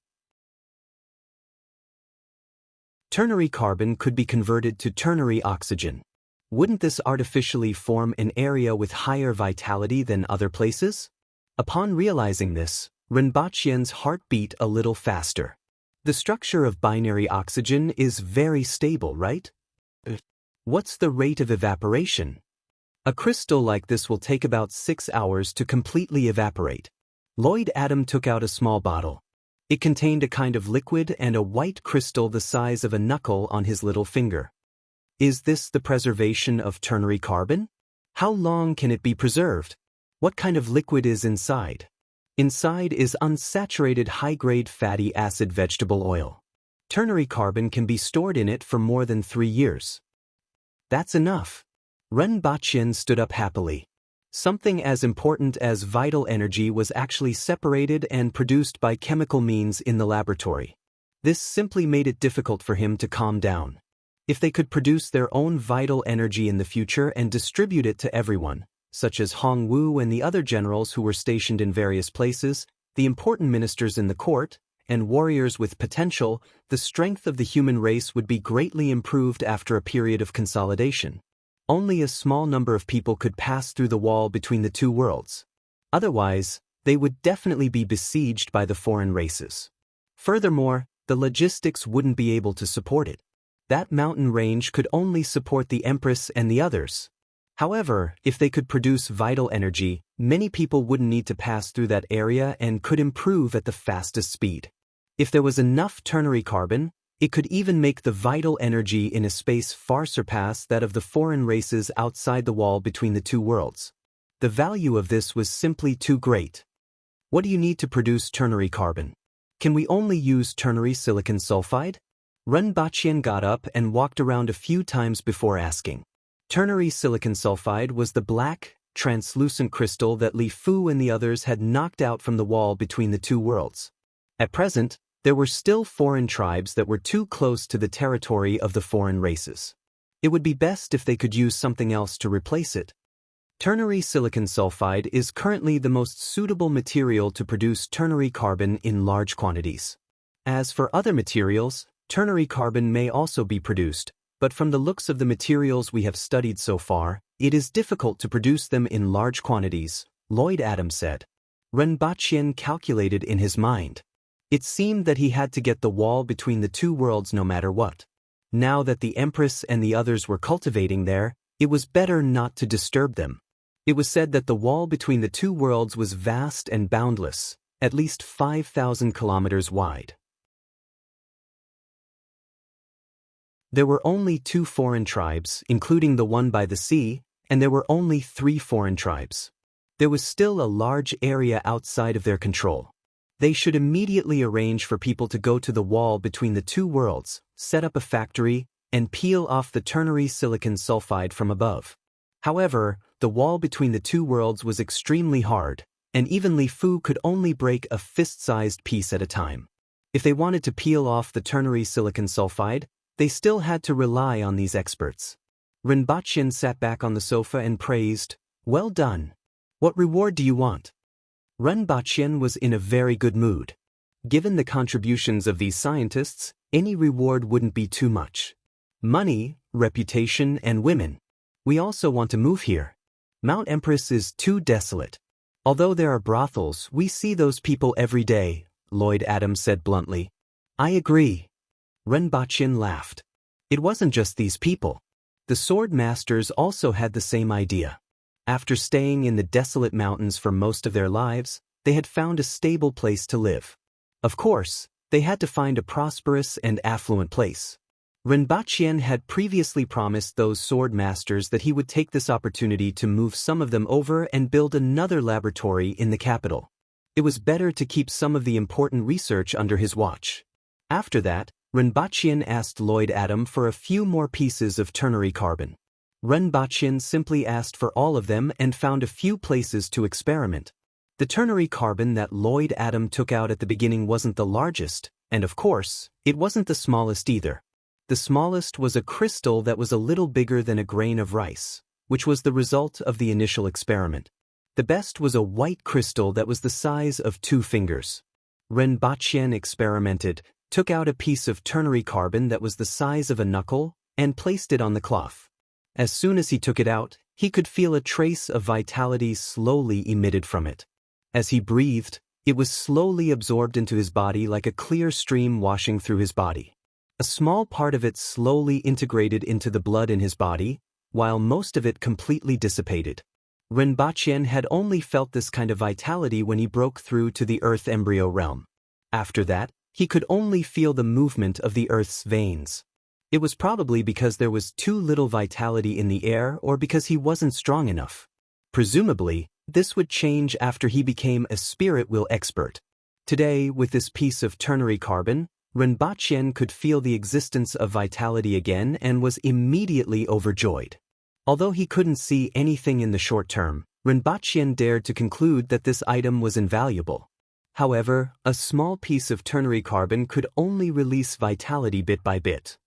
S1: Ternary carbon could be converted to ternary oxygen. Wouldn't this artificially form an area with higher vitality than other places? Upon realizing this, Rinpoche's heart beat a little faster. The structure of binary oxygen is very stable, right? What's the rate of evaporation? A crystal like this will take about 6 hours to completely evaporate. Lloyd Adam took out a small bottle. It contained a kind of liquid and a white crystal the size of a knuckle on his little finger. Is this the preservation of ternary carbon? How long can it be preserved? What kind of liquid is inside? Inside is unsaturated high-grade fatty acid vegetable oil. Ternary carbon can be stored in it for more than 3 years. That's enough. Rinpoche stood up happily. Something as important as vital energy was actually separated and produced by chemical means in the laboratory. This simply made it difficult for him to calm down. If they could produce their own vital energy in the future and distribute it to everyone, such as Hong Wu and the other generals who were stationed in various places, the important ministers in the court, and warriors with potential, the strength of the human race would be greatly improved after a period of consolidation. Only a small number of people could pass through the wall between the 2 worlds. Otherwise, they would definitely be besieged by the foreign races. Furthermore, the logistics wouldn't be able to support it. That mountain range could only support the Empress and the others. However, if they could produce vital energy, many people wouldn't need to pass through that area and could improve at the fastest speed. If there was enough ternary carbon, it could even make the vital energy in a space far surpass that of the foreign races outside the wall between the two worlds. The value of this was simply too great. What do you need to produce ternary carbon? Can we only use ternary silicon sulfide? Ren Baqian got up and walked around a few times before asking. Ternary silicon sulfide was the black, translucent crystal that Li Fu and the others had knocked out from the wall between the two worlds. At present, there were still foreign tribes that were too close to the territory of the foreign races. It would be best if they could use something else to replace it. Ternary silicon sulfide is currently the most suitable material to produce ternary carbon in large quantities. As for other materials, ternary carbon may also be produced, but from the looks of the materials we have studied so far, it is difficult to produce them in large quantities, Lloyd Adams said. Ren Baqian calculated in his mind. It seemed that he had to get the wall between the two worlds no matter what. Now that the Empress and the others were cultivating there, it was better not to disturb them. It was said that the wall between the two worlds was vast and boundless, at least 5,000 kilometers wide. There were only 2 foreign tribes, including the one by the sea, and there were only 3 foreign tribes. There was still a large area outside of their control. They should immediately arrange for people to go to the wall between the two worlds, set up a factory, and peel off the ternary silicon sulfide from above. However, the wall between the two worlds was extremely hard, and even Li Fu could only break a fist-sized piece at a time. If they wanted to peel off the ternary silicon sulfide, they still had to rely on these experts. Ren Baqian sat back on the sofa and praised, "Well done. What reward do you want?" Ren Baqian was in a very good mood. Given the contributions of these scientists, any reward wouldn't be too much. Money, reputation, and women. We also want to move here. Mount Empress is too desolate. Although there are brothels, we see those people every day, Lloyd Adams said bluntly. I agree. Ren Baqian laughed. It wasn't just these people. The sword masters also had the same idea. After staying in the desolate mountains for most of their lives, they had found a stable place to live. Of course, they had to find a prosperous and affluent place. Ren Baqian had previously promised those sword masters that he would take this opportunity to move some of them over and build another laboratory in the capital. It was better to keep some of the important research under his watch. After that, Ren Baqian asked Lloyd Adams for a few more pieces of ternary carbon. Ren Baqian simply asked for all of them and found a few places to experiment. The ternary carbon that Lloyd Adams took out at the beginning wasn't the largest, and of course, it wasn't the smallest either. The smallest was a crystal that was a little bigger than a grain of rice, which was the result of the initial experiment. The best was a white crystal that was the size of 2 fingers. Ren Baqian experimented, took out a piece of ternary carbon that was the size of a knuckle, and placed it on the cloth. As soon as he took it out, he could feel a trace of vitality slowly emitted from it. As he breathed, it was slowly absorbed into his body like a clear stream washing through his body. A small part of it slowly integrated into the blood in his body, while most of it completely dissipated. Ren Baqian had only felt this kind of vitality when he broke through to the Earth embryo realm. After that, he could only feel the movement of the Earth's veins. It was probably because there was too little vitality in the air or because he wasn't strong enough. Presumably, this would change after he became a spirit will expert. Today, with this piece of ternary carbon, Ren Baqian could feel the existence of vitality again and was immediately overjoyed. Although he couldn't see anything in the short term, Ren Baqian dared to conclude that this item was invaluable. However, a small piece of ternary carbon could only release vitality bit by bit.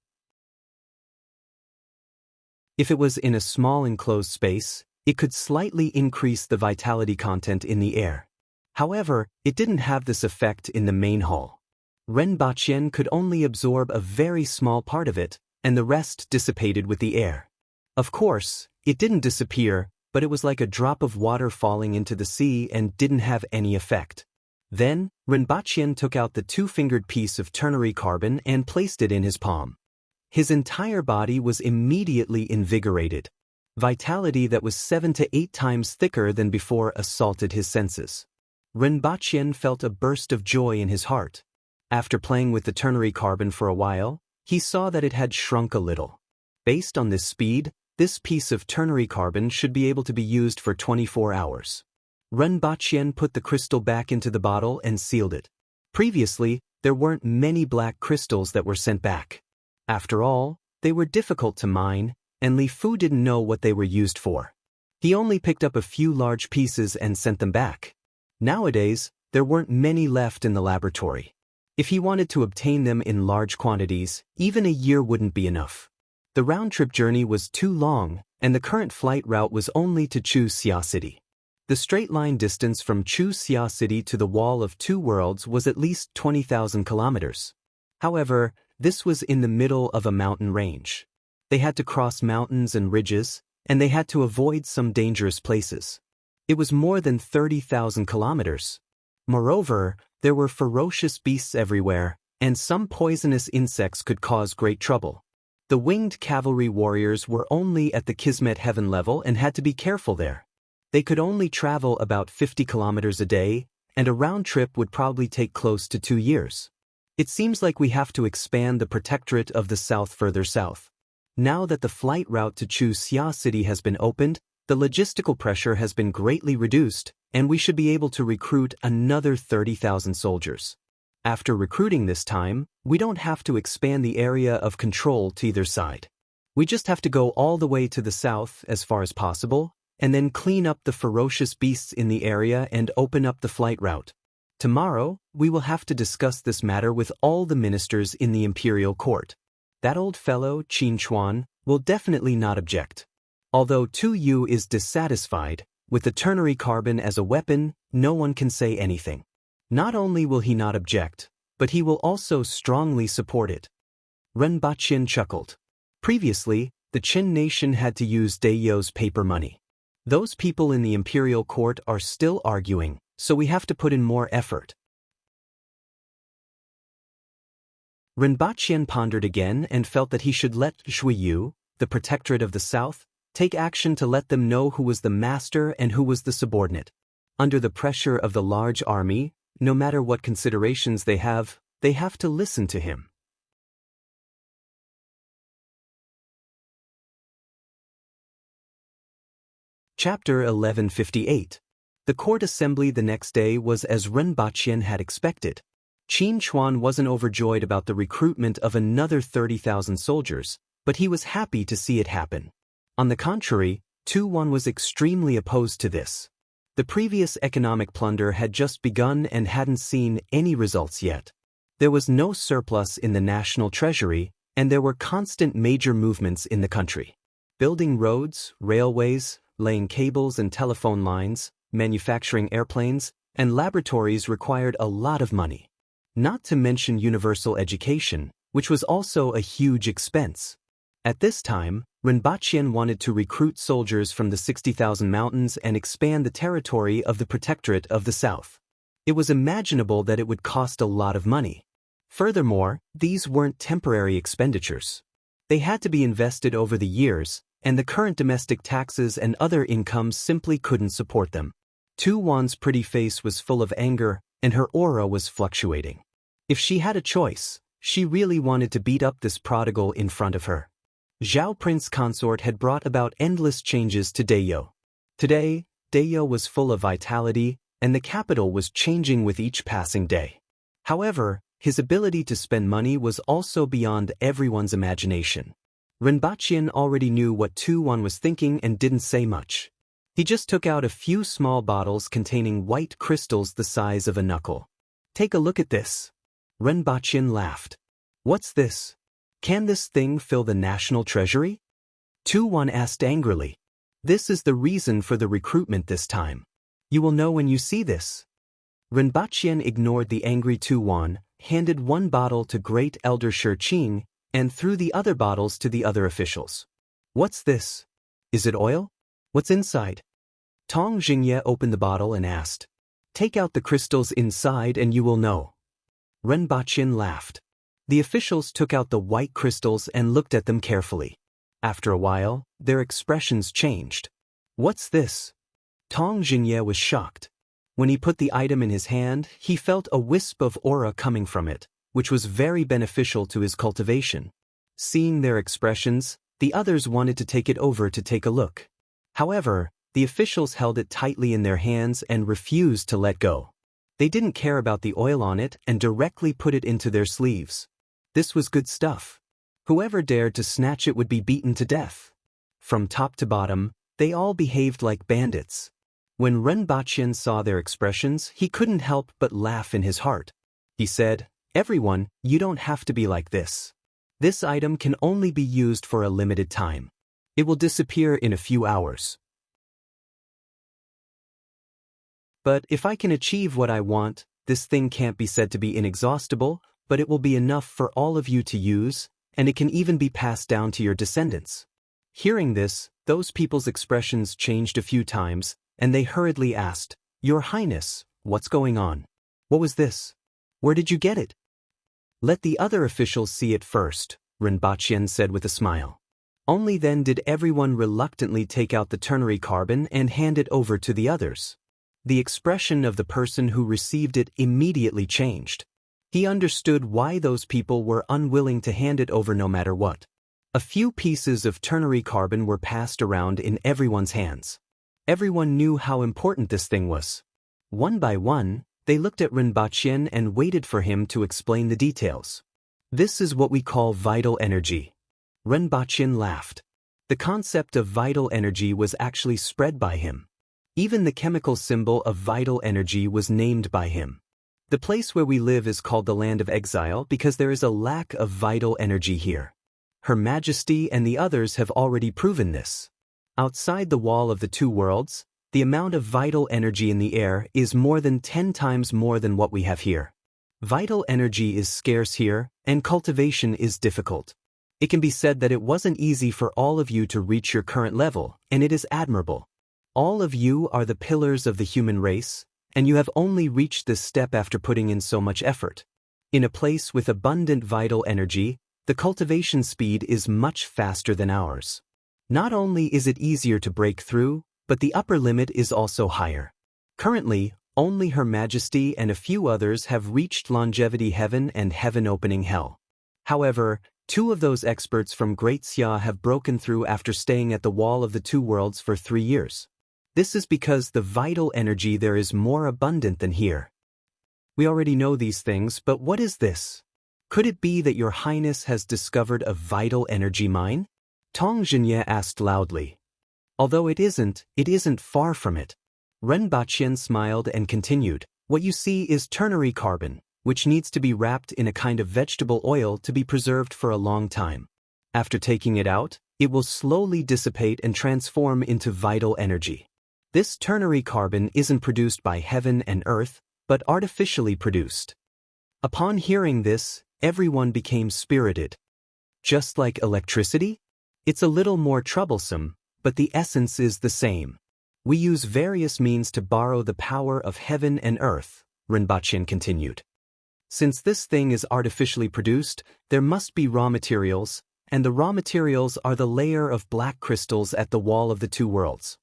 S1: If it was in a small enclosed space, it could slightly increase the vitality content in the air. However, it didn't have this effect in the main hall. Ren Baqian could only absorb a very small part of it, and the rest dissipated with the air. Of course, it didn't disappear, but it was like a drop of water falling into the sea and didn't have any effect. Then, Rinpoche took out the two-fingered piece of ternary carbon and placed it in his palm. His entire body was immediately invigorated. Vitality that was 7 to 8 times thicker than before assaulted his senses. Rinpoche felt a burst of joy in his heart. After playing with the ternary carbon for a while, he saw that it had shrunk a little. Based on this speed, this piece of ternary carbon should be able to be used for 24 hours. Rinpoche put the crystal back into the bottle and sealed it. Previously, there weren't many black crystals that were sent back. After all, they were difficult to mine, and Li Fu didn't know what they were used for. He only picked up a few large pieces and sent them back. Nowadays, there weren't many left in the laboratory. If he wanted to obtain them in large quantities, even a year wouldn't be enough. The round-trip journey was too long, and the current flight route was only to Chu Xia City. The straight-line distance from Chu Xia City to the Wall of Two Worlds was at least 20,000 kilometers. However, this was in the middle of a mountain range. They had to cross mountains and ridges, and they had to avoid some dangerous places. It was more than 30,000 kilometers. Moreover, there were ferocious beasts everywhere, and some poisonous insects could cause great trouble. The winged cavalry warriors were only at the Kismet heaven level and had to be careful there. They could only travel about 50 kilometers a day, and a round trip would probably take close to 2 years. It seems like we have to expand the protectorate of the south further south. Now that the flight route to Chu Xia City has been opened, the logistical pressure has been greatly reduced, and we should be able to recruit another 30,000 soldiers. After recruiting this time, we don't have to expand the area of control to either side. We just have to go all the way to the south as far as possible, and then clean up the ferocious beasts in the area and open up the flight route. Tomorrow, we will have to discuss this matter with all the ministers in the imperial court. That old fellow, Qin Chuan, will definitely not object. Although Tu Yu is dissatisfied, with the ternary carbon as a weapon, no one can say anything. Not only will he not object, but he will also strongly support it. Rinpoche chuckled. Previously, the Qin nation had to use Dayo's paper money. Those people in the imperial court are still arguing, so we have to put in more effort. Rinpoche pondered again and felt that he should let Shui Yu, the protectorate of the south, take action to let them know who was the master and who was the subordinate. Under the pressure of the large army, no matter what considerations they have to listen to him. Chapter 1158. The court assembly the next day was as Rinpoche had expected. Qin Chuan wasn't overjoyed about the recruitment of another 30,000 soldiers, but he was happy to see it happen. On the contrary, Tu Wan was extremely opposed to this. The previous economic plunder had just begun and hadn't seen any results yet. There was no surplus in the national treasury, and there were constant major movements in the country. Building roads, railways, laying cables and telephone lines, manufacturing airplanes, and laboratories required a lot of money. Not to mention universal education, which was also a huge expense. At this time, Rinpoche wanted to recruit soldiers from the 60,000 mountains and expand the territory of the Protectorate of the South. It was imaginable that it would cost a lot of money. Furthermore, these weren't temporary expenditures. They had to be invested over the years, and the current domestic taxes and other incomes simply couldn't support them. Tu Wan's pretty face was full of anger, and her aura was fluctuating. If she had a choice, she really wanted to beat up this prodigal in front of her. Zhao Prince Consort had brought about endless changes to Dayo. Today, Dayo was full of vitality, and the capital was changing with each passing day. However, his ability to spend money was also beyond everyone's imagination. Rinpoche already knew what Tu Wan was thinking and didn't say much. He just took out a few small bottles containing white crystals the size of a knuckle. "Take a look at this." Rinpoche laughed. "What's this? Can this thing fill the national treasury?" Tu Wan asked angrily. "This is the reason for the recruitment this time. You will know when you see this." Rinpoche ignored the angry Tu Wan, handed one bottle to Great Elder Shi Qing, and threw the other bottles to the other officials. "What's this? Is it oil?" What's inside? Tong Jingye opened the bottle and asked. Take out the crystals inside and you will know. Ren Baqin laughed. The officials took out the white crystals and looked at them carefully. After a while, their expressions changed. What's this? Tong Jingye was shocked. When he put the item in his hand, he felt a wisp of aura coming from it, which was very beneficial to his cultivation. Seeing their expressions, the others wanted to take it over to take a look. However, the officials held it tightly in their hands and refused to let go. They didn't care about the oil on it and directly put it into their sleeves. This was good stuff. Whoever dared to snatch it would be beaten to death. From top to bottom, they all behaved like bandits. When Ren Baqin saw their expressions, he couldn't help but laugh in his heart. He said, Everyone, you don't have to be like this. This item can only be used for a limited time. It will disappear in a few hours. But if I can achieve what I want, this thing can't be said to be inexhaustible, but it will be enough for all of you to use, and it can even be passed down to your descendants. Hearing this, those people's expressions changed a few times, and they hurriedly asked, Your Highness, what's going on? What was this? Where did you get it? Let the other officials see it first, Ren Baqin said with a smile. Only then did everyone reluctantly take out the ternary carbon and hand it over to the others. The expression of the person who received it immediately changed. He understood why those people were unwilling to hand it over no matter what. A few pieces of ternary carbon were passed around in everyone's hands. Everyone knew how important this thing was. One by one, they looked at Ren Baqin and waited for him to explain the details. This is what we call vital energy. Ren Baqin laughed. The concept of vital energy was actually spread by him. Even the chemical symbol of vital energy was named by him. The place where we live is called the Land of Exile because there is a lack of vital energy here. Her Majesty and the others have already proven this. Outside the wall of the two worlds, the amount of vital energy in the air is more than 10 times more than what we have here. Vital energy is scarce here, and cultivation is difficult. It can be said that it wasn't easy for all of you to reach your current level, and it is admirable. All of you are the pillars of the human race, and you have only reached this step after putting in so much effort. In a place with abundant vital energy, the cultivation speed is much faster than ours. Not only is it easier to break through, but the upper limit is also higher. Currently, only Her Majesty and a few others have reached longevity heaven and heaven opening hell. However, 2 of those experts from Great Xia have broken through after staying at the wall of the two worlds for 3 years. This is because the vital energy there is more abundant than here. We already know these things, but what is this? Could it be that Your Highness has discovered a vital energy mine? Tong Jingye asked loudly. Although it isn't far from it. Ren Baqin smiled and continued, What you see is ternary carbon, which needs to be wrapped in a kind of vegetable oil to be preserved for a long time. After taking it out, it will slowly dissipate and transform into vital energy. This ternary carbon isn't produced by heaven and earth, but artificially produced. Upon hearing this, everyone became spirited. Just like electricity? It's a little more troublesome, but the essence is the same. We use various means to borrow the power of heaven and earth, Ren Baqin continued. Since this thing is artificially produced, there must be raw materials, and the raw materials are the layer of black crystals at the wall of the two worlds.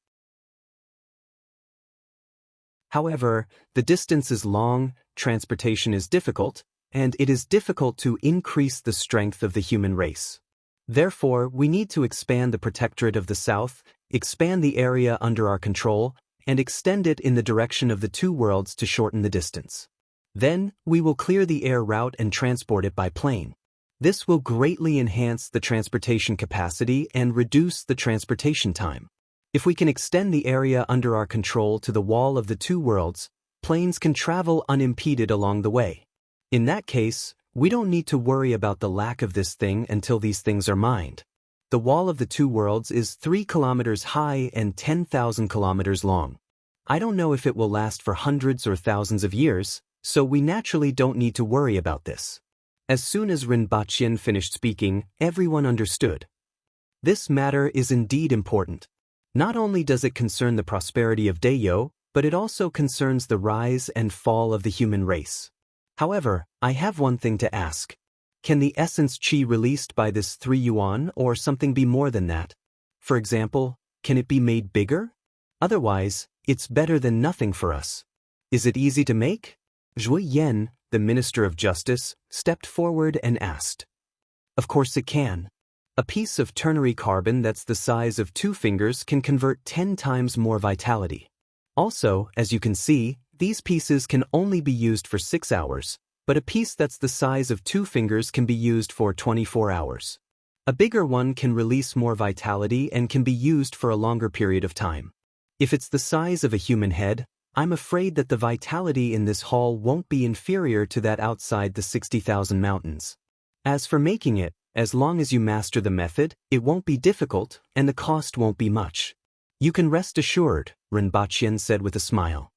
S1: However, the distance is long, transportation is difficult, and it is difficult to increase the strength of the human race. Therefore, we need to expand the Protectorate of the South, expand the area under our control, and extend it in the direction of the two worlds to shorten the distance. Then, we will clear the air route and transport it by plane. This will greatly enhance the transportation capacity and reduce the transportation time. If we can extend the area under our control to the wall of the two worlds, planes can travel unimpeded along the way. In that case, we don't need to worry about the lack of this thing until these things are mined. The wall of the two worlds is 3 kilometers high and 10,000 kilometers long. I don't know if it will last for hundreds or thousands of years, so we naturally don't need to worry about this. As soon as Ren Baqin finished speaking, everyone understood. This matter is indeed important. Not only does it concern the prosperity of Dayo, but it also concerns the rise and fall of the human race. However, I have one thing to ask. Can the essence qi released by this 3 yuan or something be more than that? For example, can it be made bigger? Otherwise, it's better than nothing for us. Is it easy to make? Zhui Yan, the Minister of Justice, stepped forward and asked. Of course it can. A piece of ternary carbon that's the size of 2 fingers can convert 10 times more vitality. Also, as you can see, these pieces can only be used for 6 hours, but a piece that's the size of 2 fingers can be used for 24 hours. A bigger one can release more vitality and can be used for a longer period of time. If it's the size of a human head, I'm afraid that the vitality in this hall won't be inferior to that outside the 60,000 mountains. As for making it, as long as you master the method, it won't be difficult and the cost won't be much. You can rest assured, Rinpoche said with a smile.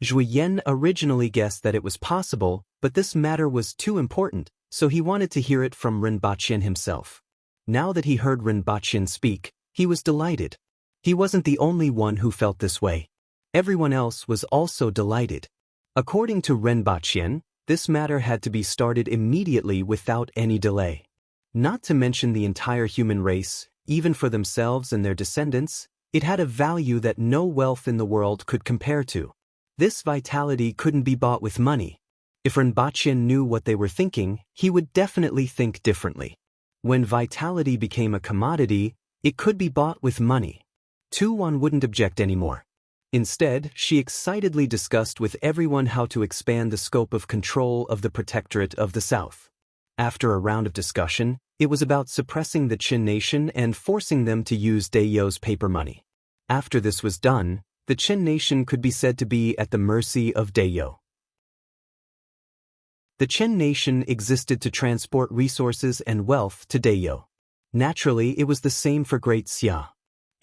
S1: Zhui Yan originally guessed that it was possible, but this matter was too important, so he wanted to hear it from Rinpoche himself. Now that he heard Rinpoche speak, he was delighted. He wasn't the only one who felt this way. Everyone else was also delighted. According to Rinpoche, this matter had to be started immediately without any delay. Not to mention the entire human race, even for themselves and their descendants, it had a value that no wealth in the world could compare to. This vitality couldn't be bought with money. If Rinpoche knew what they were thinking, he would definitely think differently. When vitality became a commodity, it could be bought with money. Tuan wouldn't object anymore. Instead, she excitedly discussed with everyone how to expand the scope of control of the Protectorate of the South. After a round of discussion, it was about suppressing the Qin nation and forcing them to use Dayo's paper money. After this was done, the Qin nation could be said to be at the mercy of Dayo. The Qin nation existed to transport resources and wealth to Dayo. Naturally, it was the same for Great Xia.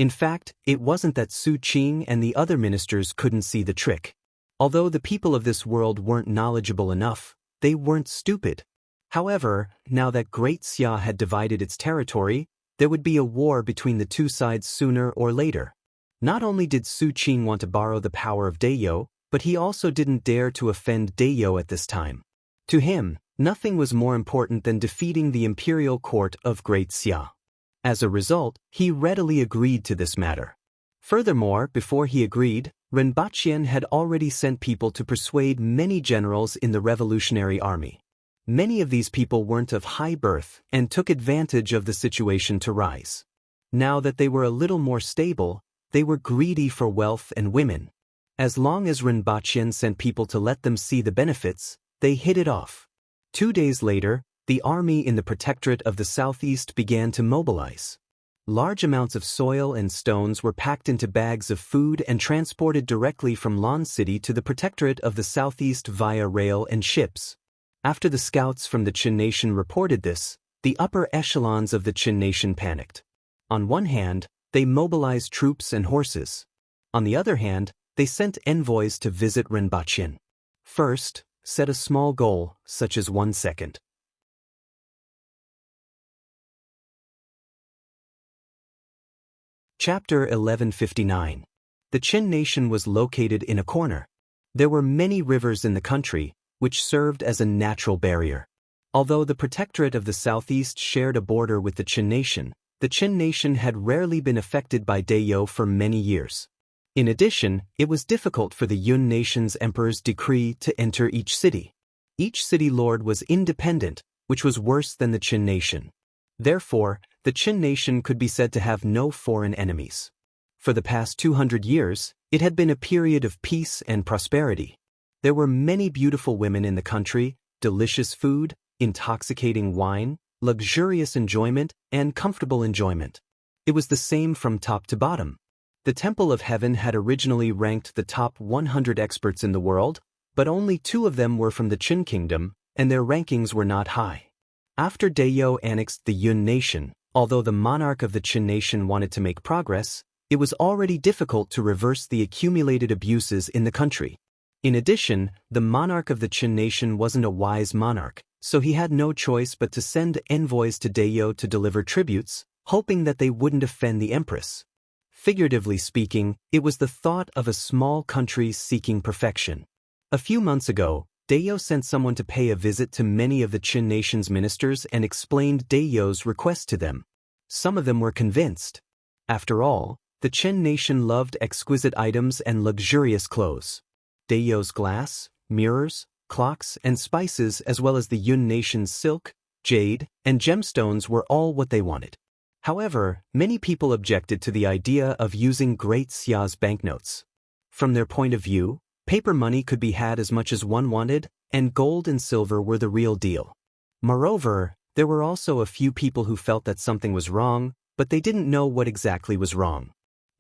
S1: In fact, it wasn't that Su Qing and the other ministers couldn't see the trick. Although the people of this world weren't knowledgeable enough, they weren't stupid. However, now that Great Xia had divided its territory, there would be a war between the two sides sooner or later. Not only did Su Qing want to borrow the power of Dayo, but he also didn't dare to offend Dayo at this time. To him, nothing was more important than defeating the imperial court of Great Xia. As a result, he readily agreed to this matter. Furthermore, before he agreed, Rinpoche had already sent people to persuade many generals in the revolutionary army. Many of these people weren't of high birth and took advantage of the situation to rise. Now that they were a little more stable, they were greedy for wealth and women. As long as Rinpoche sent people to let them see the benefits, they hit it off. 2 days later, the army in the Protectorate of the Southeast began to mobilize. Large amounts of soil and stones were packed into bags of food and transported directly from Lan City to the Protectorate of the Southeast via rail and ships. After the scouts from the Qin nation reported this, the upper echelons of the Qin nation panicked. On one hand, they mobilized troops and horses. On the other hand, they sent envoys to visit Rinpoche. First, set a small goal, such as 1 second. Chapter 1159. The Qin nation was located in a corner. There were many rivers in the country, which served as a natural barrier. Although the Protectorate of the Southeast shared a border with the Qin nation had rarely been affected by Dayo for many years. In addition, it was difficult for the Yun nation's emperor's decree to enter each city. Each city lord was independent, which was worse than the Qin nation. Therefore, the Qin nation could be said to have no foreign enemies. For the past 200 years, it had been a period of peace and prosperity. There were many beautiful women in the country, delicious food, intoxicating wine, luxurious enjoyment, and comfortable enjoyment. It was the same from top to bottom. The Temple of Heaven had originally ranked the top 100 experts in the world, but only 2 of them were from the Qin kingdom, and their rankings were not high. After Dayo annexed the Yun nation, although the monarch of the Qin nation wanted to make progress, it was already difficult to reverse the accumulated abuses in the country. In addition, the monarch of the Qin nation wasn't a wise monarch, so he had no choice but to send envoys to Dayo to deliver tributes, hoping that they wouldn't offend the empress. Figuratively speaking, it was the thought of a small country seeking perfection. A few months ago, Dayo sent someone to pay a visit to many of the Qin nation's ministers and explained Dayo's request to them. Some of them were convinced. After all, the Qin nation loved exquisite items and luxurious clothes. Dayo's glass, mirrors, clocks, and spices, as well as the Yun nation's silk, jade, and gemstones were all what they wanted. However, many people objected to the idea of using Great Xia's banknotes. From their point of view, paper money could be had as much as one wanted, and gold and silver were the real deal. Moreover, there were also a few people who felt that something was wrong, but they didn't know what exactly was wrong.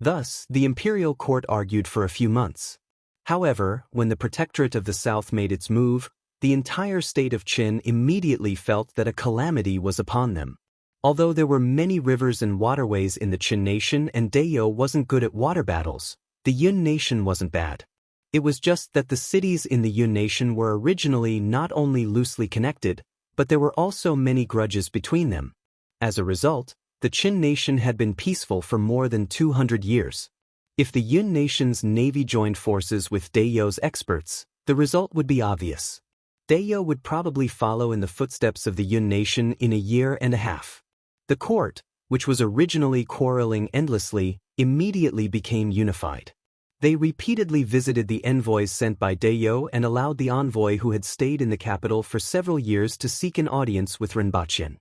S1: Thus, the imperial court argued for a few months. However, when the Protectorate of the South made its move, the entire state of Qin immediately felt that a calamity was upon them. Although there were many rivers and waterways in the Qin nation and Dayo wasn't good at water battles, the Yun nation wasn't bad. It was just that the cities in the Yun nation were originally not only loosely connected, but there were also many grudges between them. As a result, the Qin nation had been peaceful for more than 200 years. If the Yun nation's navy joined forces with Dayo's experts, the result would be obvious. Dayo would probably follow in the footsteps of the Yun nation in a year and a half. The court, which was originally quarreling endlessly, immediately became unified. They repeatedly visited the envoys sent by Dayo and allowed the envoy who had stayed in the capital for several years to seek an audience with Rinbaqian.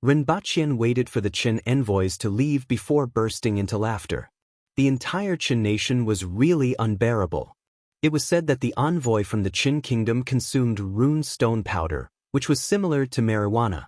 S1: Rinbaqian waited for the Qin envoys to leave before bursting into laughter. The entire Qin nation was really unbearable. It was said that the envoy from the Qin kingdom consumed rune stone powder, which was similar to marijuana.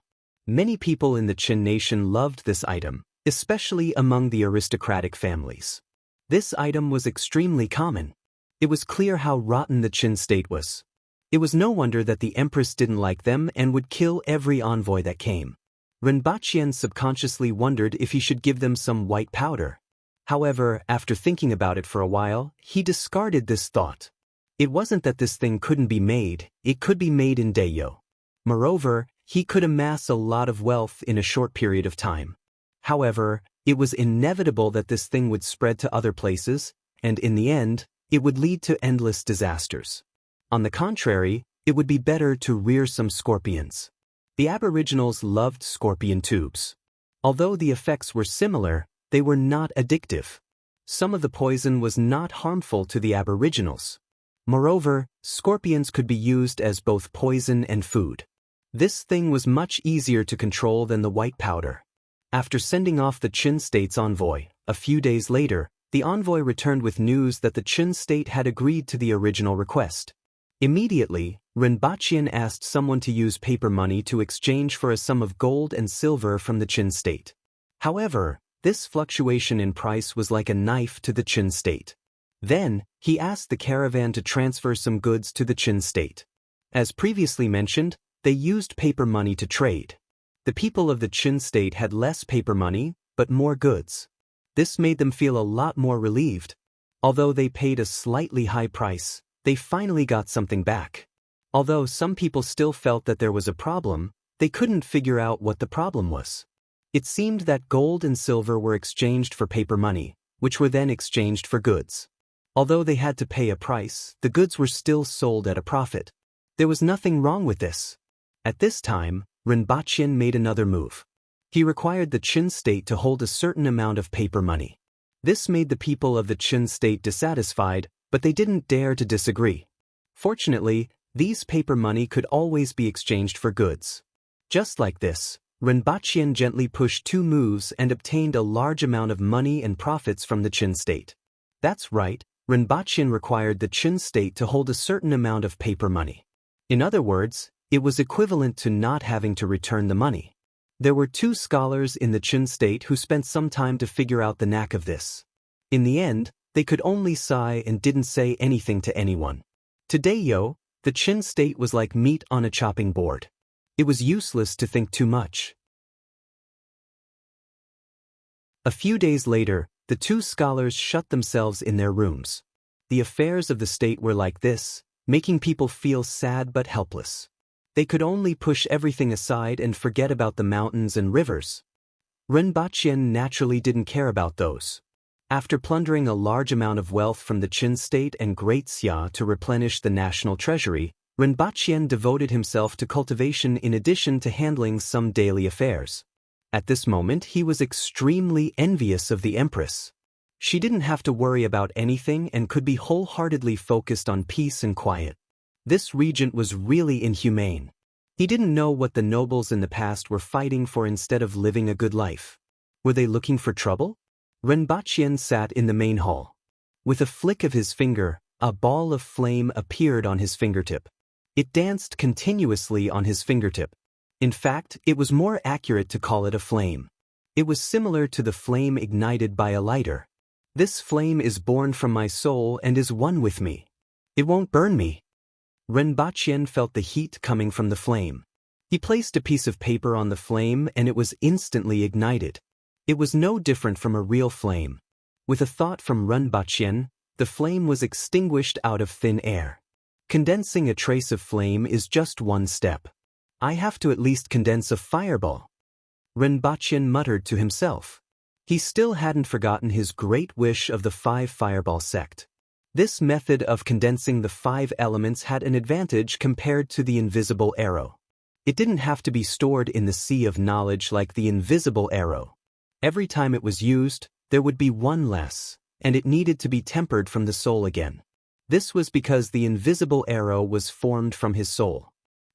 S1: Many people in the Qin nation loved this item, especially among the aristocratic families. This item was extremely common. It was clear how rotten the Qin state was. It was no wonder that the empress didn't like them and would kill every envoy that came. Rinbaqian subconsciously wondered if he should give them some white powder. However, after thinking about it for a while, he discarded this thought. It wasn't that this thing couldn't be made, it could be made in Dayo. Moreover, he could amass a lot of wealth in a short period of time. However, it was inevitable that this thing would spread to other places, and in the end, it would lead to endless disasters. On the contrary, it would be better to rear some scorpions. The Aboriginals loved scorpion tubes. Although the effects were similar, they were not addictive. Some of the poison was not harmful to the Aboriginals. Moreover, scorpions could be used as both poison and food. This thing was much easier to control than the white powder. After sending off the Qin state's envoy, a few days later, the envoy returned with news that the Qin state had agreed to the original request. Immediately, Rinbaqian asked someone to use paper money to exchange for a sum of gold and silver from the Qin state. However, this fluctuation in price was like a knife to the Qin state. Then, he asked the caravan to transfer some goods to the Qin state. As previously mentioned, they used paper money to trade. The people of the Qin state had less paper money, but more goods. This made them feel a lot more relieved. Although they paid a slightly high price, they finally got something back. Although some people still felt that there was a problem, they couldn't figure out what the problem was. It seemed that gold and silver were exchanged for paper money, which were then exchanged for goods. Although they had to pay a price, the goods were still sold at a profit. There was nothing wrong with this. At this time, Rinbaqian made another move. He required the Qin state to hold a certain amount of paper money. This made the people of the Qin state dissatisfied, but they didn't dare to disagree. Fortunately, these paper money could always be exchanged for goods. Just like this, Rinbaqian gently pushed two moves and obtained a large amount of money and profits from the Qin state. That's right, Rinbaqian required the Qin state to hold a certain amount of paper money. In other words, it was equivalent to not having to return the money. There were two scholars in the Qin state who spent some time to figure out the knack of this. In the end, they could only sigh and didn't say anything to anyone. To Dayo, the Qin state was like meat on a chopping board. It was useless to think too much. A few days later, the two scholars shut themselves in their rooms. The affairs of the state were like this, making people feel sad but helpless. They could only push everything aside and forget about the mountains and rivers. Rinpoche naturally didn't care about those. After plundering a large amount of wealth from the Qin state and Great Xia to replenish the national treasury, Rinpoche devoted himself to cultivation in addition to handling some daily affairs. At this moment he was extremely envious of the Empress. She didn't have to worry about anything and could be wholeheartedly focused on peace and quiet. This regent was really inhumane. He didn't know what the nobles in the past were fighting for instead of living a good life. Were they looking for trouble? Rinpoche sat in the main hall. With a flick of his finger, a ball of flame appeared on his fingertip. It danced continuously on his fingertip. In fact, it was more accurate to call it a flame. It was similar to the flame ignited by a lighter. This flame is born from my soul and is one with me. It won't burn me. Rinpoche felt the heat coming from the flame. He placed a piece of paper on the flame and it was instantly ignited. It was no different from a real flame. With a thought from Rinpoche, the flame was extinguished out of thin air. Condensing a trace of flame is just one step. I have to at least condense a fireball. Rinpoche muttered to himself. He still hadn't forgotten his great wish of the 5 fireball sect. This method of condensing the 5 elements had an advantage compared to the invisible arrow. It didn't have to be stored in the sea of knowledge like the invisible arrow. Every time it was used, there would be one less, and it needed to be tempered from the soul again. This was because the invisible arrow was formed from his soul.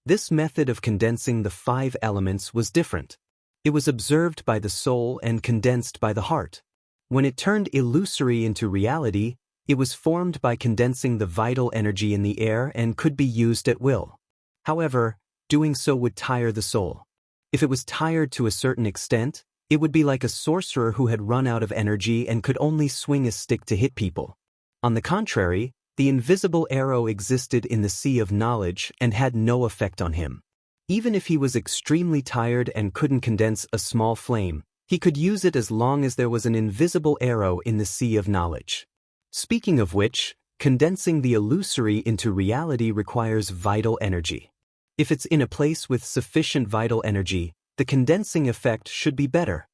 S1: This method of condensing the 5 elements was different. It was observed by the soul and condensed by the heart. When it turned illusory into reality, it was formed by condensing the vital energy in the air and could be used at will. However, doing so would tire the soul. If it was tired to a certain extent, it would be like a sorcerer who had run out of energy and could only swing a stick to hit people. On the contrary, the invisible arrow existed in the sea of knowledge and had no effect on him. Even if he was extremely tired and couldn't condense a small flame, he could use it as long as there was an invisible arrow in the sea of knowledge. Speaking of which, condensing the illusory into reality requires vital energy. If it's in a place with sufficient vital energy, the condensing effect should be better.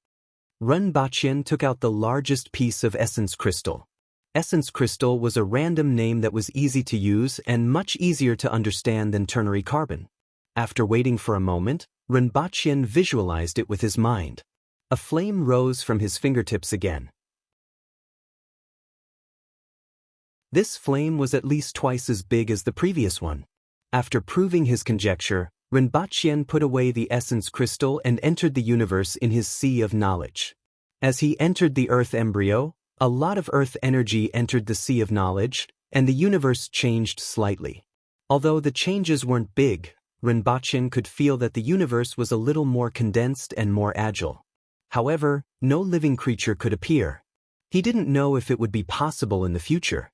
S1: Rinpoche took out the largest piece of essence crystal. Essence crystal was a random name that was easy to use and much easier to understand than ternary carbon. After waiting for a moment, Rinpoche visualized it with his mind. A flame rose from his fingertips again. This flame was at least twice as big as the previous one. After proving his conjecture, Rinpoche put away the essence crystal and entered the universe in his sea of knowledge. As he entered the earth embryo, a lot of earth energy entered the sea of knowledge, and the universe changed slightly. Although the changes weren't big, Rinpoche could feel that the universe was a little more condensed and more agile. However, no living creature could appear. He didn't know if it would be possible in the future.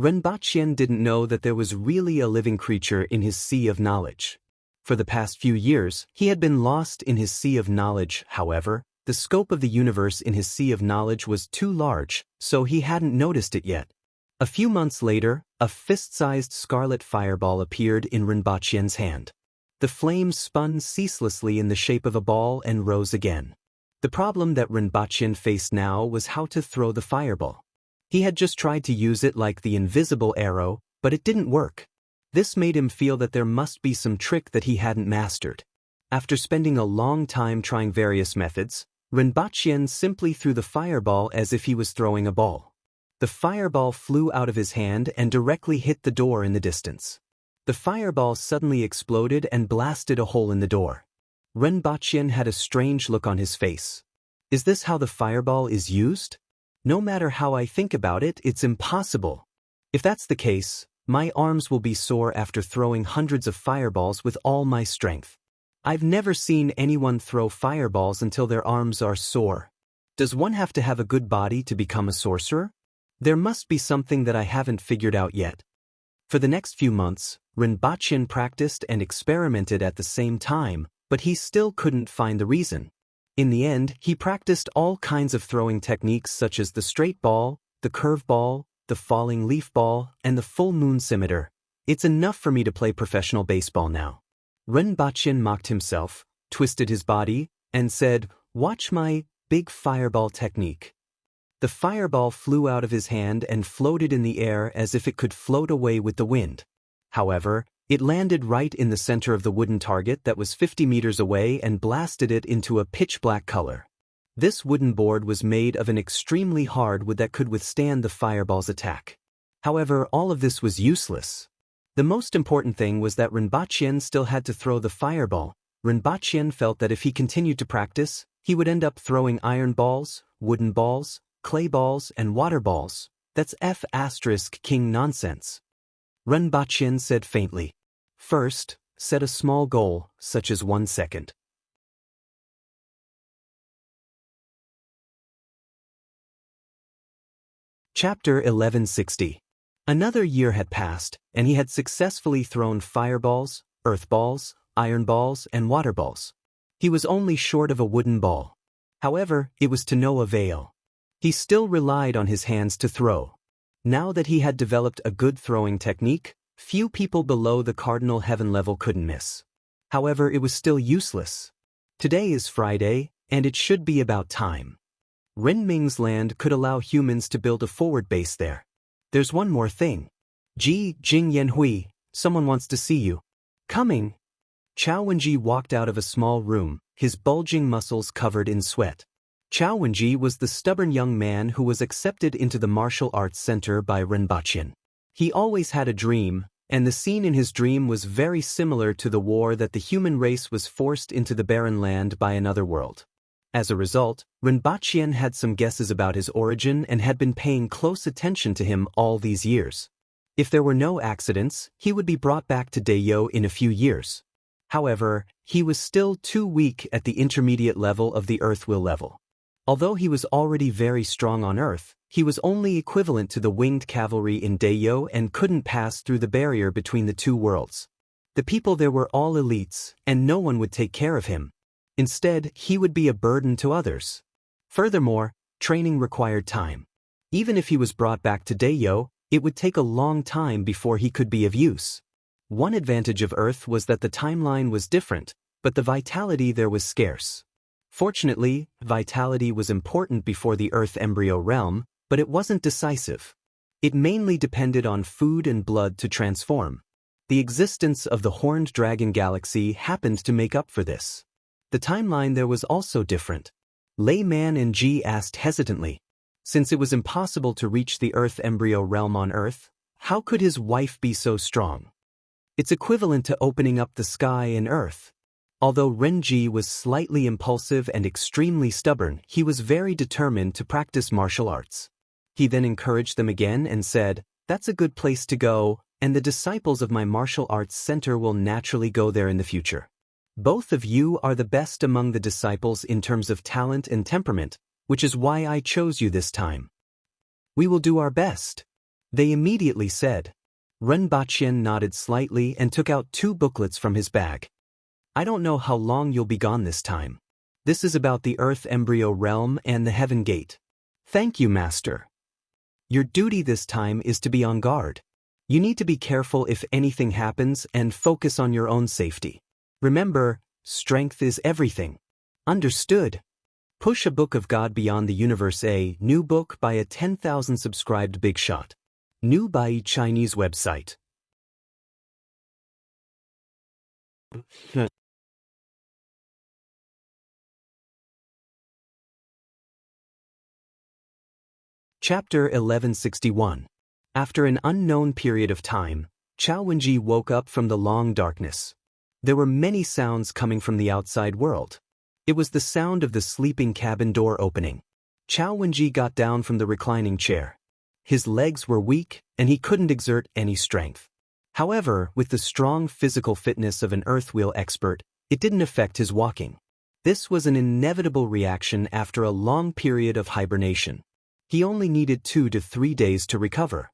S1: Rinpoche didn't know that there was really a living creature in his sea of knowledge. For the past few years, he had been lost in his sea of knowledge. However, the scope of the universe in his sea of knowledge was too large, so he hadn't noticed it yet. A few months later, a fist-sized scarlet fireball appeared in Rinpoche's hand. The flame spun ceaselessly in the shape of a ball and rose again. The problem that Rinpoche faced now was how to throw the fireball. He had just tried to use it like the invisible arrow, but it didn't work. This made him feel that there must be some trick that he hadn't mastered. After spending a long time trying various methods, Rinpoche simply threw the fireball as if he was throwing a ball. The fireball flew out of his hand and directly hit the door in the distance. The fireball suddenly exploded and blasted a hole in the door. Rinpoche had a strange look on his face. Is this how the fireball is used? No matter how I think about it, it's impossible. If that's the case, my arms will be sore after throwing hundreds of fireballs with all my strength. I've never seen anyone throw fireballs until their arms are sore. Does one have to have a good body to become a sorcerer? There must be something that I haven't figured out yet. For the next few months, Rinpoche practiced and experimented at the same time, but he still couldn't find the reason. In the end, he practiced all kinds of throwing techniques such as the straight ball, the curve ball, the falling leaf ball, and the full moon scimitar. It's enough for me to play professional baseball now. Rinpoche mocked himself, twisted his body, and said, "Watch my big fireball technique. The fireball flew out of his hand and floated in the air as if it could float away with the wind. However, it landed right in the center of the wooden target that was 50 meters away and blasted it into a pitch-black color. This wooden board was made of an extremely hard wood that could withstand the fireball's attack. However, all of this was useless. The most important thing was that Rinpoche still had to throw the fireball. Rinpoche felt that if he continued to practice, he would end up throwing iron balls, wooden balls, clay balls, and water balls. That's F*King nonsense. Rinpoche said faintly. First, set a small goal, such as 1 second. Chapter 1160. Another year had passed, and he had successfully thrown fireballs, earth balls, iron balls, and water balls. He was only short of a wooden ball. However, it was to no avail. He still relied on his hands to throw. Now that he had developed a good throwing technique, few people below the cardinal heaven level couldn't miss. However, it was still useless. Today is Friday, and it should be about time. Renming's land could allow humans to build a forward base there. There's one more thing. Jing Yanhui, someone wants to see you. Coming. Chao Wenji walked out of a small room, his bulging muscles covered in sweat. Chao Wenji was the stubborn young man who was accepted into the martial arts center by Rinpoche. He always had a dream, and the scene in his dream was very similar to the war that the human race was forced into the barren land by another world. As a result, Rinpoche had some guesses about his origin and had been paying close attention to him all these years. If there were no accidents, he would be brought back to Dayo in a few years. However, he was still too weak at the intermediate level of the Earth Will level. Although he was already very strong on Earth, he was only equivalent to the winged cavalry in Dayo and couldn't pass through the barrier between the two worlds. The people there were all elites, and no one would take care of him. Instead, he would be a burden to others. Furthermore, training required time. Even if he was brought back to Dayo, it would take a long time before he could be of use. One advantage of Earth was that the timeline was different, but the vitality there was scarce. Fortunately, vitality was important before the Earth embryo realm, but it wasn't decisive. It mainly depended on food and blood to transform. The existence of the Horned Dragon Galaxy happened to make up for this. The timeline there was also different. Layman and Ji asked hesitantly. Since it was impossible to reach the Earth embryo realm on Earth, how could his wife be so strong? It's equivalent to opening up the sky and Earth. Although Renji was slightly impulsive and extremely stubborn, he was very determined to practice martial arts. He then encouraged them again and said, "That's a good place to go, and the disciples of my martial arts center will naturally go there in the future. Both of you are the best among the disciples in terms of talent and temperament, which is why I chose you this time. We will do our best," they immediately said. Rinpoche nodded slightly and took out 2 booklets from his bag. "I don't know how long you'll be gone this time. This is about the Earth embryo realm and the Heaven Gate." "Thank you, Master. Your duty this time is to be on guard. You need to be careful if anything happens and focus on your own safety. Remember, strength is everything." "Understood." Push a Book of God Beyond the Universe, a new book by a 10,000 subscribed big shot. New by Chinese website. Chapter 1161. After an unknown period of time, Chao Wenji woke up from the long darkness. There were many sounds coming from the outside world. It was the sound of the sleeping cabin door opening. Chao Wenji got down from the reclining chair. His legs were weak, and he couldn't exert any strength. However, with the strong physical fitness of an earth wheel expert, it didn't affect his walking. This was an inevitable reaction after a long period of hibernation. He only needed 2 to 3 days to recover.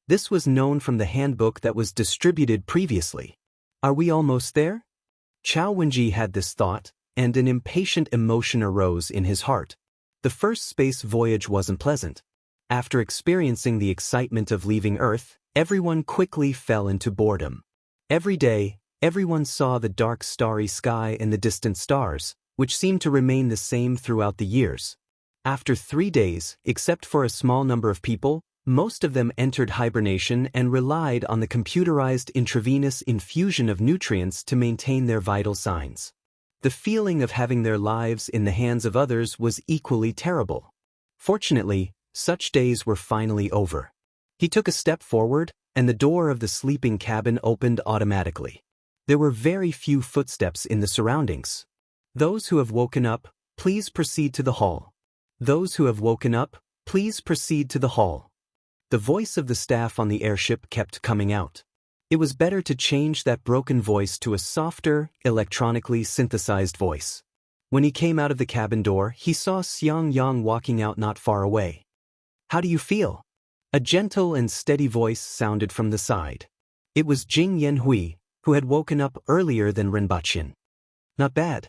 S1: This was known from the handbook that was distributed previously. Are we almost there? Chao Wenji had this thought, and an impatient emotion arose in his heart. The first space voyage wasn't pleasant. After experiencing the excitement of leaving Earth, everyone quickly fell into boredom. Every day, everyone saw the dark starry sky and the distant stars, which seemed to remain the same throughout the years. After 3 days, except for a small number of people, most of them entered hibernation and relied on the computerized intravenous infusion of nutrients to maintain their vital signs. The feeling of having their lives in the hands of others was equally terrible. Fortunately, such days were finally over. He took a step forward, and the door of the sleeping cabin opened automatically. There were very few footsteps in the surroundings. Those who have woken up, please proceed to the hall. Those who have woken up, please proceed to the hall. The voice of the staff on the airship kept coming out. It was better to change that broken voice to a softer, electronically synthesized voice. When he came out of the cabin door, he saw Xiang Yang walking out not far away. "How do you feel?" A gentle and steady voice sounded from the side. It was Jing Yanhui, who had woken up earlier than Renbachin. "Not bad."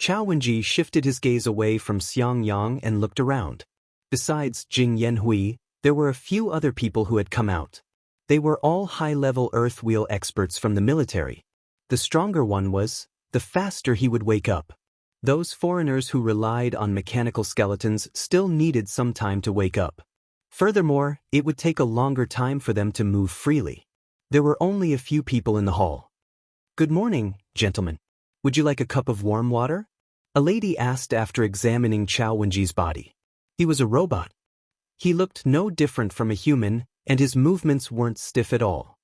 S1: Chao Wenji shifted his gaze away from Xiang Yang and looked around. Besides Jing Yanhui, there were a few other people who had come out. They were all high-level earth wheel experts from the military. The stronger one was, the faster he would wake up. Those foreigners who relied on mechanical skeletons still needed some time to wake up. Furthermore, it would take a longer time for them to move freely. There were only a few people in the hall. "Good morning, gentlemen. Would you like a cup of warm water?" A lady asked after examining Chao Wenji's body. He was a robot. He looked no different from a human, and his movements weren't stiff at all.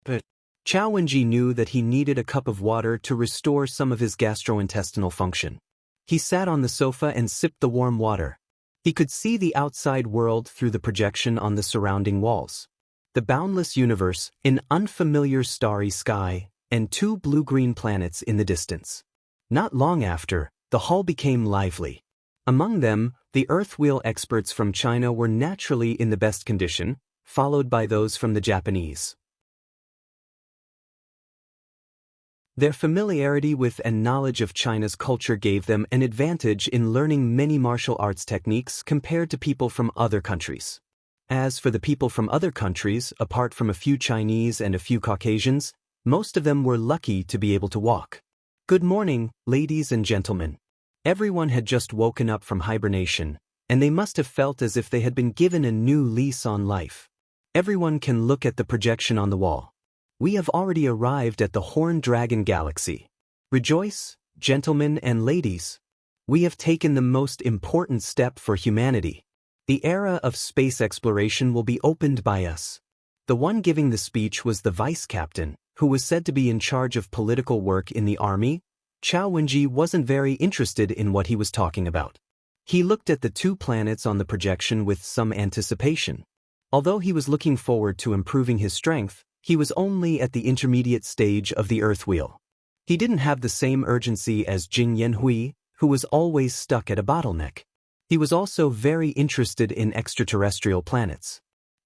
S1: But Chao Wenji knew that he needed a cup of water to restore some of his gastrointestinal function. He sat on the sofa and sipped the warm water. He could see the outside world through the projection on the surrounding walls. The boundless universe, an unfamiliar starry sky, and 2 blue-green planets in the distance. Not long after, the hall became lively. Among them, the earth wheel experts from China were naturally in the best condition, followed by those from the Japanese. Their familiarity with and knowledge of China's culture gave them an advantage in learning many martial arts techniques compared to people from other countries. As for the people from other countries, apart from a few Chinese and a few Caucasians, most of them were lucky to be able to walk. "Good morning, ladies and gentlemen." Everyone had just woken up from hibernation, and they must have felt as if they had been given a new lease on life. Everyone can look at the projection on the wall. We have already arrived at the Horned Dragon Galaxy. Rejoice, gentlemen and ladies. We have taken the most important step for humanity. The era of space exploration will be opened by us. The one giving the speech was the vice captain, who was said to be in charge of political work in the army. Chao Wenji wasn't very interested in what he was talking about. He looked at the 2 planets on the projection with some anticipation. Although he was looking forward to improving his strength, he was only at the intermediate stage of the earth wheel. He didn't have the same urgency as Jing Yanhui, who was always stuck at a bottleneck. He was also very interested in extraterrestrial planets.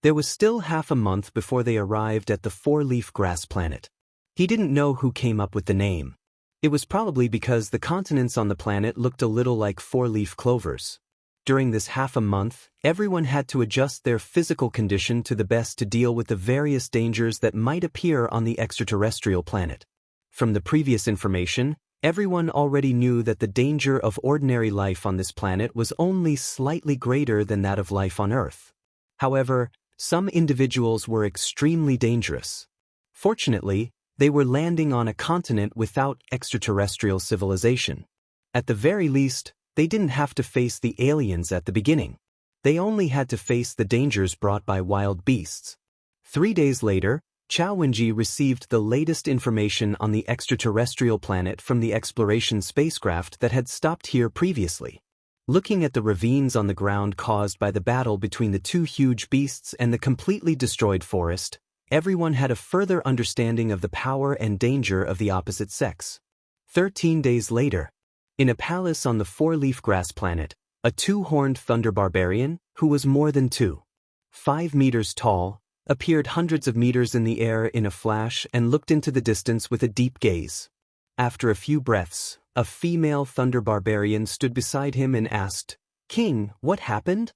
S1: There was still half a month before they arrived at the 4-leaf grass planet. He didn't know who came up with the name. It was probably because the continents on the planet looked a little like 4-leaf clovers. During this half a month, everyone had to adjust their physical condition to the best to deal with the various dangers that might appear on the extraterrestrial planet. From the previous information, everyone already knew that the danger of ordinary life on this planet was only slightly greater than that of life on Earth. However, some individuals were extremely dangerous. Fortunately, they were landing on a continent without extraterrestrial civilization. At the very least, they didn't have to face the aliens at the beginning. They only had to face the dangers brought by wild beasts. 3 days later, Chao Wenji received the latest information on the extraterrestrial planet from the exploration spacecraft that had stopped here previously. Looking at the ravines on the ground caused by the battle between the 2 huge beasts and the completely destroyed forest, everyone had a further understanding of the power and danger of the opposite sex. 13 days later, in a palace on the 4-leaf grass planet, a 2-horned thunder barbarian, who was more than 2.5 meters tall, appeared hundreds of meters in the air in a flash and looked into the distance with a deep gaze. After a few breaths, a female thunder barbarian stood beside him and asked, "King, what happened?"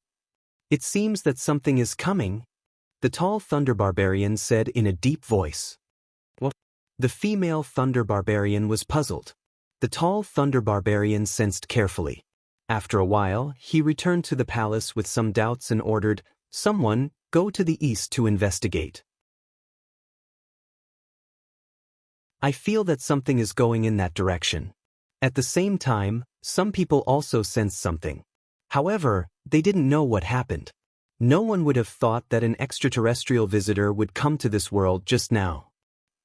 S1: "It seems that something is coming," the tall thunder barbarian said in a deep voice. "What?" The female thunder barbarian was puzzled. The tall thunder barbarian sensed carefully. After a while, he returned to the palace with some doubts and ordered, "Someone, go to the east to investigate. I feel that something is going in that direction." At the same time, some people also sensed something. However, they didn't know what happened. No one would have thought that an extraterrestrial visitor would come to this world just now.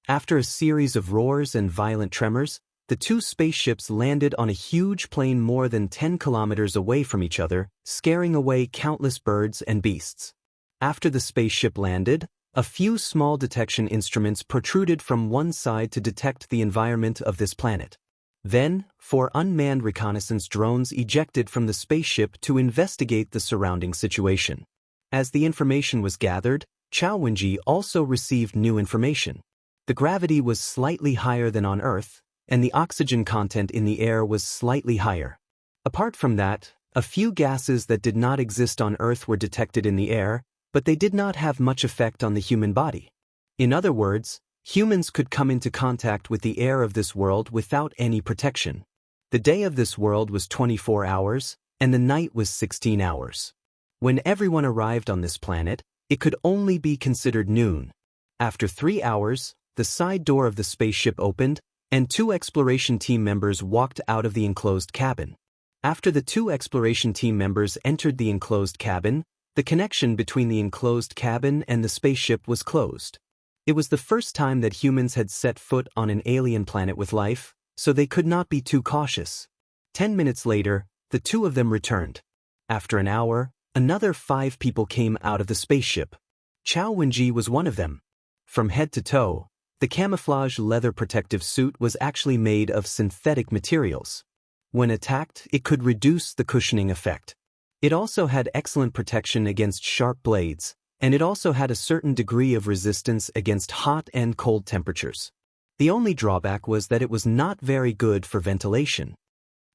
S1: After a series of roars and violent tremors, the two spaceships landed on a huge plain more than 10 kilometers away from each other, scaring away countless birds and beasts. After the spaceship landed, a few small detection instruments protruded from one side to detect the environment of this planet. Then, 4 unmanned reconnaissance drones ejected from the spaceship to investigate the surrounding situation. As the information was gathered, Chao Wenji also received new information. The gravity was slightly higher than on Earth, and the oxygen content in the air was slightly higher. Apart from that, a few gases that did not exist on Earth were detected in the air, but they did not have much effect on the human body. In other words, humans could come into contact with the air of this world without any protection. The day of this world was 24 hours, and the night was 16 hours. When everyone arrived on this planet, it could only be considered noon. After 3 hours, the side door of the spaceship opened, and 2 exploration team members walked out of the enclosed cabin. After the 2 exploration team members entered the enclosed cabin, the connection between the enclosed cabin and the spaceship was closed. It was the first time that humans had set foot on an alien planet with life, so they could not be too cautious. 10 minutes later, the 2 of them returned. After an hour, another 5 people came out of the spaceship. Chao Wenji was one of them. From head to toe, the camouflage leather protective suit was actually made of synthetic materials. When attacked, it could reduce the cushioning effect. It also had excellent protection against sharp blades, and it also had a certain degree of resistance against hot and cold temperatures. The only drawback was that it was not very good for ventilation.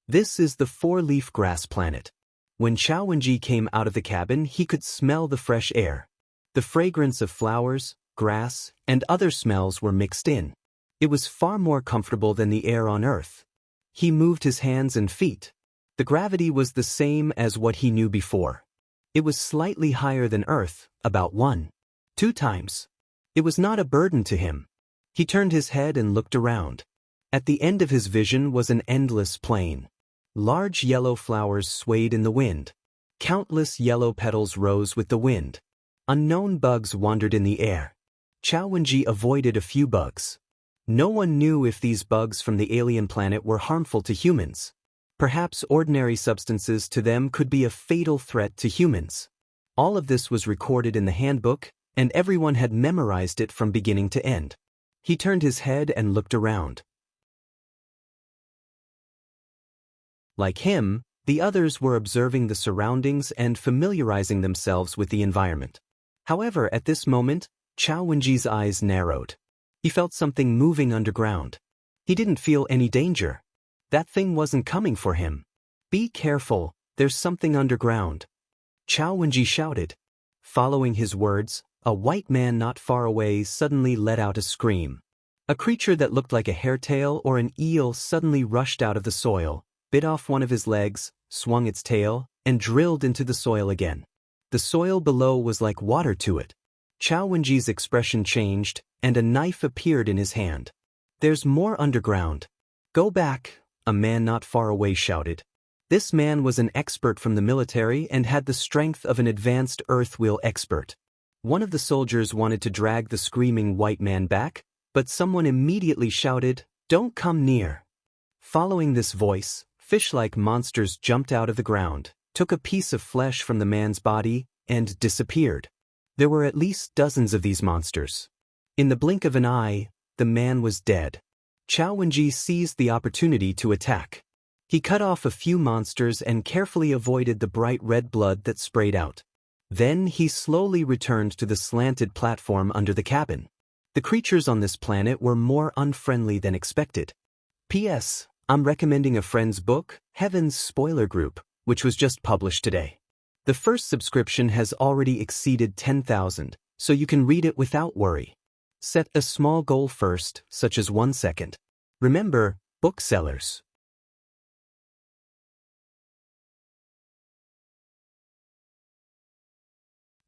S1: This is the 4-leaf grass planet. When Chao Wenji came out of the cabin, he could smell the fresh air. The fragrance of flowers, grass, and other smells were mixed in. It was far more comfortable than the air on Earth. He moved his hands and feet. The gravity was the same as what he knew before. It was slightly higher than Earth, about 1-2 times. It was not a burden to him. He turned his head and looked around. At the end of his vision was an endless plain. Large yellow flowers swayed in the wind. Countless yellow petals rose with the wind. Unknown bugs wandered in the air. Chao Wenji avoided a few bugs. No one knew if these bugs from the alien planet were harmful to humans. Perhaps ordinary substances to them could be a fatal threat to humans. All of this was recorded in the handbook, and everyone had memorized it from beginning to end. He turned his head and looked around. Like him, the others were observing the surroundings and familiarizing themselves with the environment. However, at this moment, Chao Wenji's eyes narrowed. He felt something moving underground. He didn't feel any danger. That thing wasn't coming for him. "Be careful, there's something underground," Chao Wenji shouted. Following his words, a white man not far away suddenly let out a scream. A creature that looked like a hairtail or an eel suddenly rushed out of the soil, bit off one of his legs, swung its tail, and drilled into the soil again. The soil below was like water to it. Chao Wenji's expression changed, and a knife appeared in his hand. "There's more underground. Go back," a man not far away shouted. This man was an expert from the military and had the strength of an advanced earth wheel expert. One of the soldiers wanted to drag the screaming white man back, but someone immediately shouted, "Don't come near." Following this voice, fish-like monsters jumped out of the ground, took a piece of flesh from the man's body, and disappeared. There were at least dozens of these monsters. In the blink of an eye, the man was dead. Chao Wenji seized the opportunity to attack. He cut off a few monsters and carefully avoided the bright red blood that sprayed out. Then he slowly returned to the slanted platform under the cabin. The creatures on this planet were more unfriendly than expected. P.S. I'm recommending a friend's book, Heaven's Spoiler Group, which was just published today. The first subscription has already exceeded 10,000, so you can read it without worry. Set a small goal first, such as 1 second. Remember, booksellers.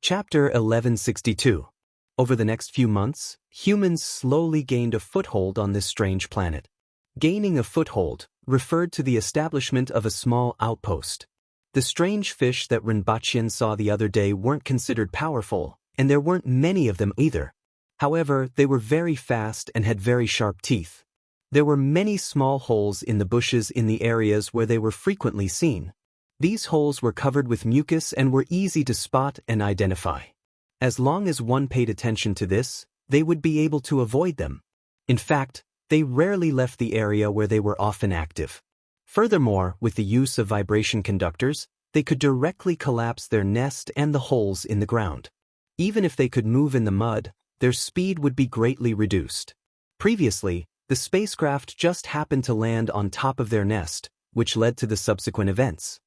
S1: Chapter 1162. Over the next few months, humans slowly gained a foothold on this strange planet. Gaining a foothold referred to the establishment of a small outpost. The strange fish that Rinpoche saw the other day weren't considered powerful, and there weren't many of them either. However, they were very fast and had very sharp teeth. There were many small holes in the bushes in the areas where they were frequently seen. These holes were covered with mucus and were easy to spot and identify. As long as one paid attention to this, they would be able to avoid them. In fact, they rarely left the area where they were often active. Furthermore, with the use of vibration conductors, they could directly collapse their nest and the holes in the ground. Even if they could move in the mud, their speed would be greatly reduced. Previously, the spacecraft just happened to land on top of their nest, which led to the subsequent events.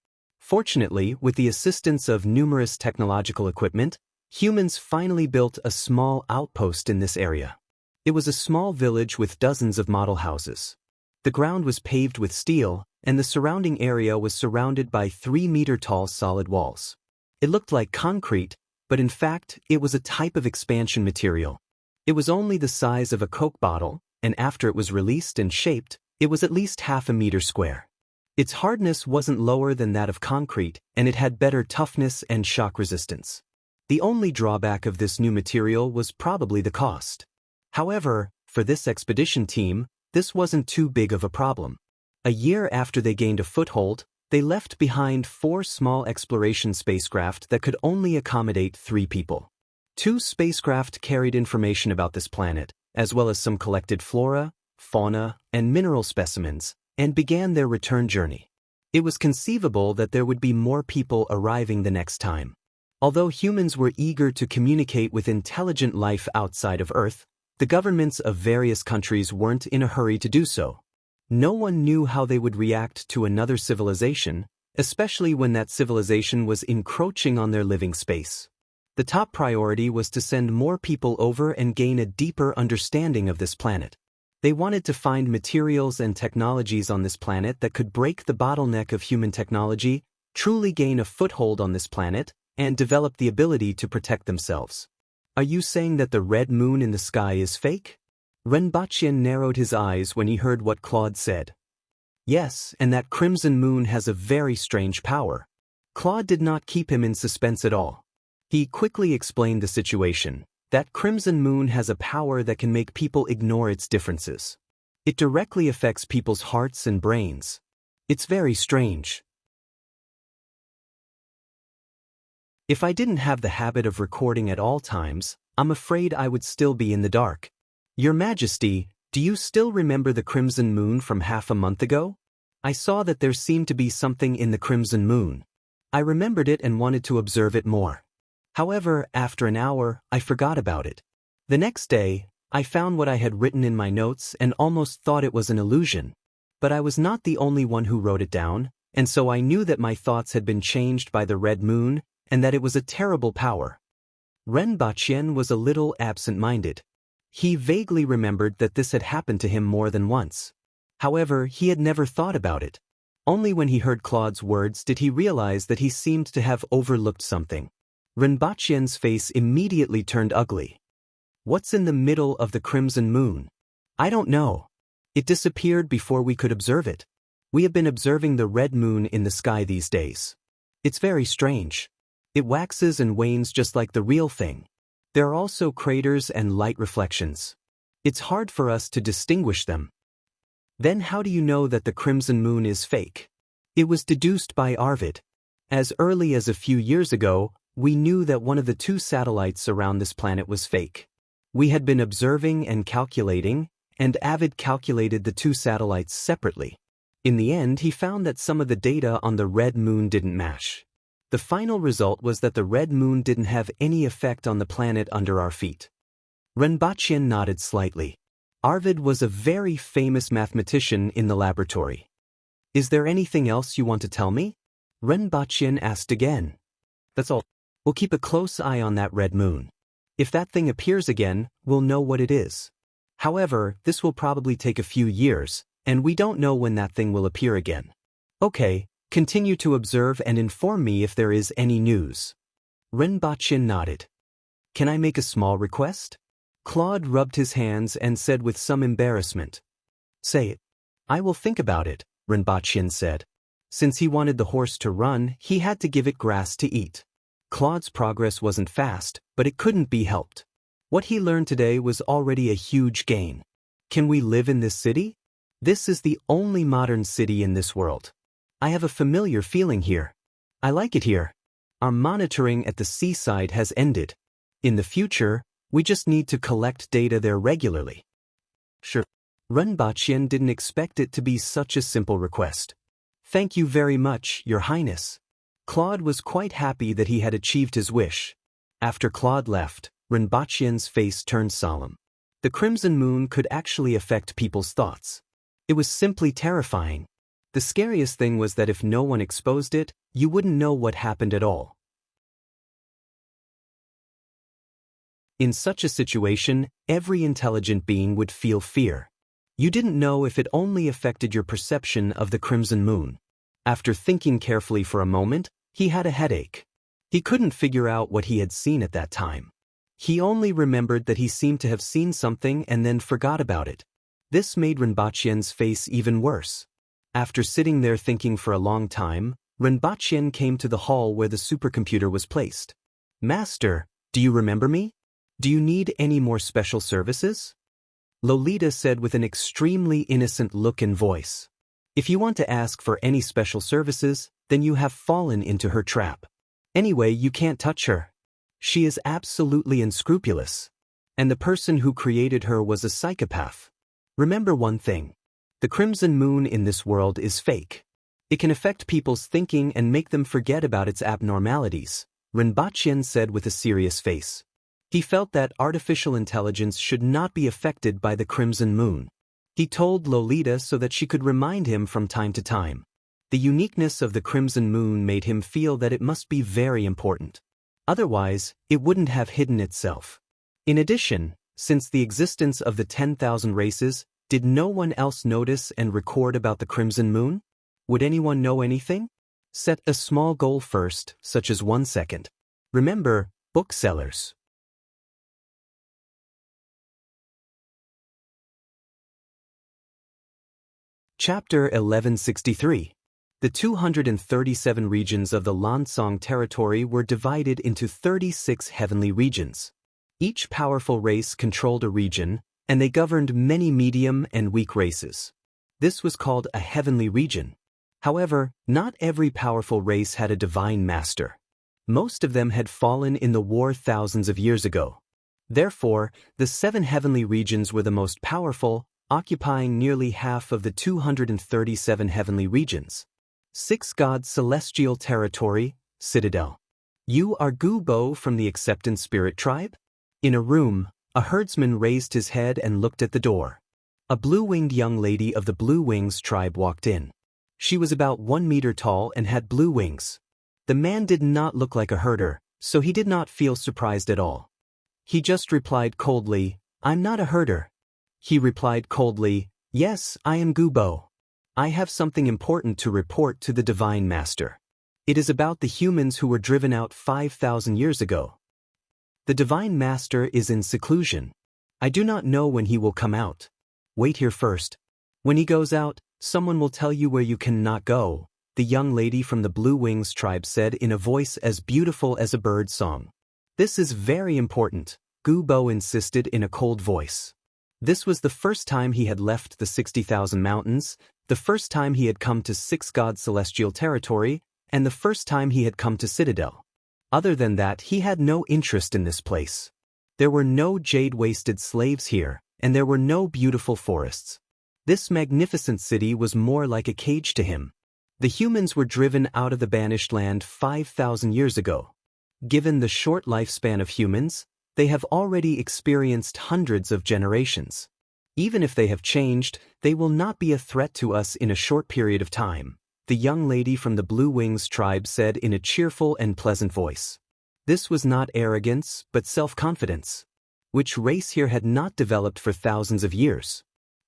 S1: Fortunately, with the assistance of numerous technological equipment, humans finally built a small outpost in this area. It was a small village with dozens of model houses. The ground was paved with steel, and the surrounding area was surrounded by 3-meter-tall solid walls. It looked like concrete, but in fact, it was a type of expansion material. It was only the size of a Coke bottle, and after it was released and shaped, it was at least half a meter square. Its hardness wasn't lower than that of concrete, and it had better toughness and shock resistance. The only drawback of this new material was probably the cost. However, for this expedition team, this wasn't too big of a problem. A year after they gained a foothold, they left behind 4 small exploration spacecraft that could only accommodate 3 people. 2 spacecraft carried information about this planet, as well as some collected flora, fauna, and mineral specimens, and began their return journey. It was conceivable that there would be more people arriving the next time. Although humans were eager to communicate with intelligent life outside of Earth, the governments of various countries weren't in a hurry to do so. No one knew how they would react to another civilization, especially when that civilization was encroaching on their living space. The top priority was to send more people over and gain a deeper understanding of this planet. They wanted to find materials and technologies on this planet that could break the bottleneck of human technology, truly gain a foothold on this planet, and develop the ability to protect themselves. Are you saying that the red moon in the sky is fake? Rinpoche narrowed his eyes when he heard what Claude said. Yes, and that crimson moon has a very strange power. Claude did not keep him in suspense at all. He quickly explained the situation. That crimson moon has a power that can make people ignore its differences. It directly affects people's hearts and brains. It's very strange. If I didn't have the habit of recording at all times, I'm afraid I would still be in the dark. Your Majesty, do you still remember the crimson moon from half a month ago? I saw that there seemed to be something in the crimson moon. I remembered it and wanted to observe it more. However, after an hour, I forgot about it. The next day, I found what I had written in my notes and almost thought it was an illusion. But I was not the only one who wrote it down, and so I knew that my thoughts had been changed by the red moon, and that it was a terrible power. Rinpoche was a little absent-minded. He vaguely remembered that this had happened to him more than once. However, he had never thought about it. Only when he heard Claude's words did he realize that he seemed to have overlooked something. Rinpoche's face immediately turned ugly. What's in the middle of the crimson moon? I don't know. It disappeared before we could observe it. We have been observing the red moon in the sky these days. It's very strange. It waxes and wanes just like the real thing. There are also craters and light reflections. It's hard for us to distinguish them. Then how do you know that the crimson moon is fake? It was deduced by Arvid. As early as a few years ago, we knew that one of the 2 satellites around this planet was fake. We had been observing and calculating, and Arvid calculated the 2 satellites separately. In the end, he found that some of the data on the red moon didn't match. The final result was that the red moon didn't have any effect on the planet under our feet. Rinpoche nodded slightly. Arvid was a very famous mathematician in the laboratory. Is there anything else you want to tell me? Rinpoche asked again. That's all. We'll keep a close eye on that red moon. If that thing appears again, we'll know what it is. However, this will probably take a few years, and we don't know when that thing will appear again. Okay, continue to observe and inform me if there is any news. Renbachin nodded. Can I make a small request? Claude rubbed his hands and said with some embarrassment. Say it. I will think about it, Renbachin said. Since he wanted the horse to run, he had to give it grass to eat. Claude's progress wasn't fast, but it couldn't be helped. What he learned today was already a huge gain. Can we live in this city? This is the only modern city in this world. I have a familiar feeling here. I like it here. Our monitoring at the seaside has ended. In the future, we just need to collect data there regularly. Sure. Renbachin didn't expect it to be such a simple request. Thank you very much, Your Highness. Claude was quite happy that he had achieved his wish. After Claude left, Renbachin's face turned solemn. The crimson moon could actually affect people's thoughts. It was simply terrifying. The scariest thing was that if no one exposed it, you wouldn't know what happened at all. In such a situation, every intelligent being would feel fear. You didn't know if it only affected your perception of the crimson moon. After thinking carefully for a moment, he had a headache. He couldn't figure out what he had seen at that time. He only remembered that he seemed to have seen something and then forgot about it. This made Renbachin's face even worse. After sitting there thinking for a long time, Renbachin came to the hall where the supercomputer was placed. Master, do you remember me? Do you need any more special services? Lolita said with an extremely innocent look and voice. If you want to ask for any special services, then you have fallen into her trap. Anyway, you can't touch her. She is absolutely unscrupulous. And the person who created her was a psychopath. Remember one thing. The crimson moon in this world is fake. It can affect people's thinking and make them forget about its abnormalities, Renbachin said with a serious face. He felt that artificial intelligence should not be affected by the crimson moon. He told Lolita so that she could remind him from time to time. The uniqueness of the crimson moon made him feel that it must be very important. Otherwise, it wouldn't have hidden itself. In addition, since the existence of the 10,000 races, did no one else notice and record about the crimson moon? Would anyone know anything? Set a small goal first, such as 1 second. Remember, booksellers. Chapter 1163. The 237 regions of the Lansong territory were divided into 36 heavenly regions. Each powerful race controlled a region, and they governed many medium and weak races. This was called a heavenly region. However, not every powerful race had a divine master. Most of them had fallen in the war thousands of years ago. Therefore, the 7 heavenly regions were the most powerful, occupying nearly half of the 237 heavenly regions. 6 God Celestial Territory, Citadel. You are Gubo from the Acceptance Spirit Tribe? In a room, a herdsman raised his head and looked at the door. A blue-winged young lady of the Blue Wings tribe walked in. She was about 1 meter tall and had blue wings. The man did not look like a herder, so he did not feel surprised at all. He just replied coldly, "I'm not a herder." He replied coldly, "Yes, I am Gubo. I have something important to report to the Divine Master. It is about the humans who were driven out 5,000 years ago. The Divine Master is in seclusion. I do not know when he will come out. Wait here first. When he goes out, someone will tell you where you cannot go," the young lady from the Blue Wings tribe said in a voice as beautiful as a bird's song. "This is very important," Gubo insisted in a cold voice. This was the first time he had left the 60,000 mountains, the first time he had come to 6 God Celestial Territory, and the first time he had come to Citadel. Other than that, he had no interest in this place. There were no jade-wasted slaves here, and there were no beautiful forests. This magnificent city was more like a cage to him. The humans were driven out of the banished land 5,000 years ago. Given the short lifespan of humans, they have already experienced hundreds of generations. Even if they have changed, they will not be a threat to us in a short period of time, the young lady from the Blue Wings tribe said in a cheerful and pleasant voice. This was not arrogance, but self-confidence, which race here had not developed for thousands of years.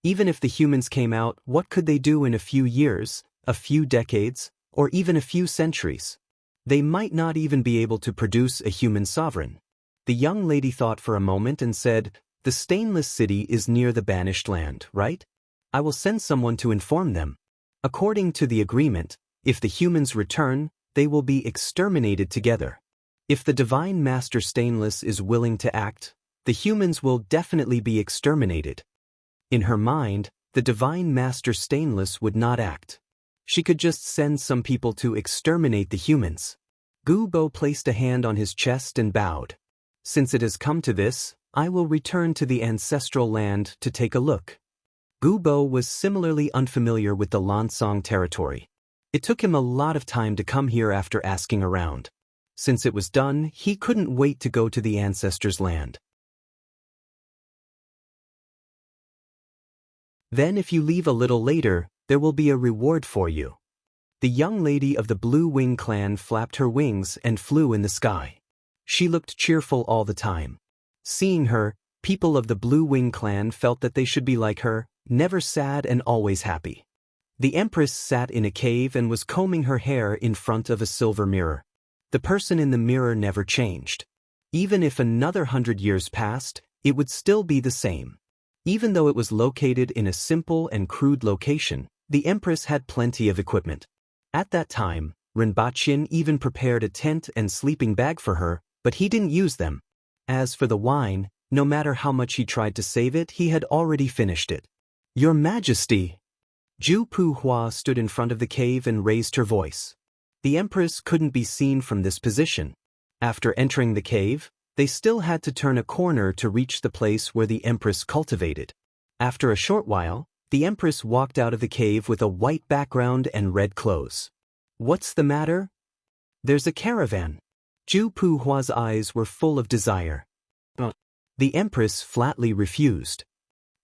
S1: Even if the humans came out, what could they do in a few years, a few decades, or even a few centuries? They might not even be able to produce a human sovereign. The young lady thought for a moment and said, "The stainless city is near the banished land, right? I will send someone to inform them. According to the agreement, if the humans return, they will be exterminated together. If the Divine Master Stainless is willing to act, the humans will definitely be exterminated." In her mind, the Divine Master Stainless would not act. She could just send some people to exterminate the humans. Gu Bo placed a hand on his chest and bowed. "Since it has come to this, I will return to the ancestral land to take a look." Gu Bo was similarly unfamiliar with the Lansong territory. It took him a lot of time to come here after asking around. Since it was done, he couldn't wait to go to the ancestors' land. "Then if you leave a little later, there will be a reward for you." The young lady of the Blue Wing clan flapped her wings and flew in the sky. She looked cheerful all the time. Seeing her, people of the Blue Wing clan felt that they should be like her, never sad and always happy. The Empress sat in a cave and was combing her hair in front of a silver mirror. The person in the mirror never changed. Even if another 100 years passed, it would still be the same. Even though it was located in a simple and crude location, the Empress had plenty of equipment. At that time, Rinpoche even prepared a tent and sleeping bag for her, but he didn't use them. As for the wine, no matter how much he tried to save it, he had already finished it. "Your Majesty!" Ju Pu Hua stood in front of the cave and raised her voice. The Empress couldn't be seen from this position. After entering the cave, they still had to turn a corner to reach the place where the Empress cultivated. After a short while, the Empress walked out of the cave with a white background and red clothes. "What's the matter?" "There's a caravan." Ju Pu Hua's eyes were full of desire. The Empress flatly refused.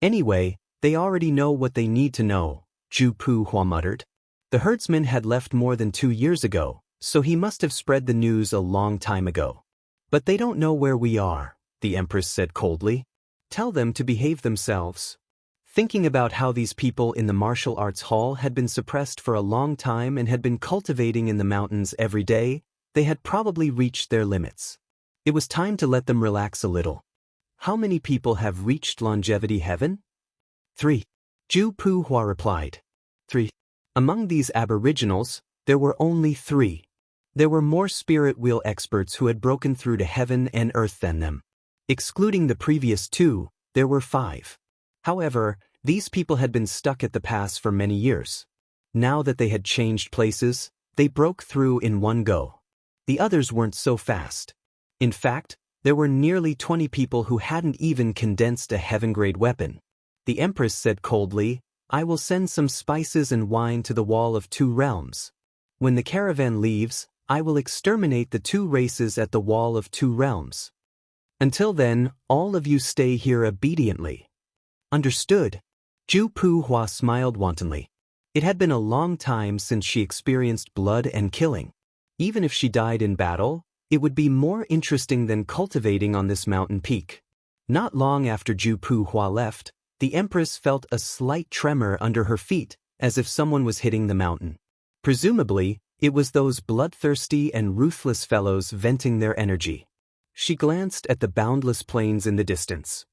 S1: "Anyway, they already know what they need to know," Ju Pu Hua muttered. "The herdsman had left more than 2 years ago, so he must have spread the news a long time ago. But they don't know where we are," the Empress said coldly. "Tell them to behave themselves." Thinking about how these people in the martial arts hall had been suppressed for a long time and had been cultivating in the mountains every day, they had probably reached their limits. It was time to let them relax a little. "How many people have reached longevity heaven?" 3. Ju Pu Hua replied. 3. Among these aboriginals, there were only 3. There were more spirit wheel experts who had broken through to heaven and earth than them. Excluding the previous 2, there were 5. However, these people had been stuck at the pass for many years. Now that they had changed places, they broke through in one go. The others weren't so fast. In fact, there were nearly 20 people who hadn't even condensed a heaven-grade weapon. The Empress said coldly, "I will send some spices and wine to the Wall of 2 Realms. When the caravan leaves, I will exterminate the 2 races at the Wall of 2 Realms. Until then, all of you stay here obediently." "Understood." Ju Pu Hua smiled wantonly. It had been a long time since she experienced blood and killing. Even if she died in battle, it would be more interesting than cultivating on this mountain peak. Not long after Ju Pu Hua left, the Empress felt a slight tremor under her feet, as if someone was hitting the mountain. Presumably, it was those bloodthirsty and ruthless fellows venting their energy. She glanced at the boundless plains in the distance.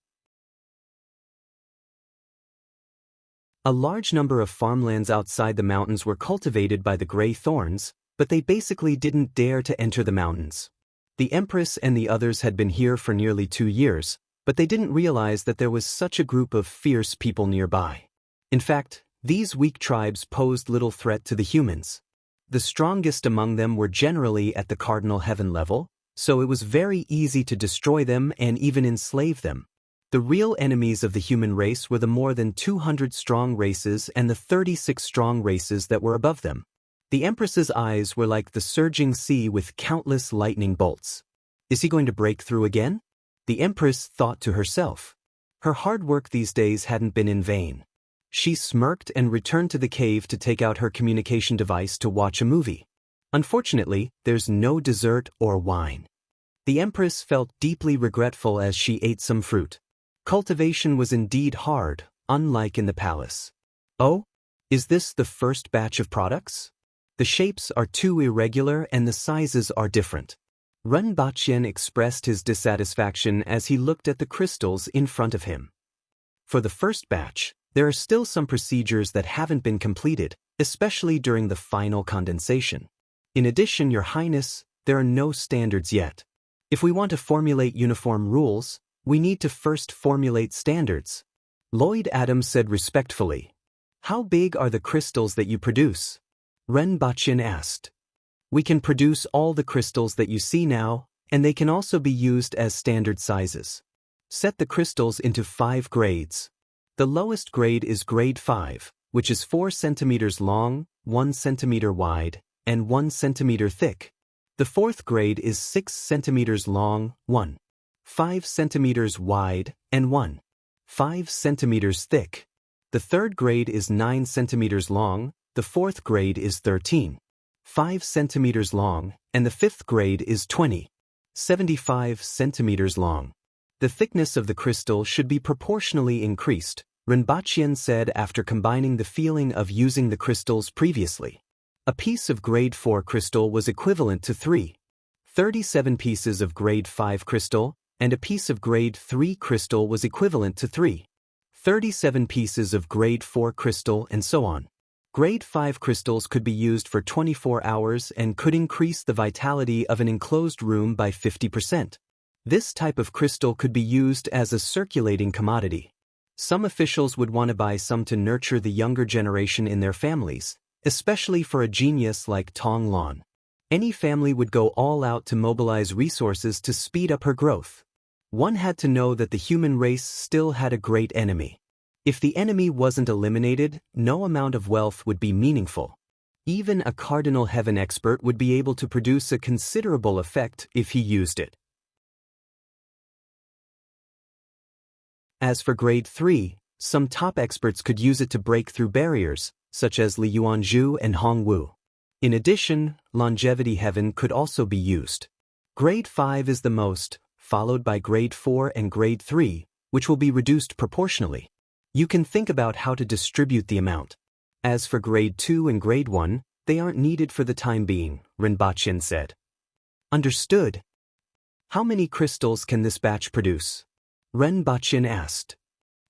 S1: A large number of farmlands outside the mountains were cultivated by the gray thorns, but they basically didn't dare to enter the mountains. The Empress and the others had been here for nearly 2 years, but they didn't realize that there was such a group of fierce people nearby. In fact, these weak tribes posed little threat to the humans. The strongest among them were generally at the cardinal heaven level, so it was very easy to destroy them and even enslave them. The real enemies of the human race were the more than 200 strong races and the 36 strong races that were above them. The Empress's eyes were like the surging sea with countless lightning bolts. Is he going to break through again? The Empress thought to herself. Her hard work these days hadn't been in vain. She smirked and returned to the cave to take out her communication device to watch a movie. Unfortunately, there's no dessert or wine. The Empress felt deeply regretful as she ate some fruit. Cultivation was indeed hard, unlike in the palace. "Oh? Is this the first batch of products?" The shapes are too irregular and the sizes are different. Renbaqian expressed his dissatisfaction as he looked at the crystals in front of him. For the first batch, there are still some procedures that haven't been completed, especially during the final condensation. In addition, Your Highness, there are no standards yet. If we want to formulate uniform rules, we need to first formulate standards. Lloyd Adams said respectfully. How big are the crystals that you produce? Renbaqian asked. We can produce all the crystals that you see now, and they can also be used as standard sizes. Set the crystals into 5 grades. The lowest grade is grade 5, which is 4 centimeters long, 1 centimeter wide, and 1 centimeter thick. The fourth grade is 6 centimeters long, 1.5 centimeters wide, and 1.5 centimeters thick. The third grade is 9 centimeters long, the fourth grade is 13.5 centimeters long, and the fifth grade is 20.75 centimeters long. The thickness of the crystal should be proportionally increased, Renbaqian said after combining the feeling of using the crystals previously. A piece of grade 4 crystal was equivalent to 37 pieces of grade 5 crystal, and a piece of grade 3 crystal was equivalent to 37 pieces of grade 4 crystal, and so on. Grade 5 crystals could be used for 24 hours and could increase the vitality of an enclosed room by 50%. This type of crystal could be used as a circulating commodity. Some officials would want to buy some to nurture the younger generation in their families, especially for a genius like Tong Lan. Any family would go all out to mobilize resources to speed up her growth. One had to know that the human race still had a great enemy. If the enemy wasn't eliminated, no amount of wealth would be meaningful. Even a cardinal heaven expert would be able to produce a considerable effect if he used it. As for grade 3, some top experts could use it to break through barriers, such as Li Yuanzhu and Hong Wu. In addition, longevity heaven could also be used. Grade 5 is the most, followed by grade 4 and grade 3, which will be reduced proportionally. You can think about how to distribute the amount. As for grade 2 and grade 1, they aren't needed for the time being, Renbaqian said. Understood. How many crystals can this batch produce? Renbaqian asked.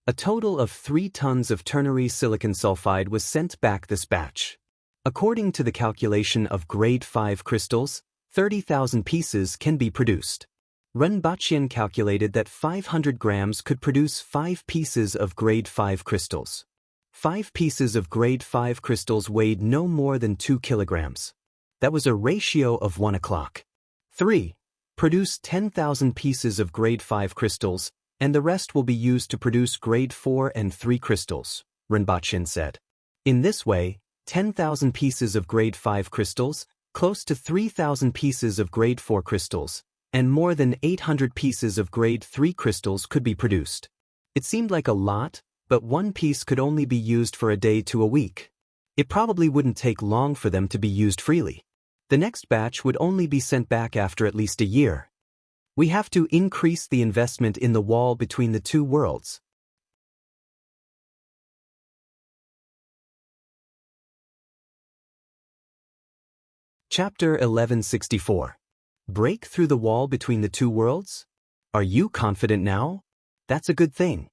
S1: A total of 3 tons of ternary silicon sulfide was sent back this batch. According to the calculation of grade 5 crystals, 30,000 pieces can be produced. Renbaqian calculated that 500 grams could produce 5 pieces of grade 5 crystals. 5 pieces of grade 5 crystals weighed no more than 2 kilograms. That was a ratio of 1:3. Produce 10,000 pieces of grade 5 crystals, and the rest will be used to produce grade 4 and 3 crystals, Renbaqian said. In this way, 10,000 pieces of grade 5 crystals, close to 3,000 pieces of grade 4 crystals, and more than 800 pieces of grade 3 crystals could be produced. It seemed like a lot, but one piece could only be used for a day to a week. It probably wouldn't take long for them to be used freely. The next batch would only be sent back after at least a year. We have to increase the investment in the wall between the two worlds. Chapter 1164. Break through the wall between the two worlds? Are you confident now? That's a good thing.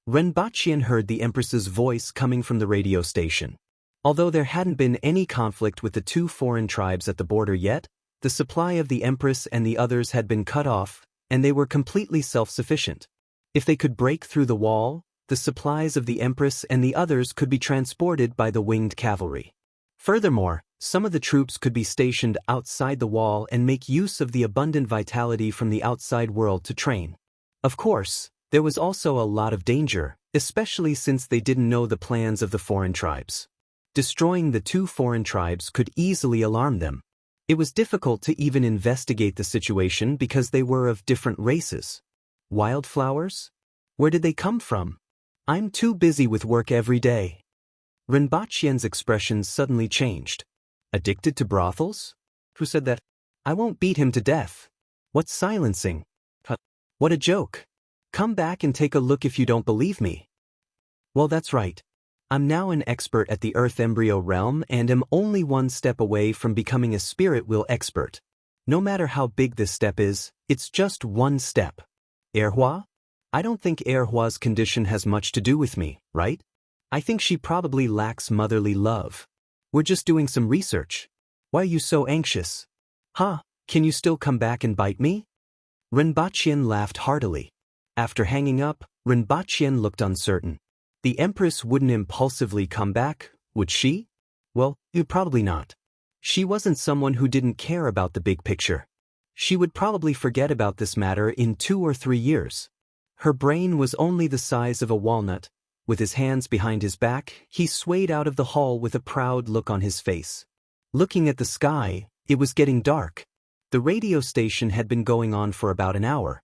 S1: Renbaqian heard the Empress's voice coming from the radio station. Although there hadn't been any conflict with the 2 foreign tribes at the border yet, the supply of the Empress and the others had been cut off, and they were completely self-sufficient. If they could break through the wall, the supplies of the Empress and the others could be transported by the winged cavalry. Furthermore, some of the troops could be stationed outside the wall and make use of the abundant vitality from the outside world to train. Of course, there was also a lot of danger, especially since they didn't know the plans of the foreign tribes. Destroying the 2 foreign tribes could easily alarm them. It was difficult to even investigate the situation because they were of different races. Wildflowers? Where did they come from? I'm too busy with work every day. Renbaqian's expression suddenly changed. Addicted to brothels? Who said that? I won't beat him to death. What's silencing? What a joke. Come back and take a look if you don't believe me. Well, that's right. I'm now an expert at the Earth embryo realm and am only one step away from becoming a spirit will expert. No matter how big this step is, it's just one step. Erhua? I don't think Erhua's condition has much to do with me, right? I think she probably lacks motherly love. We're just doing some research. Why are you so anxious? Huh, can you still come back and bite me? Renbaqian laughed heartily. After hanging up, Renbaqian looked uncertain. The Empress wouldn't impulsively come back, would she? Well, probably not. She wasn't someone who didn't care about the big picture. She would probably forget about this matter in 2 or 3 years. Her brain was only the size of a walnut. With his hands behind his back, he swayed out of the hall with a proud look on his face. Looking at the sky, it was getting dark. The radio station had been going on for about an hour.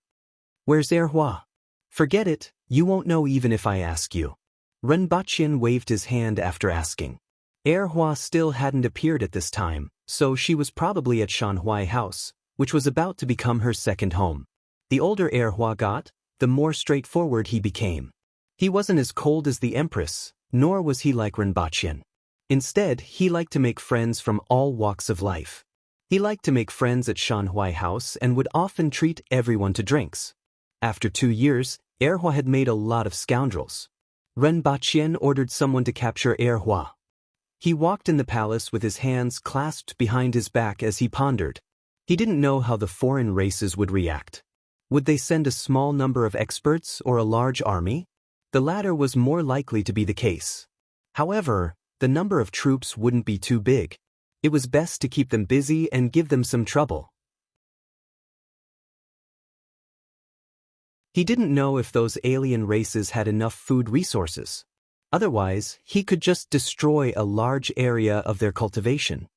S1: Where's Erhua? Forget it, you won't know even if I ask you. Renbaqian waved his hand after asking. Erhua still hadn't appeared at this time, so she was probably at Shanhui House, which was about to become her second home. The older Erhua got, the more straightforward he became. He wasn't as cold as the Empress, nor was he like Renbaqian. Instead, he liked to make friends from all walks of life. He liked to make friends at Shanhui House and would often treat everyone to drinks. After 2 years, Erhua had made a lot of scoundrels. Renbaqian ordered someone to capture Erhua. He walked in the palace with his hands clasped behind his back as he pondered. He didn't know how the foreign races would react. Would they send a small number of experts or a large army? The latter was more likely to be the case. However, the number of troops wouldn't be too big. It was best to keep them busy and give them some trouble. He didn't know if those alien races had enough food resources. Otherwise, he could just destroy a large area of their cultivation.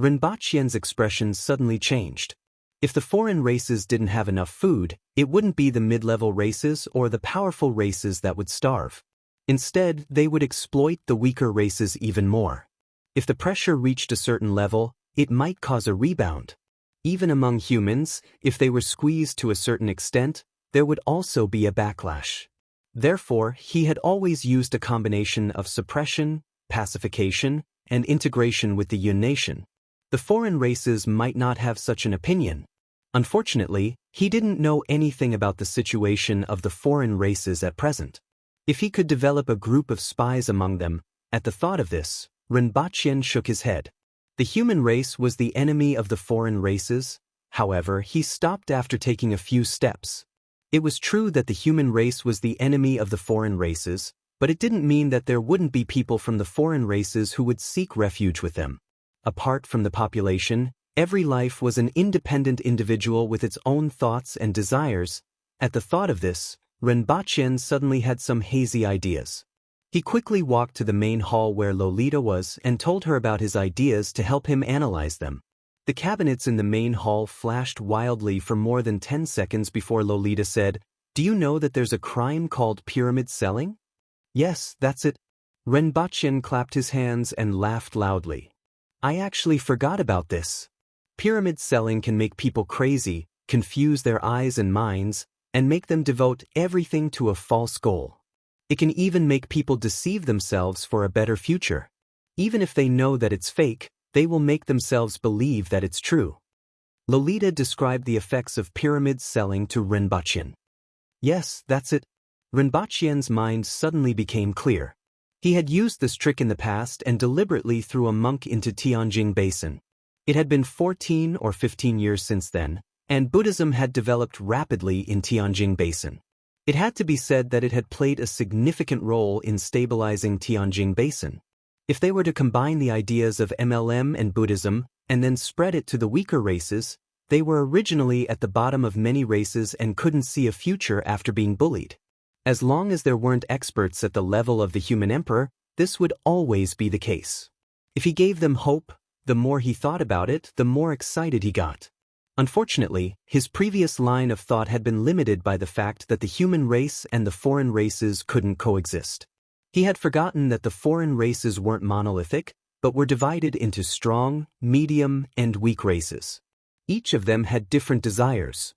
S1: Renbaqian's expression suddenly changed. If the foreign races didn't have enough food, it wouldn't be the mid-level races or the powerful races that would starve. Instead, they would exploit the weaker races even more. If the pressure reached a certain level, it might cause a rebound. Even among humans, if they were squeezed to a certain extent, there would also be a backlash. Therefore, he had always used a combination of suppression, pacification, and integration with the Yun nation. The foreign races might not have such an opinion. Unfortunately, he didn't know anything about the situation of the foreign races at present. If he could develop a group of spies among them, at the thought of this, Renbaqian shook his head. The human race was the enemy of the foreign races. However, he stopped after taking a few steps. It was true that the human race was the enemy of the foreign races, but it didn't mean that there wouldn't be people from the foreign races who would seek refuge with them. Apart from the population, every life was an independent individual with its own thoughts and desires. At the thought of this, Renbaqian suddenly had some hazy ideas. He quickly walked to the main hall where Lolita was and told her about his ideas to help him analyze them. The cabinets in the main hall flashed wildly for more than 10 seconds before Lolita said, "Do you know that there's a crime called pyramid selling?" "Yes, that's it." Renbaqian clapped his hands and laughed loudly. "I actually forgot about this. Pyramid selling can make people crazy, confuse their eyes and minds, and make them devote everything to a false goal. It can even make people deceive themselves for a better future. Even if they know that it's fake, they will make themselves believe that it's true." Lolita described the effects of pyramid selling to Renbaqian. "Yes, that's it." Renbaqian's mind suddenly became clear. He had used this trick in the past and deliberately threw a monk into Tianjin Basin. It had been 14 or 15 years since then, and Buddhism had developed rapidly in Tianjin Basin. It had to be said that it had played a significant role in stabilizing Tianjin Basin. If they were to combine the ideas of MLM and Buddhism and then spread it to the weaker races, they were originally at the bottom of many races and couldn't see a future after being bullied. As long as there weren't experts at the level of the human emperor, this would always be the case. If he gave them hope, the more he thought about it, the more excited he got. Unfortunately, his previous line of thought had been limited by the fact that the human race and the foreign races couldn't coexist. He had forgotten that the foreign races weren't monolithic, but were divided into strong, medium, and weak races. Each of them had different desires.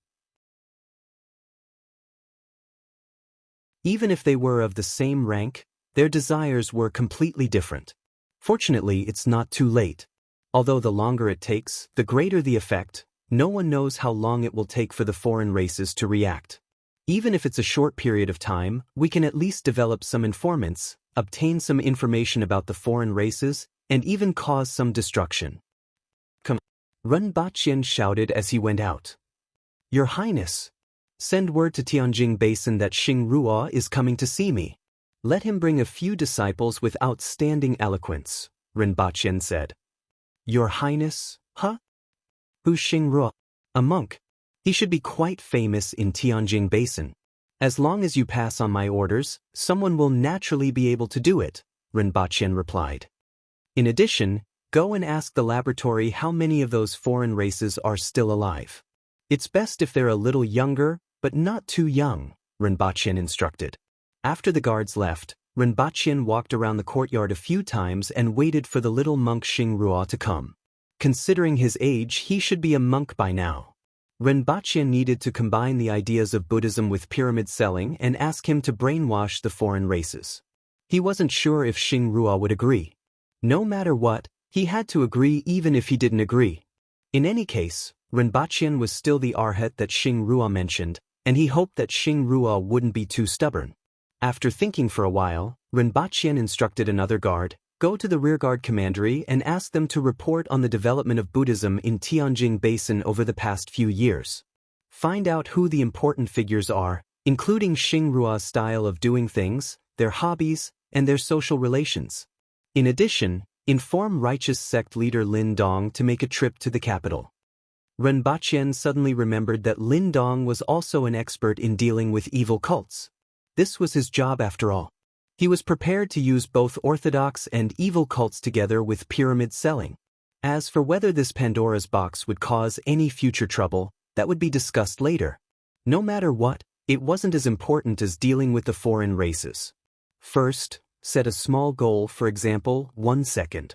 S1: Even if they were of the same rank, Their desires were completely different. Fortunately, it's not too late. Although the longer it takes, the greater the effect, no one knows how long it will take for the foreign races to react. Even if it's a short period of time, we can at least develop some informants, obtain some information about the foreign races, and even cause some destruction. Come. Ren Baqian shouted as he went out. Your Highness! Send word to Tianjing Basin that Xing Ruo is coming to see me. Let him bring a few disciples with outstanding eloquence, Ren Baqian said. Your Highness, huh? Who's Xing Ruo? A monk. He should be quite famous in Tianjing Basin. As long as you pass on my orders, someone will naturally be able to do it, Ren Baqian replied. In addition, go and ask the laboratory how many of those foreign races are still alive. It's best if they're a little younger, but not too young, Ren Baqian instructed. After the guards left, Ren Baqian walked around the courtyard a few times and waited for the little monk Xing Ruo to come. Considering his age, he should be a monk by now. Ren Baqian needed to combine the ideas of Buddhism with pyramid selling and ask him to brainwash the foreign races. He wasn't sure if Xing Ruo would agree. No matter what, he had to agree even if he didn't agree. In any case, Ren Baqian was still the arhat that Xing Ruo mentioned, and he hoped that Xing Ruo wouldn't be too stubborn. After thinking for a while, Ren Baqian instructed another guard, go to the rearguard commandery and ask them to report on the development of Buddhism in Tianjing Basin over the past few years. Find out who the important figures are, including Xing Ruo's style of doing things, their hobbies, and their social relations. In addition, inform righteous sect leader Lin Dong to make a trip to the capital. Ren Baqian suddenly remembered that Lin Dong was also an expert in dealing with evil cults. This was his job after all. He was prepared to use both orthodox and evil cults together with pyramid selling. As for whether this Pandora's box would cause any future trouble, that would be discussed later. No matter what, it wasn't as important as dealing with the foreign races. First, set a small goal, for example, 1 second.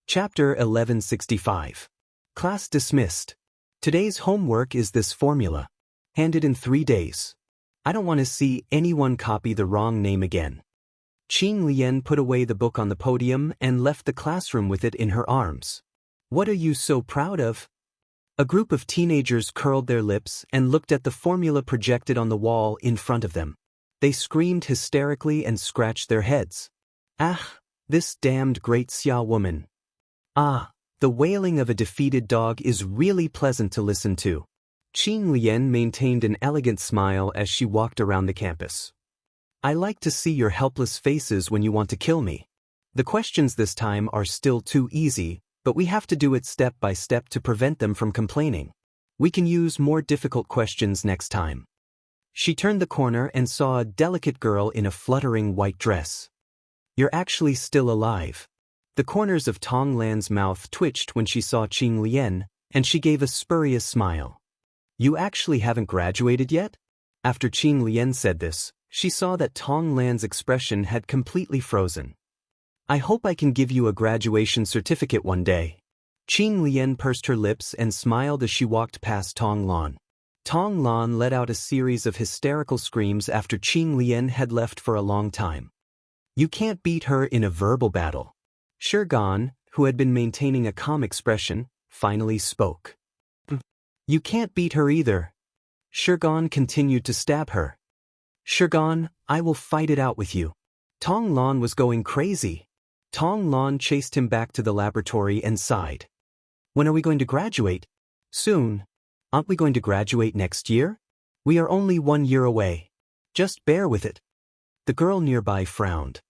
S1: Chapter 1165. Class dismissed. Today's homework is this formula. Handed in 3 days. I don't want to see anyone copy the wrong name again. Qing Lian put away the book on the podium and left the classroom with it in her arms. What are you so proud of? A group of teenagers curled their lips and looked at the formula projected on the wall in front of them. They screamed hysterically and scratched their heads. Ah, this damned great Xia woman. Ah, the wailing of a defeated dog is really pleasant to listen to. Qing Lian maintained an elegant smile as she walked around the campus. I like to see your helpless faces when you want to kill me. The questions this time are still too easy, but we have to do it step by step to prevent them from complaining. We can use more difficult questions next time. She turned the corner and saw a delicate girl in a fluttering white dress. You're actually still alive. The corners of Tong Lan's mouth twitched when she saw Qing Lian, and she gave a spurious smile. You actually haven't graduated yet? After Qing Lian said this, she saw that Tong Lan's expression had completely frozen. I hope I can give you a graduation certificate one day. Qing Lian pursed her lips and smiled as she walked past Tong Lan. Tong Lan let out a series of hysterical screams after Qing Lian had left for a long time. You can't beat her in a verbal battle. Shurgan, who had been maintaining a calm expression, finally spoke. You can't beat her either. Shurgan continued to stab her. Shurgan, I will fight it out with you. Tong Lan was going crazy. Tong Lan chased him back to the laboratory and sighed. When are we going to graduate? Soon. Aren't we going to graduate next year? We are only 1 year away. Just bear with it. The girl nearby frowned.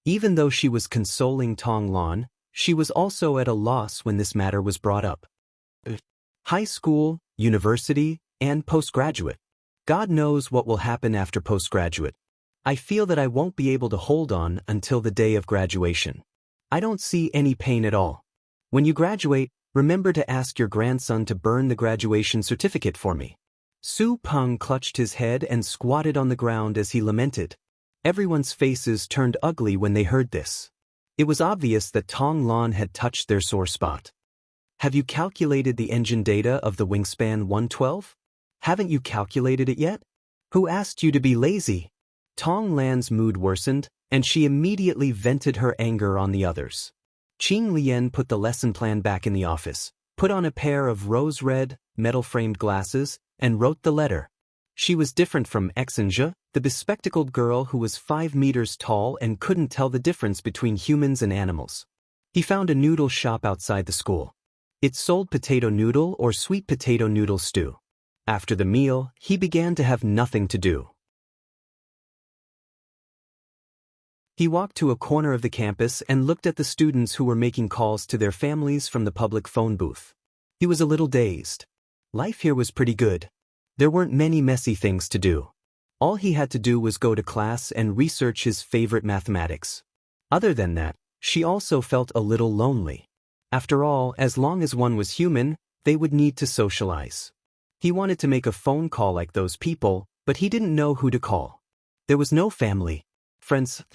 S1: Even though she was consoling Tong Lan, she was also at a loss when this matter was brought up. High school, university, and postgraduate. God knows what will happen after postgraduate. I feel that I won't be able to hold on until the day of graduation. I don't see any pain at all. When you graduate, remember to ask your grandson to burn the graduation certificate for me. Su Peng clutched his head and squatted on the ground as he lamented. Everyone's faces turned ugly when they heard this. It was obvious that Tong Lan had touched their sore spot. Have you calculated the engine data of the wingspan 112? Haven't you calculated it yet? Who asked you to be lazy? Tong Lan's mood worsened, and she immediately vented her anger on the others. Qing Lian put the lesson plan back in the office, put on a pair of rose-red, metal-framed glasses, and wrote the letter. She was different from Exinja, the bespectacled girl who was 5 meters tall and couldn't tell the difference between humans and animals. He found a noodle shop outside the school. It sold potato noodle or sweet potato noodle stew. After the meal, he began to have nothing to do. He walked to a corner of the campus and looked at the students who were making calls to their families from the public phone booth. He was a little dazed. Life here was pretty good. There weren't many messy things to do. All he had to do was go to class and research his favorite mathematics. Other than that, she also felt a little lonely. After all, as long as one was human, they would need to socialize. He wanted to make a phone call like those people, but he didn't know who to call. There was no family, friends.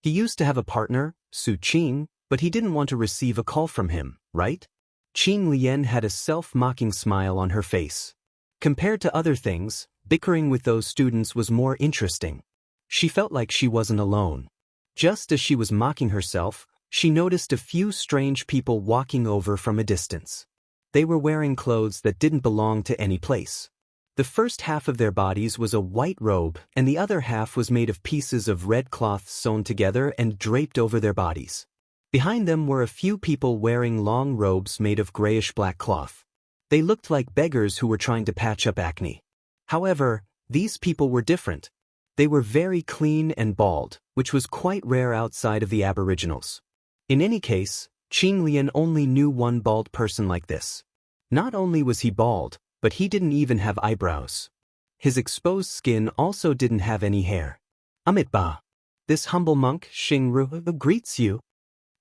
S1: He used to have a partner, Su Qing, but he didn't want to receive a call from him, right? Qing Lian had a self-mocking smile on her face. Compared to other things, bickering with those students was more interesting. She felt like she wasn't alone. Just as she was mocking herself, she noticed a few strange people walking over from a distance. They were wearing clothes that didn't belong to any place. The first half of their bodies was a white robe, and the other half was made of pieces of red cloth sewn together and draped over their bodies. Behind them were a few people wearing long robes made of grayish-black cloth. They looked like beggars who were trying to patch up acne. However, these people were different. They were very clean and bald, which was quite rare outside of the Aboriginals. In any case, Qing Lian only knew one bald person like this. Not only was he bald, but he didn't even have eyebrows. His exposed skin also didn't have any hair. Amitba. This humble monk, Xingru, greets you.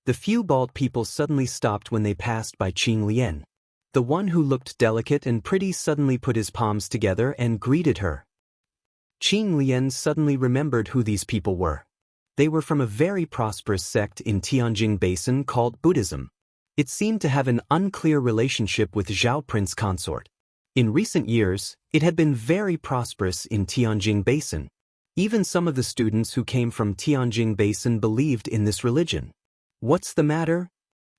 S1: The few bald people suddenly stopped when they passed by Qing Lian. The one who looked delicate and pretty suddenly put his palms together and greeted her. Qing Lian suddenly remembered who these people were. They were from a very prosperous sect in Tianjin Basin called Buddhism. It seemed to have an unclear relationship with Zhao Prince consort. In recent years, it had been very prosperous in Tianjin Basin. Even some of the students who came from Tianjin Basin believed in this religion. What's the matter?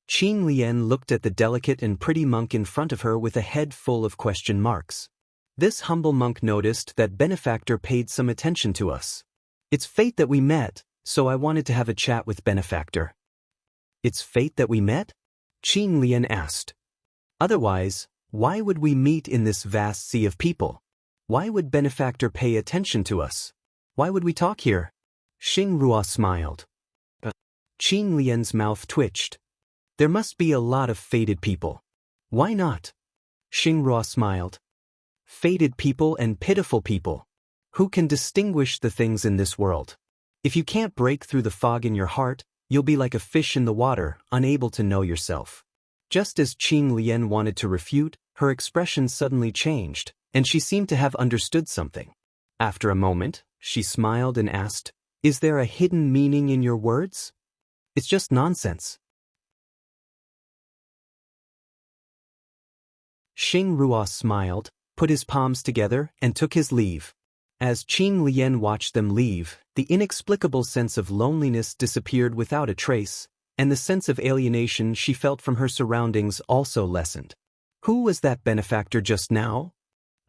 S1: Qing Lian looked at the delicate and pretty monk in front of her with a head full of question marks. This humble monk noticed that Benefactor paid some attention to us. It's fate that we met, so I wanted to have a chat with Benefactor. It's fate that we met? Qing Lian asked. Otherwise, why would we meet in this vast sea of people? Why would Benefactor pay attention to us? Why would we talk here? Xingrua smiled. Qing Lian's mouth twitched. There must be a lot of fated people. Why not? Xingrua smiled. Fated people and pitiful people. Who can distinguish the things in this world? If you can't break through the fog in your heart, you'll be like a fish in the water, unable to know yourself. Just as Qing Lian wanted to refute, her expression suddenly changed, and she seemed to have understood something. After a moment, she smiled and asked, "Is there a hidden meaning in your words?" "It's just nonsense." Xingrua smiled, put his palms together, and took his leave. As Qing Lian watched them leave, the inexplicable sense of loneliness disappeared without a trace, and the sense of alienation she felt from her surroundings also lessened. Who was that benefactor just now?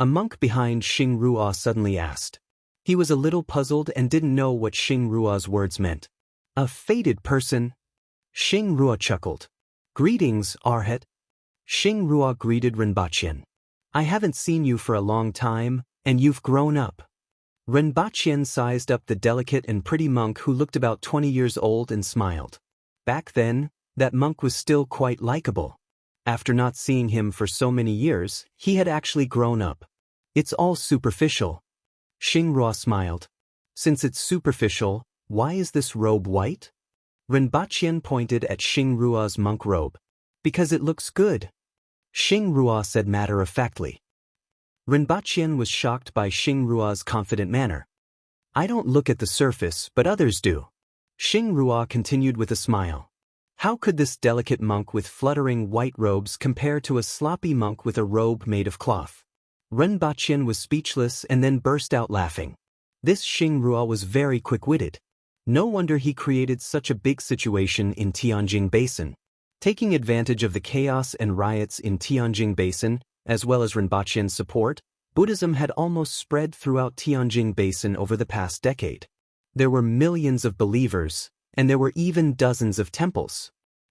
S1: A monk behind Xingrua suddenly asked. He was a little puzzled and didn't know what Xingrua's words meant. A fated person? Xingrua chuckled. Greetings, Arhat. Xingrua greeted Rinpochen. I haven't seen you for a long time, and you've grown up. Rinpochen sized up the delicate and pretty monk who looked about 20 years old and smiled. Back then, that monk was still quite likable. After not seeing him for so many years, he had actually grown up. It's all superficial. Xingrua smiled. Since it's superficial, why is this robe white? Rinpochen pointed at Xingrua's monk robe. Because it looks good. Xingrua said matter-of-factly. Rinpochen was shocked by Xingrua's confident manner. I don't look at the surface, but others do. Xingrua continued with a smile. How could this delicate monk with fluttering white robes compare to a sloppy monk with a robe made of cloth? Renbachien was speechless and then burst out laughing. This Xingrua was very quick-witted. No wonder he created such a big situation in Tianjin Basin. Taking advantage of the chaos and riots in Tianjin Basin, as well as Rinpoche's support, Buddhism had almost spread throughout Tianjin Basin over the past decade. There were millions of believers, and there were even dozens of temples.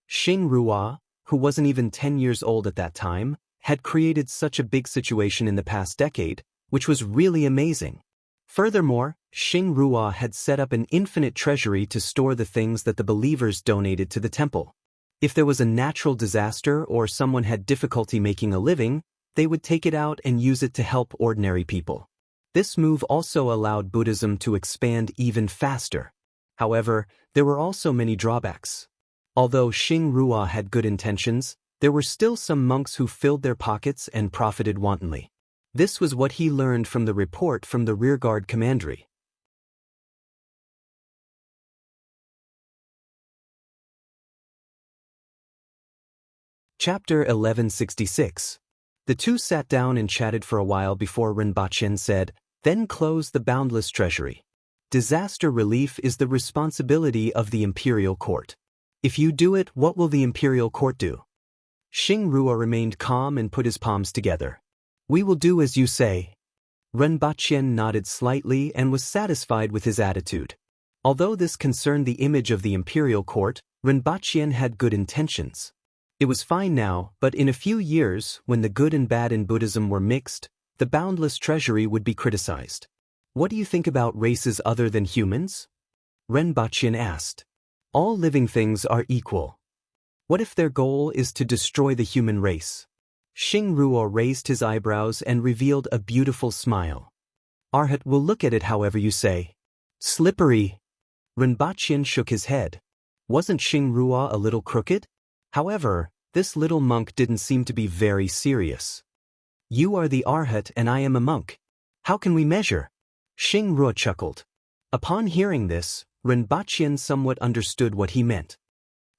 S1: Xingrua, who wasn't even 10 years old at that time, had created such a big situation in the past decade, which was really amazing. Furthermore, Xingrua had set up an infinite treasury to store the things that the believers donated to the temple. If there was a natural disaster or someone had difficulty making a living, they would take it out and use it to help ordinary people. This move also allowed Buddhism to expand even faster. However, there were also many drawbacks. Although Xingrua had good intentions, there were still some monks who filled their pockets and profited wantonly. This was what he learned from the report from the rearguard commandery. Chapter 1166. The two sat down and chatted for a while before Rinpoche said, "Then close the boundless treasury. Disaster relief is the responsibility of the imperial court. If you do it, what will the imperial court do?" Xingrua remained calm and put his palms together. "We will do as you say." Rinpoche nodded slightly and was satisfied with his attitude. Although this concerned the image of the imperial court, Rinpoche had good intentions. It was fine now, but in a few years, when the good and bad in Buddhism were mixed, the boundless treasury would be criticized. "What do you think about races other than humans?" Rinpoche asked. "All living things are equal. What if their goal is to destroy the human race?" Xingrua raised his eyebrows and revealed a beautiful smile. "Arhat will look at it however you say." "Slippery." Rinpoche shook his head. Wasn't Xingrua a little crooked? However, this little monk didn't seem to be very serious. "You are the Arhat and I am a monk. How can we measure?" Xingrua chuckled. Upon hearing this, Rinpoche somewhat understood what he meant.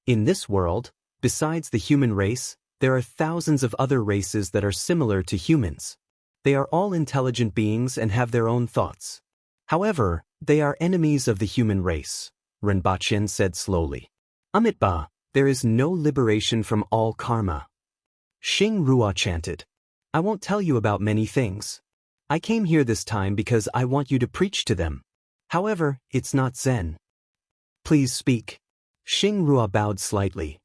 S1: In this world, besides the human race, there are thousands of other races that are similar to humans. They are all intelligent beings and have their own thoughts. However, they are enemies of the human race, Rinpoche said slowly. "Amitba, there is no liberation from all karma." Xingrua chanted. "I won't tell you about many things. I came here this time because I want you to preach to them. However, it's not Zen." "Please speak." Xingrua bowed slightly.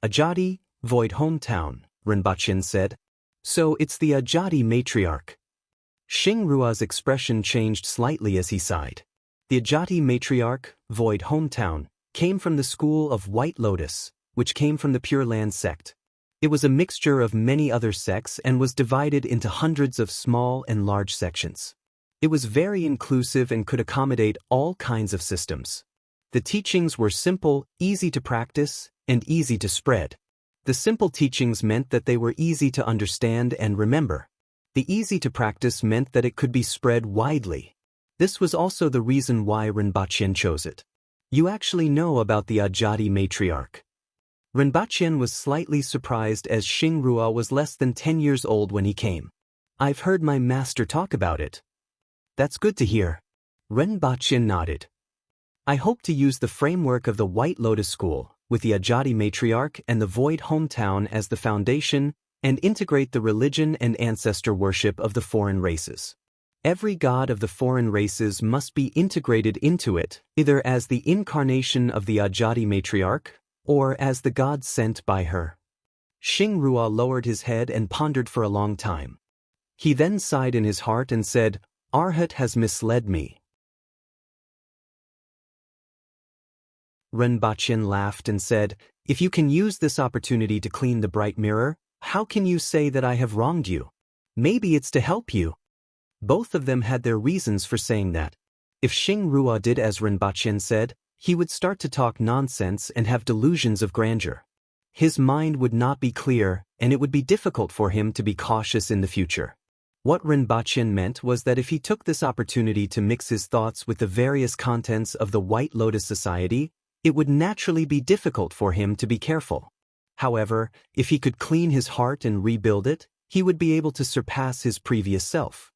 S1: "Ajati, void hometown," Rinpoche said. "So it's the Ajati matriarch." Xingrua's expression changed slightly as he sighed. The Ajati matriarch, void hometown, came from the school of White Lotus, which came from the Pure Land sect. It was a mixture of many other sects and was divided into hundreds of small and large sections. It was very inclusive and could accommodate all kinds of systems. The teachings were simple, easy to practice, and easy to spread. The simple teachings meant that they were easy to understand and remember. The easy to practice meant that it could be spread widely. This was also the reason why Rinpoche chose it. "You actually know about the Ajati matriarch." Rinpoche was slightly surprised as Xingrua was less than 10 years old when he came. "I've heard my master talk about it." "That's good to hear." Rinpoche nodded. "I hope to use the framework of the White Lotus School, with the Ajati matriarch and the Void hometown as the foundation, and integrate the religion and ancestor worship of the foreign races. Every god of the foreign races must be integrated into it, either as the incarnation of the Ajati matriarch, or as the god sent by her." Xingrua lowered his head and pondered for a long time. He then sighed in his heart and said, "Arhat has misled me." Rinpoche laughed and said, "If you can use this opportunity to clean the bright mirror, how can you say that I have wronged you? Maybe it's to help you." Both of them had their reasons for saying that. If Xingrua did as Rinpoche said, he would start to talk nonsense and have delusions of grandeur. His mind would not be clear, and it would be difficult for him to be cautious in the future. What Rinpoche meant was that if he took this opportunity to mix his thoughts with the various contents of the White Lotus Society, it would naturally be difficult for him to be careful. However, if he could clean his heart and rebuild it, he would be able to surpass his previous self.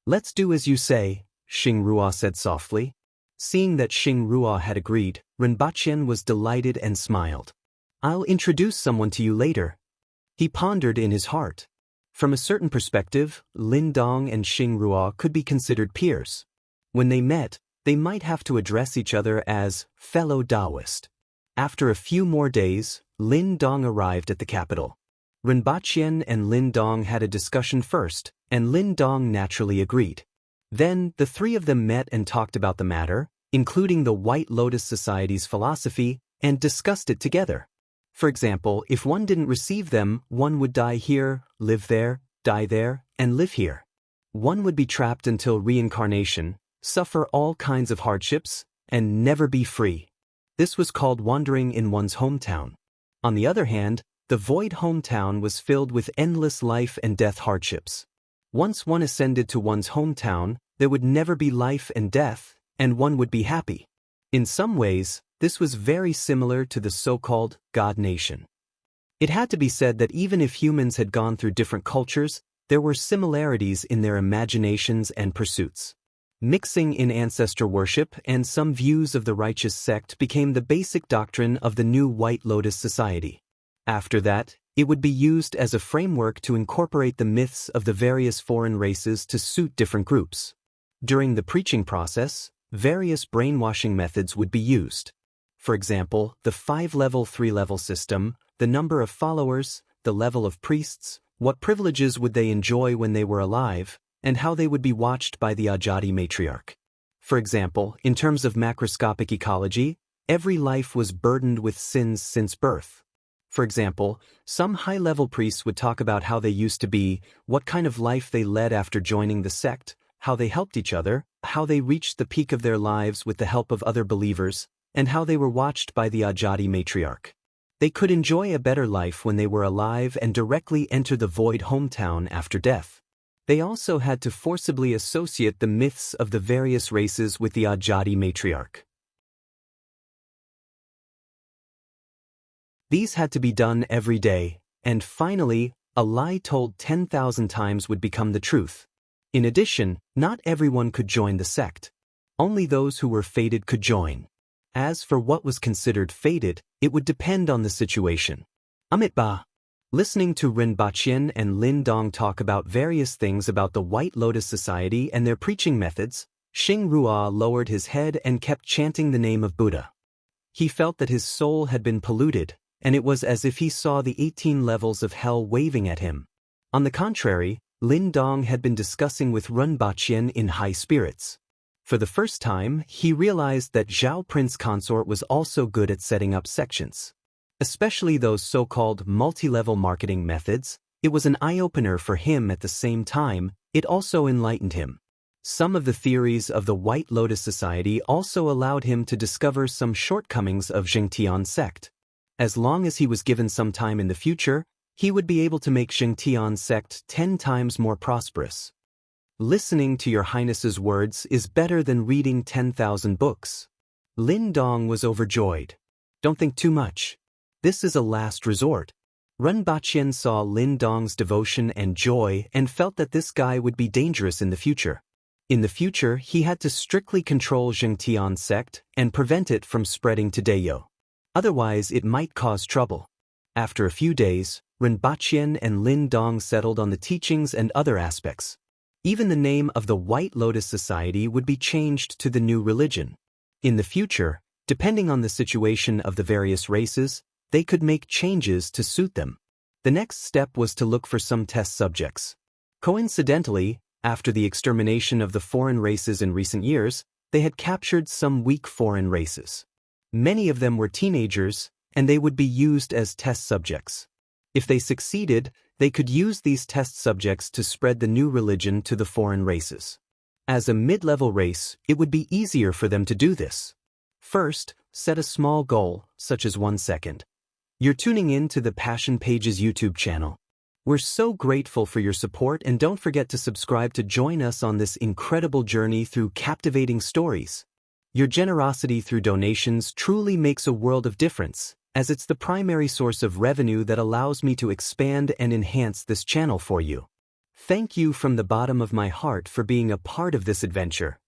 S1: Let's do as you say, Xingrua said softly. Seeing that Xingrua had agreed, Rinpochen was delighted and smiled. I'll introduce someone to you later. He pondered in his heart. From a certain perspective, Lindong and Xingrua could be considered peers. When they met, they might have to address each other as fellow Taoist. After a few more days, Lindong arrived at the capital. Rinpochen and Lindong had a discussion first, and Lindong naturally agreed. Then, the three of them met and talked about the matter, including the White Lotus Society's philosophy, and discussed it together. For example, if one didn't receive them, one would die here, live there, die there, and live here. One would be trapped until reincarnation, suffer all kinds of hardships, and never be free. This was called wandering in one's hometown. On the other hand, the void hometown was filled with endless life and death hardships. Once one ascended to one's hometown, there would never be life and death, and one would be happy. In some ways, this was very similar to the so-called God Nation. It had to be said that even if humans had gone through different cultures, there were similarities in their imaginations and pursuits. Mixing in ancestor worship and some views of the righteous sect became the basic doctrine of the new White Lotus Society. After that, it would be used as a framework to incorporate the myths of the various foreign races to suit different groups. During the preaching process, various brainwashing methods would be used. For example, the 5-level 3-level system, the number of followers, the level of priests, what privileges would they enjoy when they were alive, and how they would be watched by the Ajati matriarch. For example, in terms of macroscopic ecology, every life was burdened with sins since birth. For example, some high-level priests would talk about how they used to be, what kind of life they led after joining the sect, how they helped each other, how they reached the peak of their lives with the help of other believers, and how they were watched by the Ajati matriarch. They could enjoy a better life when they were alive and directly enter the void hometown after death. They also had to forcibly associate the myths of the various races with the Ajati matriarch. These had to be done every day, and finally, a lie told 10,000 times would become the truth. In addition, not everyone could join the sect. Only those who were fated could join. As for what was considered fated, it would depend on the situation. Amitabha. Listening to Rinpochen and Lindong talk about various things about the White Lotus Society and their preaching methods, Xingrua lowered his head and kept chanting the name of Buddha. He felt that his soul had been polluted, and it was as if he saw the 18 levels of hell waving at him. On the contrary, Lindong had been discussing with Rinpochen in high spirits. For the first time, he realized that Zhao Prince Consort was also good at setting up sections. Especially those so-called multi-level marketing methods, it was an eye-opener for him. At the same time, it also enlightened him. Some of the theories of the White Lotus Society also allowed him to discover some shortcomings of Zhengtian sect. As long as he was given some time in the future, he would be able to make Zhengtian sect 10 times more prosperous. Listening to Your Highness's words is better than reading 10,000 books. Lindong was overjoyed. Don't think too much. This is a last resort. Rinpochen saw Lindong's devotion and joy and felt that this guy would be dangerous in the future. In the future, he had to strictly control Zhengtian sect and prevent it from spreading to Dayo. Otherwise, it might cause trouble. After a few days, Rinpochen and Lindong settled on the teachings and other aspects. Even the name of the White Lotus Society would be changed to the new religion. In the future, depending on the situation of the various races, they could make changes to suit them. The next step was to look for some test subjects. Coincidentally, after the extermination of the foreign races in recent years, they had captured some weak foreign races. Many of them were teenagers, and they would be used as test subjects. If they succeeded, they could use these test subjects to spread the new religion to the foreign races. As a mid-level race, it would be easier for them to do this. First, set a small goal, such as 1 second. You're tuning in to the Passion Pages YouTube channel. We're so grateful for your support, and don't forget to subscribe to join us on this incredible journey through captivating stories. Your generosity through donations truly makes a world of difference, as it's the primary source of revenue that allows me to expand and enhance this channel for you. Thank you from the bottom of my heart for being a part of this adventure.